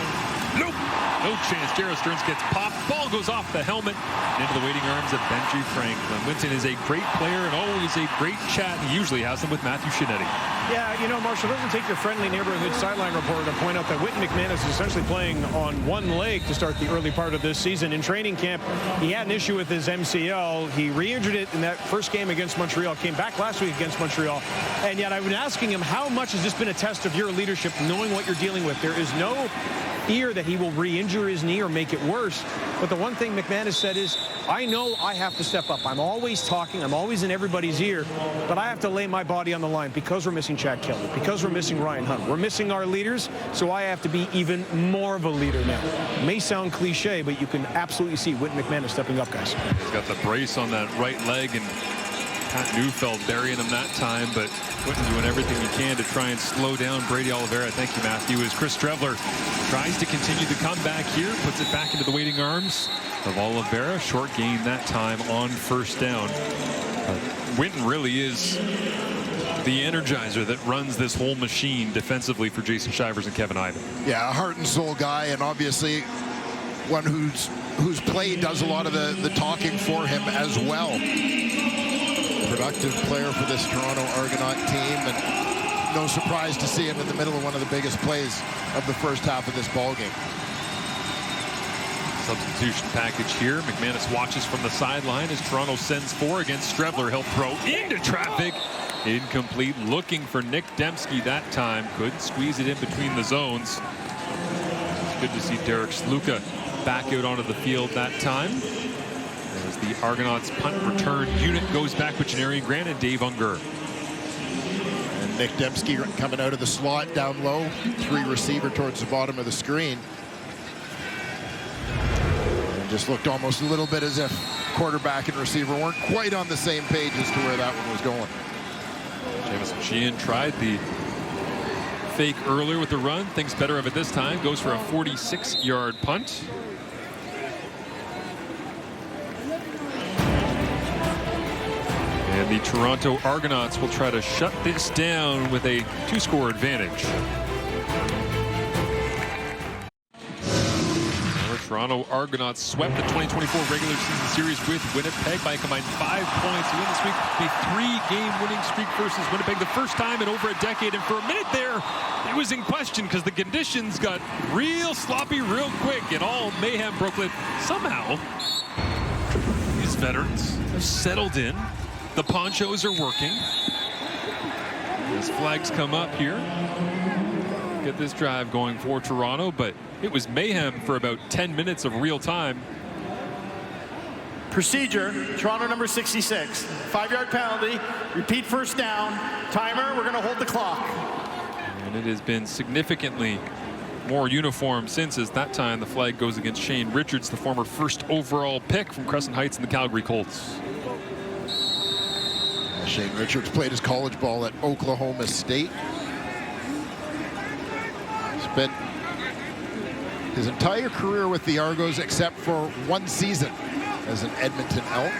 Nope, no chance. Jarrett Stearns gets popped. Ball goes off the helmet and into the waiting arms of Benji Franklin. Winton is a great player and always a great chat. He usually has them with Matthew Shinetti. Yeah, you know, Marshall, doesn't take your friendly neighborhood sideline reporter to point out that Quinton McManus is essentially playing on one leg to start the early part of this season. In training camp, he had an issue with his MCL. He re-injured it in that first game against Montreal, came back last week against Montreal, and yet I've been asking him, how much has this been a test of your leadership, knowing what you're dealing with? There is no fear that he will re-injure his knee or make it worse. But the one thing McManus said is, I know I have to step up. I'm always talking. I'm always in everybody's ear. But I have to lay my body on the line because we're missing Chad Kelly, because we're missing Ryan Hunt. We're missing our leaders, so I have to be even more of a leader now. It may sound cliche, but you can absolutely see Quinton McManus stepping up, guys. He's got the brace on that right leg, and Pat Neufeld burying him that time, but Quinton doing everything he can to try and slow down Brady Oliveira. Thank you, Matthew. As Chris Strevler tries to continue the comeback here, puts it back into the waiting arms of Oliveira. Short gain that time on 1st down. Quinton really is the energizer that runs this whole machine defensively for Jason Shivers and Kevin Ivan. Yeah, a heart and soul guy, and obviously one whose play does a lot of the talking for him as well. Productive player for this Toronto Argonaut team, and no surprise to see him in the middle of one of the biggest plays of the first half of this ball game. Substitution package here. McManus watches from the sideline as Toronto sends 4 against Strevler. He'll throw into traffic. Incomplete. Looking for Nick Dembski that time. Couldn't squeeze it in between the zones. It's good to see Derek Sluka back out onto the field that time. As the Argonauts punt return unit goes back with Janarian Grant and Dave Unger. And Nick Dembski coming out of the slot down low. 3 receiver towards the bottom of the screen. And just looked almost a little bit as if quarterback and receiver weren't quite on the same page as to where that one was going. Jamison Sheehan tried the fake earlier with the run. Thinks better of it this time. Goes for a 46-yard punt. And the Toronto Argonauts will try to shut this down with a 2-score advantage. The Toronto Argonauts swept the 2024 regular season series with Winnipeg by a combined 5 points. To win this week, a 3-game winning streak versus Winnipeg, the first time in over a decade. And for a minute there, it was in question because the conditions got real sloppy real quick, and all mayhem broke loose. Somehow, these veterans have settled in. The ponchos are working. As flags come up here, get this drive going for Toronto, but it was mayhem for about 10 minutes of real time. Procedure, Toronto number 66. 5-yard penalty, repeat first down. Timer, we're going to hold the clock. And it has been significantly more uniform since, as that time the flag goes against Shane Richards, the former first overall pick from Crescent Heights and the Calgary Colts. Shane Richards played his college ball at Oklahoma State. Spent his entire career with the Argos except for 1 season as an Edmonton Elk.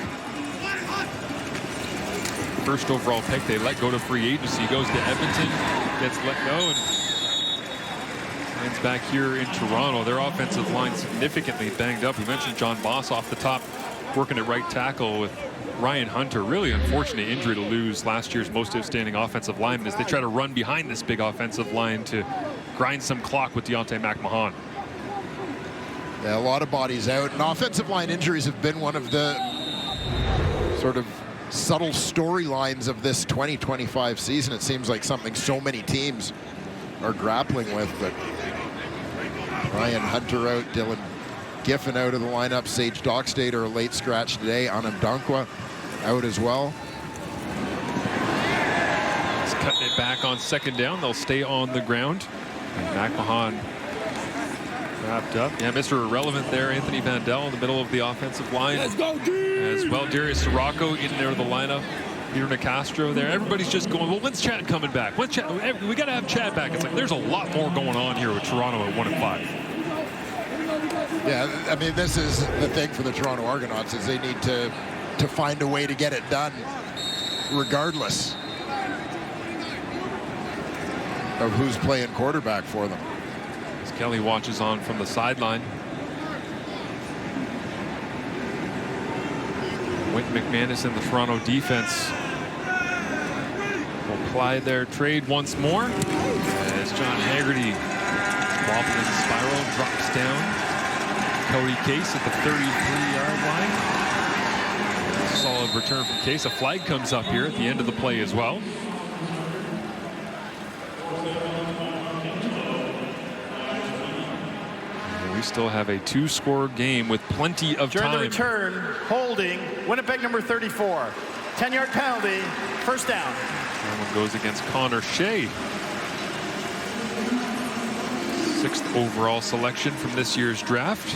First overall pick, they let go to free agency, goes to Edmonton, gets let go, and lands back here in Toronto. Their offensive line significantly banged up. We mentioned John Boss off the top, working at right tackle with Ryan Hunter. Really unfortunate injury to lose last year's most outstanding offensive lineman as they try to run behind this big offensive line to grind some clock with Deontay McMahon. Yeah, a lot of bodies out, and offensive line injuries have been one of the sort of subtle storylines of this 2025 season. It seems like something so many teams are grappling with, but Ryan Hunter out, Dylan Giffen out of the lineup, Sage Dockstader a late scratch today, Anam Dankwa out as well. He's cutting it back on second down. They'll stay on the ground. And McMahon wrapped up. Yeah, Mr. Irrelevant there, Anthony Vandell in the middle of the offensive line. Let's go, as well, Darius Sirocco in there with the lineup. Peter Nicastro there. Everybody's just going, well, when's Chad coming back? We got to have Chad back. It's like there's a lot more going on here with Toronto at 1-5. Yeah, I mean, this is the thing for the Toronto Argonauts is they need to find a way to get it done regardless of who's playing quarterback for them. As Kelly watches on from the sideline. Wynton McManus and the Toronto defense will apply their trade once more as John Haggerty wobbling in the spiral, drops down. Cody Case at the 33-yard line. Solid return from Case. A flag comes up here at the end of the play as well. And we still have a 2-score game with plenty of time. During the return, holding, Winnipeg number 34. 10-yard penalty, first down. That one goes against Connor Shea. 6th overall selection from this year's draft.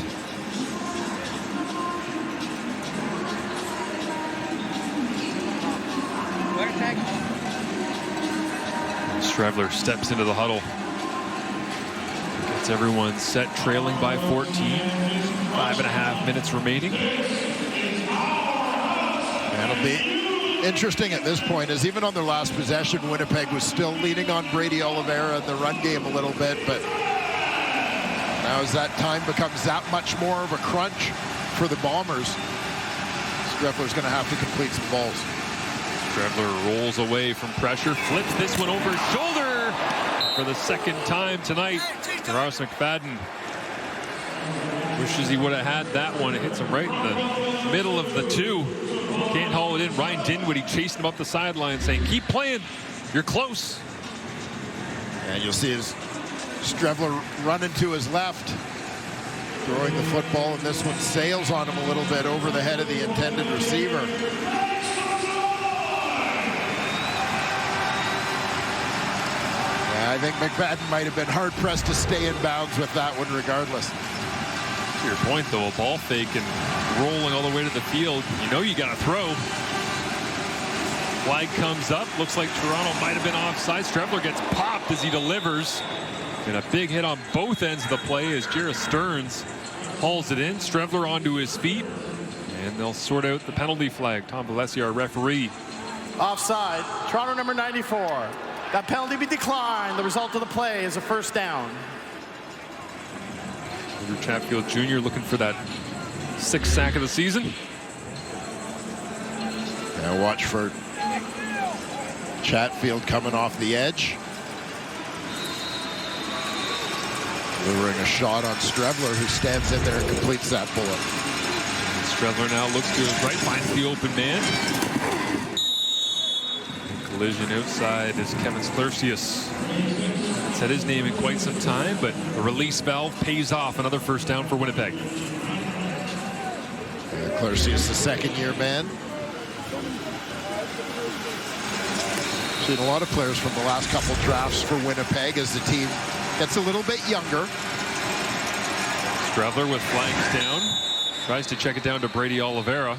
Stravler steps into the huddle. Gets everyone set, trailing by 14. 5.5 minutes remaining. That'll be interesting at this point, as even on their last possession, Winnipeg was still leaning on Brady Oliveira in the run game a little bit, but now as that time becomes that much more of a crunch for the Bombers, Stravler's going to have to complete some balls. Stravler rolls away from pressure, flips this one over his shoulder for the second time tonight. Ross McFadden wishes he would have had that one. It hits him right in the middle of the two. Can't haul it in. Ryan Dinwiddie chasing him up the sideline saying, keep playing, you're close. And you'll see his Stravler running to his left, throwing the football, and this one sails on him a little bit over the head of the intended receiver. I think McFadden might have been hard-pressed to stay in bounds with that one regardless. To your point, though, a ball fake and rolling all the way to the field. You know you got to throw. Flag comes up. Looks like Toronto might have been offside. Strevler gets popped as he delivers. And a big hit on both ends of the play as Jared Stearns hauls it in. Strevler onto his feet. And they'll sort out the penalty flag. Tom Valesi, our referee. Offside. Toronto number 94. That penalty be declined. The result of the play is a first down. Andrew Chatfield Jr. looking for that 6th sack of the season. Now watch for Chatfield coming off the edge. Delivering a shot on Strevler, who stands in there and completes that bullet. And Strevler now looks to his right, finds the open man. Collision outside is Kevin Sklercius. Hasn't said his name in quite some time, but a release valve pays off. Another first down for Winnipeg. Sklercius, the second-year man. Seen a lot of players from the last couple drafts for Winnipeg as the team gets a little bit younger. Strevler with flags down. Tries to check it down to Brady Oliveira.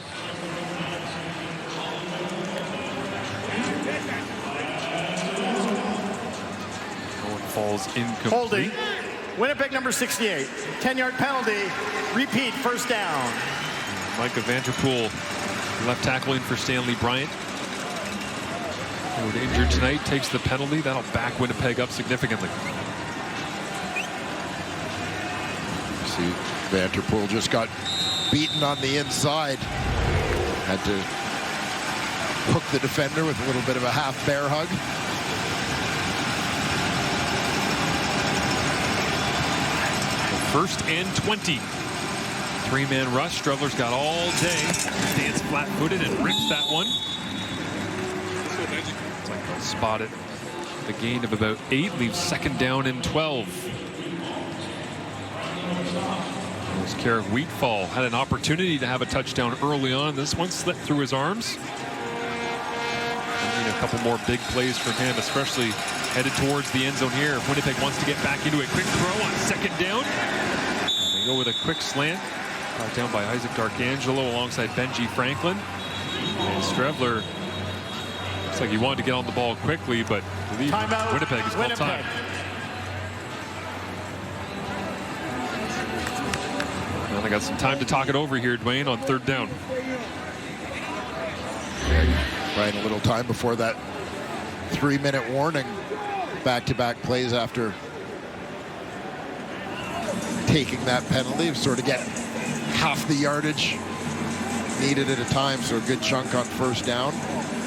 Falls incomplete. Holding. Winnipeg number 68. 10-yard penalty. Repeat first down. Micah Vanderpool, left tackle in for Stanley Bryant. Injured tonight, takes the penalty. That'll back Winnipeg up significantly. See, Vanderpool just got beaten on the inside. Had to hook the defender with a little bit of a half bear hug. First and 20. 3-man rush. Strevler's got all day. Stands flat-footed and rips that one. It's like they'll spot it. The gain of about 8 leaves second down and 12. There's care of Wheatfall. Had an opportunity to have a touchdown early on. This one slipped through his arms. Need a couple more big plays from him, especially headed towards the end zone here. If Winnipeg wants to get back into a quick throw on second down. And they go with a quick slant. Brought down by Isaac D'Arcangelo alongside Benji Franklin. And Strevler looks like he wanted to get on the ball quickly, but I believe Winnipeg has called time. Well, they got some time to talk it over here, Dwayne, on third down. Right, a little time before that 3-minute warning. Back-to-back plays after taking that penalty, sort of get half the yardage needed at a time, so a good chunk on first down,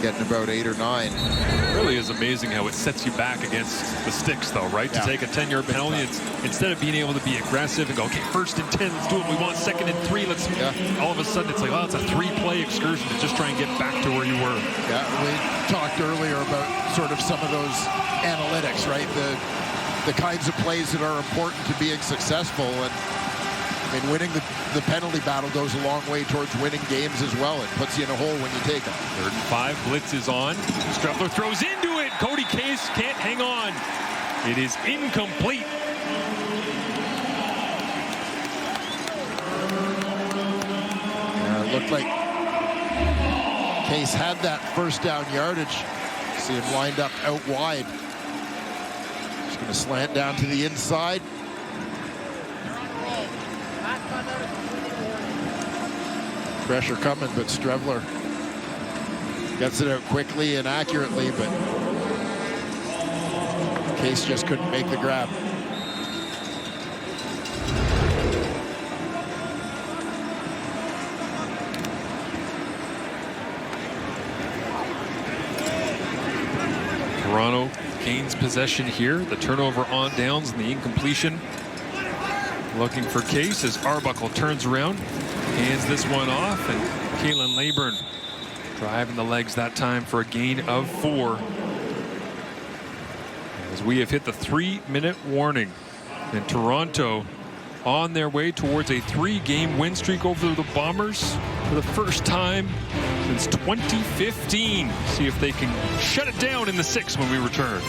getting about 8 or 9. It really is amazing how it sets you back against the sticks, though, right? Yeah. To take a 10-yard penalty, it's, instead of being able to be aggressive and go, okay, first and 10, let's do what we want, second and 3, let's. Yeah. All of a sudden, it's like, oh, it's a 3-play excursion to just try and get back to where you were. Yeah, we talked earlier about sort of some of those analytics, right? The kinds of plays that are important to being successful, and I mean, winning the penalty battle goes a long way towards winning games as well. It puts you in a hole when you take them. 3rd and 5, blitz is on. Strevler throws into it. Cody Case can't hang on. It is incomplete. Yeah, it looked like Case had that first down yardage. See him lined up out wide. Just going to slant down to the inside. Pressure coming, but Strevler gets it out quickly and accurately, but Case just couldn't make the grab. Toronto gains possession here. The turnover on downs and the incompletion. Looking for Case as Arbuckle turns around, hands this one off, and Kalen Leyburn driving the legs that time for a gain of 4. As we have hit the 3-minute warning, and Toronto on their way towards a 3-game win streak over the Bombers for the first time since 2015. See if they can shut it down in the 6th when we return.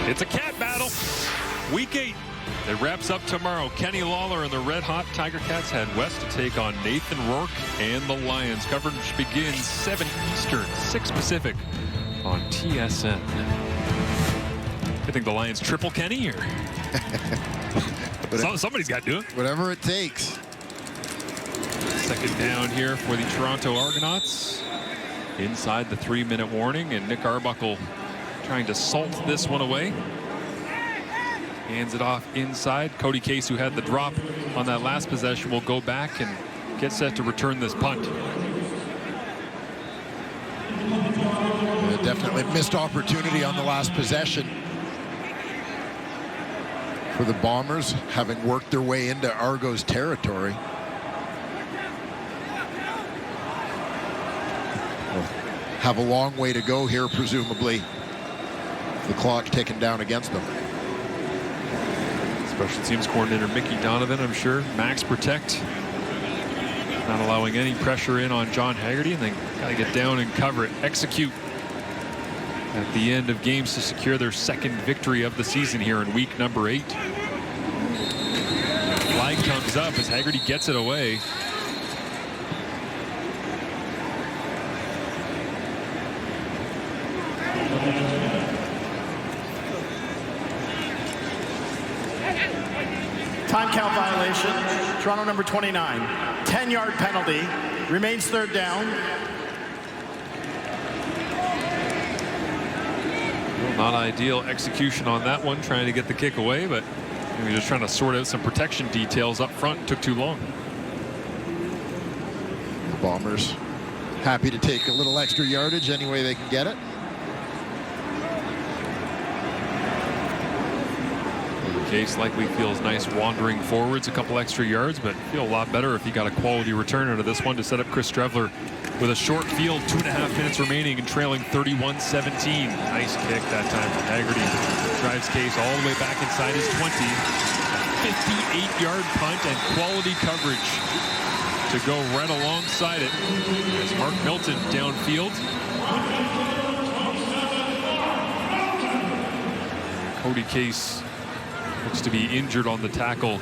It's a cat battle. Week 8. It wraps up tomorrow. Kenny Lawler and the Red Hot Tiger Cats head west to take on Nathan Rourke and the Lions. Coverage begins 7 Eastern, 6 Pacific on TSN. I think the Lions triple Kenny here. Somebody's got to do it. Whatever it takes. Second down here for the Toronto Argonauts. Inside the 3-minute warning, and Nick Arbuckle trying to salt this one away. Hands it off inside. Cody Case, who had the drop on that last possession, will go back and get set to return this punt. Definitely missed opportunity on the last possession for the Bombers, having worked their way into Argo's territory. Have a long way to go here, presumably. The clock ticking down against them. Special teams coordinator Mickey Donovan, I'm sure. Max protect. Not allowing any pressure in on John Haggerty, and then got to get down and cover it. Execute at the end of games to secure their second victory of the season here in week number 8. Flag comes up as Haggerty gets it away. Time count violation. Toronto number 29. 10-yard penalty. Remains third down. Well, not ideal execution on that one, trying to get the kick away, but maybe just trying to sort out some protection details up front. Took too long. The Bombers happy to take a little extra yardage any way they can get it. Case likely feels nice wandering forwards a couple extra yards, but feel a lot better if he got a quality return out of this one to set up Chris Strevler with a short field, 2.5 minutes remaining and trailing 31-17. Nice kick that time from Haggerty. Drives Case all the way back inside his 20. 58-yard punt and quality coverage to go right alongside it as Mark Milton downfield. Cody Case looks to be injured on the tackle.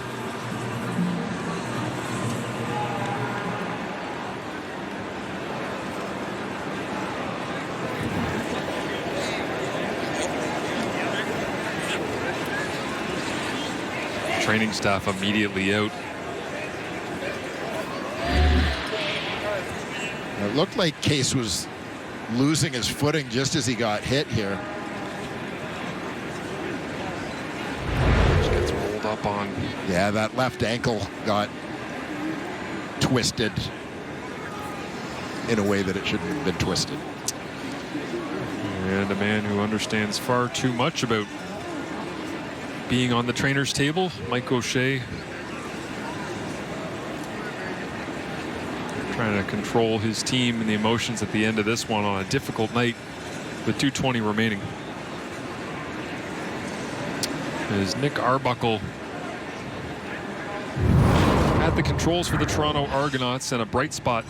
Training staff immediately out. It looked like Case was losing his footing just as he got hit here. Up on. Yeah, that left ankle got twisted in a way that it shouldn't have been twisted. And a man who understands far too much about being on the trainer's table, Mike O'Shea, trying to control his team and the emotions at the end of this one on a difficult night with 2:20 remaining. As Nick Arbuckle at the controls for the Toronto Argonauts, and a bright spot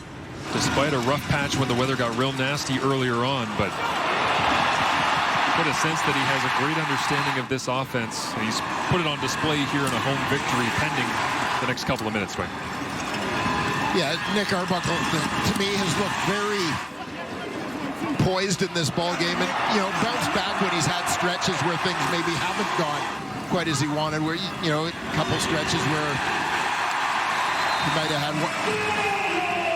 despite a rough patch when the weather got real nasty earlier on, but get a sense that he has a great understanding of this offense, and he's put it on display here in a home victory pending the next couple of minutes. Right? Yeah, Nick Arbuckle to me has looked very poised in this ball game, and bounced back when he's had stretches where things maybe haven't gone quite as he wanted, where a couple stretches where he might have had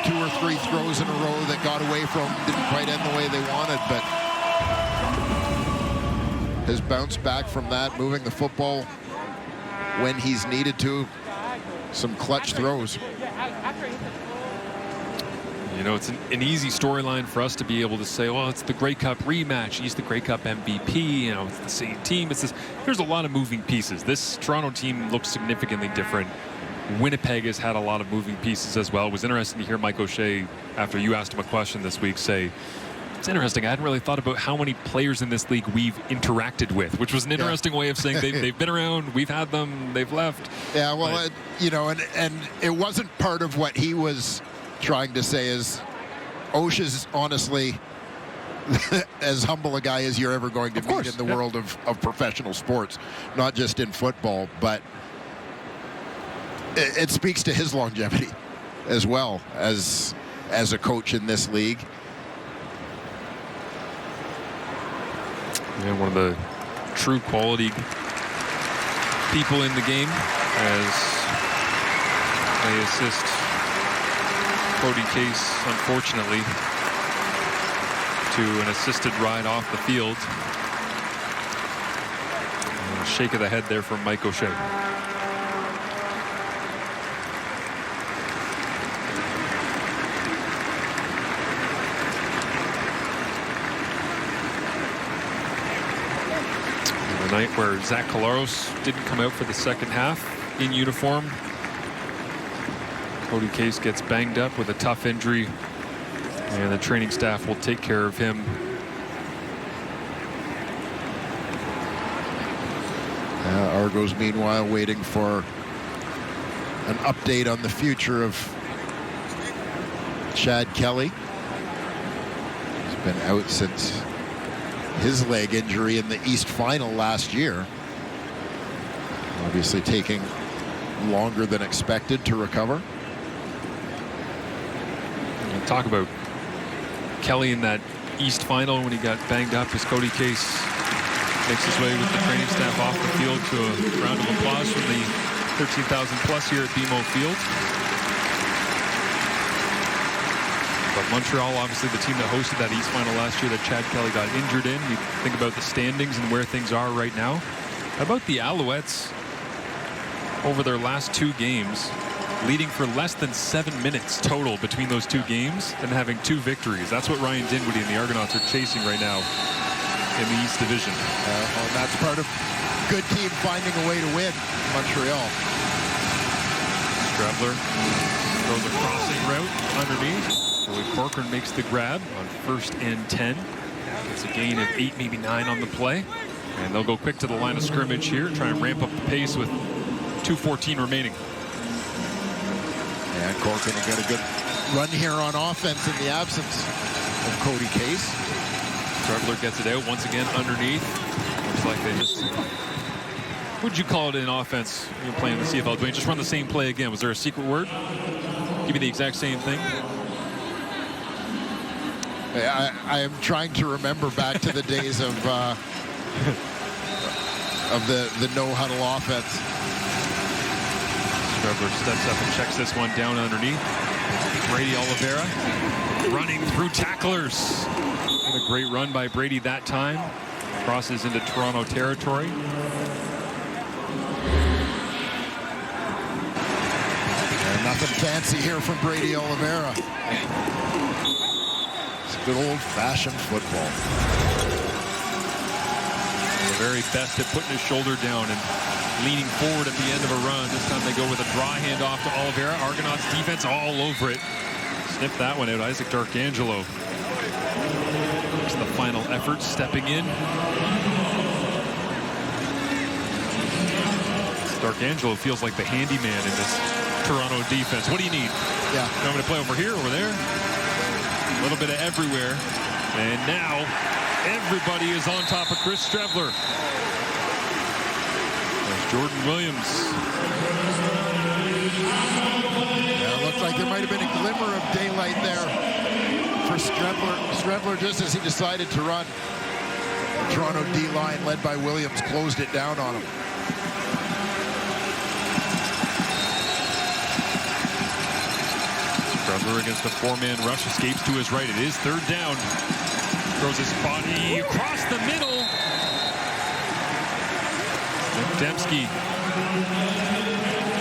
2 or 3 throws in a row that got away from him, didn't quite end the way they wanted, but has bounced back from that, moving the football when he's needed to. Some clutch throws. It's an easy storyline for us to be able to say, well, it's the Grey Cup rematch. He's the Grey Cup MVP. It's the same team. There's a lot of moving pieces. This Toronto team looks significantly different. Winnipeg has had a lot of moving pieces as well. It was interesting to hear Mike O'Shea, after you asked him a question this week, say, it's interesting. I hadn't really thought about how many players in this league we've interacted with, which was an interesting way of saying they've been around, we've had them, they've left. Yeah, well, and it wasn't part of what he was trying to say. Is O'Shea's honestly as humble a guy as you're ever going to meet in the world of professional sports, not just in football, but it speaks to his longevity as well as a coach in this league. And one of the true quality people in the game as they assist Cody Case, unfortunately, to an assisted ride off the field. And a shake of the head there from Mike O'Shea. The night where Zach Collaros didn't come out for the second half in uniform. Cody Case gets banged up with a tough injury, and the training staff will take care of him. Argos, meanwhile, waiting for an update on the future of Chad Kelly. He's been out since his leg injury in the East Final last year. Obviously taking longer than expected to recover. And talk about Kelly in that East Final when he got banged up as Cody Case makes his way with the training staff off the field to a round of applause from the 13,000 plus here at BMO Field. But Montreal, obviously the team that hosted that East Final last year that Chad Kelly got injured in. You think about the standings and where things are right now. How about the Alouettes over their last two games, leading for less than 7 minutes total between those two games and having 2 victories? That's what Ryan Dinwiddie and the Argonauts are chasing right now in the East Division. And that's part of good team finding a way to win. Montreal. Strebler throws a crossing route underneath. Joey Corcoran makes the grab on 1st and 10. Gets a gain of 8, maybe 9 on the play. And they'll go quick to the line of scrimmage here, try and ramp up the pace with 2:14 remaining. And Corcoran will get a good run here on offense in the absence of Cody Case. Strebler gets it out once again underneath. Looks like they just... What would you call it in offense when you're playing the CFL? Dwayne, just run the same play again. Was there a secret word? Give me the exact same thing. I am trying to remember back to the days of the no-huddle offense. Strebler steps up and checks this one down underneath. Brady Oliveira running through tacklers. And a great run by Brady that time. Crosses into Toronto territory. And nothing fancy here from Brady Oliveira. It's good old-fashioned football. The very best at putting his shoulder down and leaning forward at the end of a run. This time they go with a draw handoff to Oliveira. Argonauts defense all over it. Sniff that one out. Isaac Darkangelo. It's the final effort, stepping in. Darkangelo feels like the handyman in this Toronto defense. What do you need? Yeah. You want me to play over here, over there? A little bit of everywhere. And now everybody is on top of Chris Strebler. There's Jordan Williams. Yeah, it looked like there might have been a glimmer of daylight there for Strebler just as he decided to run. The Toronto D-line led by Williams closed it down on him. Strebler against a 4-man rush, escapes to his right. It is 3rd down. Throws his body across the middle. And Dembski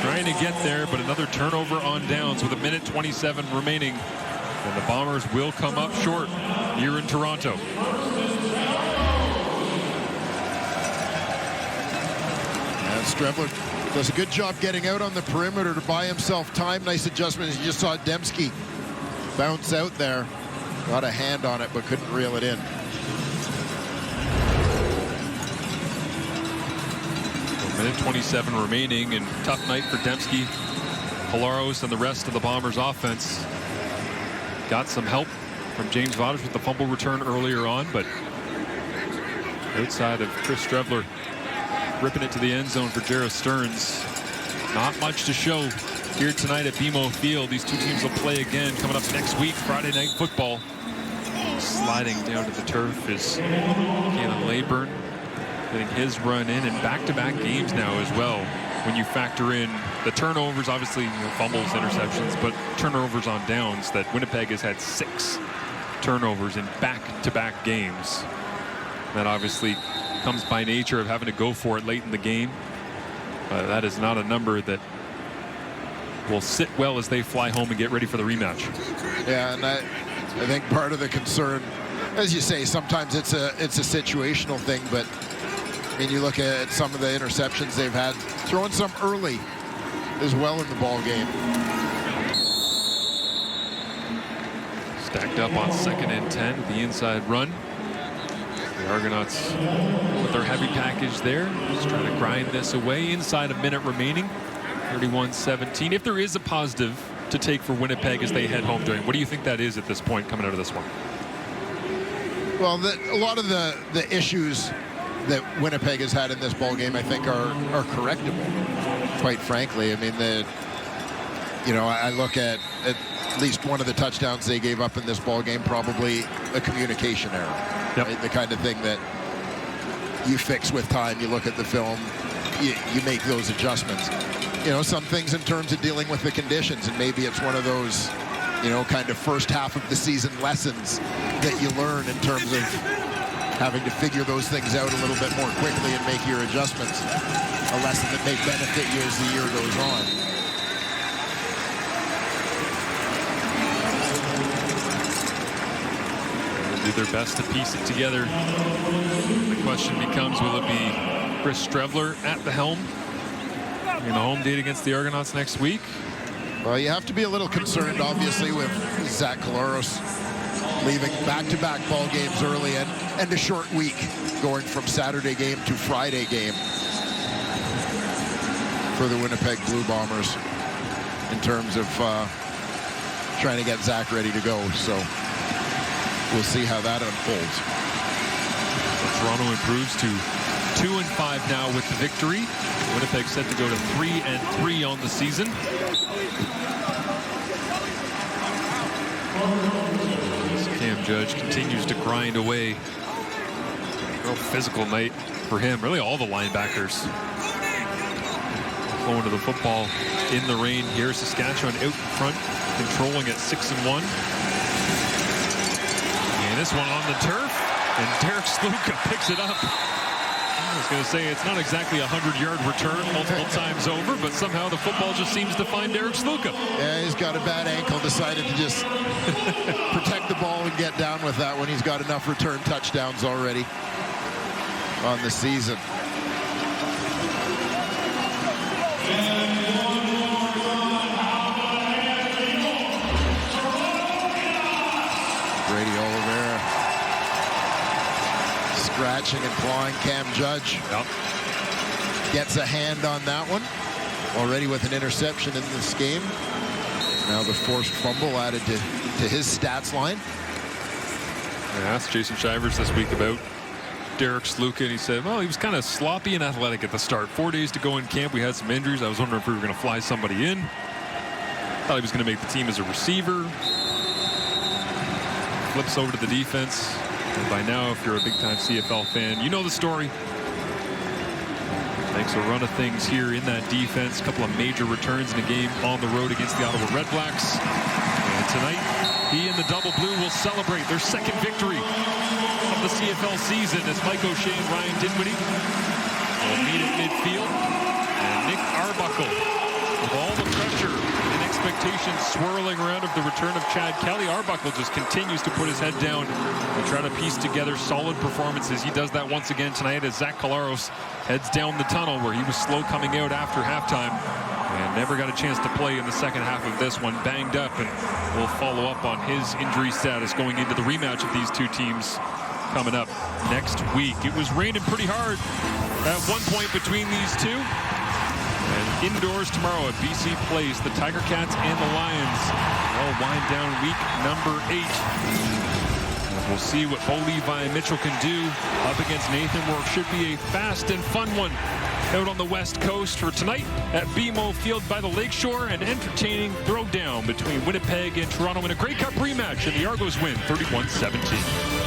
trying to get there, but another turnover on downs with 1:27 remaining. And the Bombers will come up short here in Toronto. And Strebler does a good job getting out on the perimeter to buy himself time. Nice adjustment. As you just saw Dembski bounce out there. Got a hand on it, but couldn't reel it in. 1:27 remaining, and tough night for Dembski. Collaros and the rest of the Bombers offense got some help from James Vaughters with the fumble return earlier on, but outside of Chris Strevler ripping it to the end zone for Jarrett Stearns, not much to show here tonight at BMO Field. These two teams will play again coming up next week, Friday Night Football. Sliding down to the turf is Kalen Layburn, getting his run in, and back-to-back games now as well. When you factor in the turnovers, obviously, you know, fumbles, interceptions, but turnovers on downs, that Winnipeg has had 6 turnovers in back-to-back games. That obviously comes by nature of having to go for it late in the game. That is not a number that will sit well as they fly home and get ready for the rematch. Yeah, and I think part of the concern, as you say, sometimes it's a situational thing, but I mean, you look at some of the interceptions they've had, throwing some early as well in the ball game. Stacked up on 2nd and 10 with the inside run. The Argonauts with their heavy package there, just trying to grind this away. Inside a minute remaining, 31-17. If there is a positive to take for Winnipeg as they head home, what do you think that is at this point coming out of this one? Well, a lot of the issues that Winnipeg has had in this ball game, I think, are correctable. Quite frankly, I mean, I look at least one of the touchdowns they gave up in this ball game, probably a communication error. Yep. Right? The kind of thing that you fix with time. You look at the film, you make those adjustments. You know, some things in terms of dealing with the conditions, and maybe it's one of those, you know, kind of first half of the season lessons that you learn in terms of having to figure those things out a little bit more quickly and make your adjustments. A lesson that may benefit you as the year goes on. They'll do their best to piece it together. The question becomes, will it be Chris Strevler at the helm in the home date against the Argonauts next week? Well, you have to be a little concerned, obviously, with Zach Collaros leaving back-to-back ball games early and a short week, going from Saturday game to Friday game for the Winnipeg Blue Bombers in terms of trying to get Zach ready to go. So we'll see how that unfolds. So Toronto improves to 2-5 now with the victory. Winnipeg set to go to 3-3 on the season. Cam Judge continues to grind away. Real physical night for him. Really all the linebackers going to the football in the rain here. Saskatchewan out in front, controlling at 6-1. And this one on the turf, and Derek Sluka picks it up. I was going to say, it's not exactly a 100-yard return multiple times over, but somehow the football just seems to find Derek Sluka. Yeah, he's got a bad ankle, decided to just protect the ball and get down with that when he's got enough return touchdowns already on the season. Brady Oliveira scratching and clawing Cam Judge. Yep. Gets a hand on that one. Already with an interception in this game. Now the forced fumble added to his stats line. I asked Jason Shivers this week about Derek Sluka, and he said, well, he was kind of sloppy and athletic at the start. 4 days to go in camp. We had some injuries. I was wondering if we were going to fly somebody in. Thought he was going to make the team as a receiver. Flips over to the defense. And by now, if you're a big-time CFL fan, you know the story. Makes a run of things here in that defense. A couple of major returns in the game on the road against the Ottawa Redblacks. And tonight, he and the Double Blue will celebrate their second victory of the CFL season as Mike O'Shea and Ryan Dinwiddie will meet at midfield. And Nick Arbuckle, with all the pressure and expectations swirling around of the return of Chad Kelly, Arbuckle just continues to put his head down and try to piece together solid performances. He does that once again tonight as Zach Collaros heads down the tunnel where he was slow coming out after halftime and never got a chance to play in the second half of this one. Banged up, and we'll follow up on his injury status going into the rematch of these two teams coming up next week. It was raining pretty hard at one point between these two. And Indoors tomorrow at BC Place, the Tiger Cats and the Lions will wind down week number 8. And we'll see what Bo Levi and Mitchell can do up against Nathan Rourke. Should be a fast and fun one out on the West Coast for tonight at BMO Field by the Lakeshore. An entertaining throwdown between Winnipeg and Toronto in a Grey Cup rematch, and the Argos win 31-17.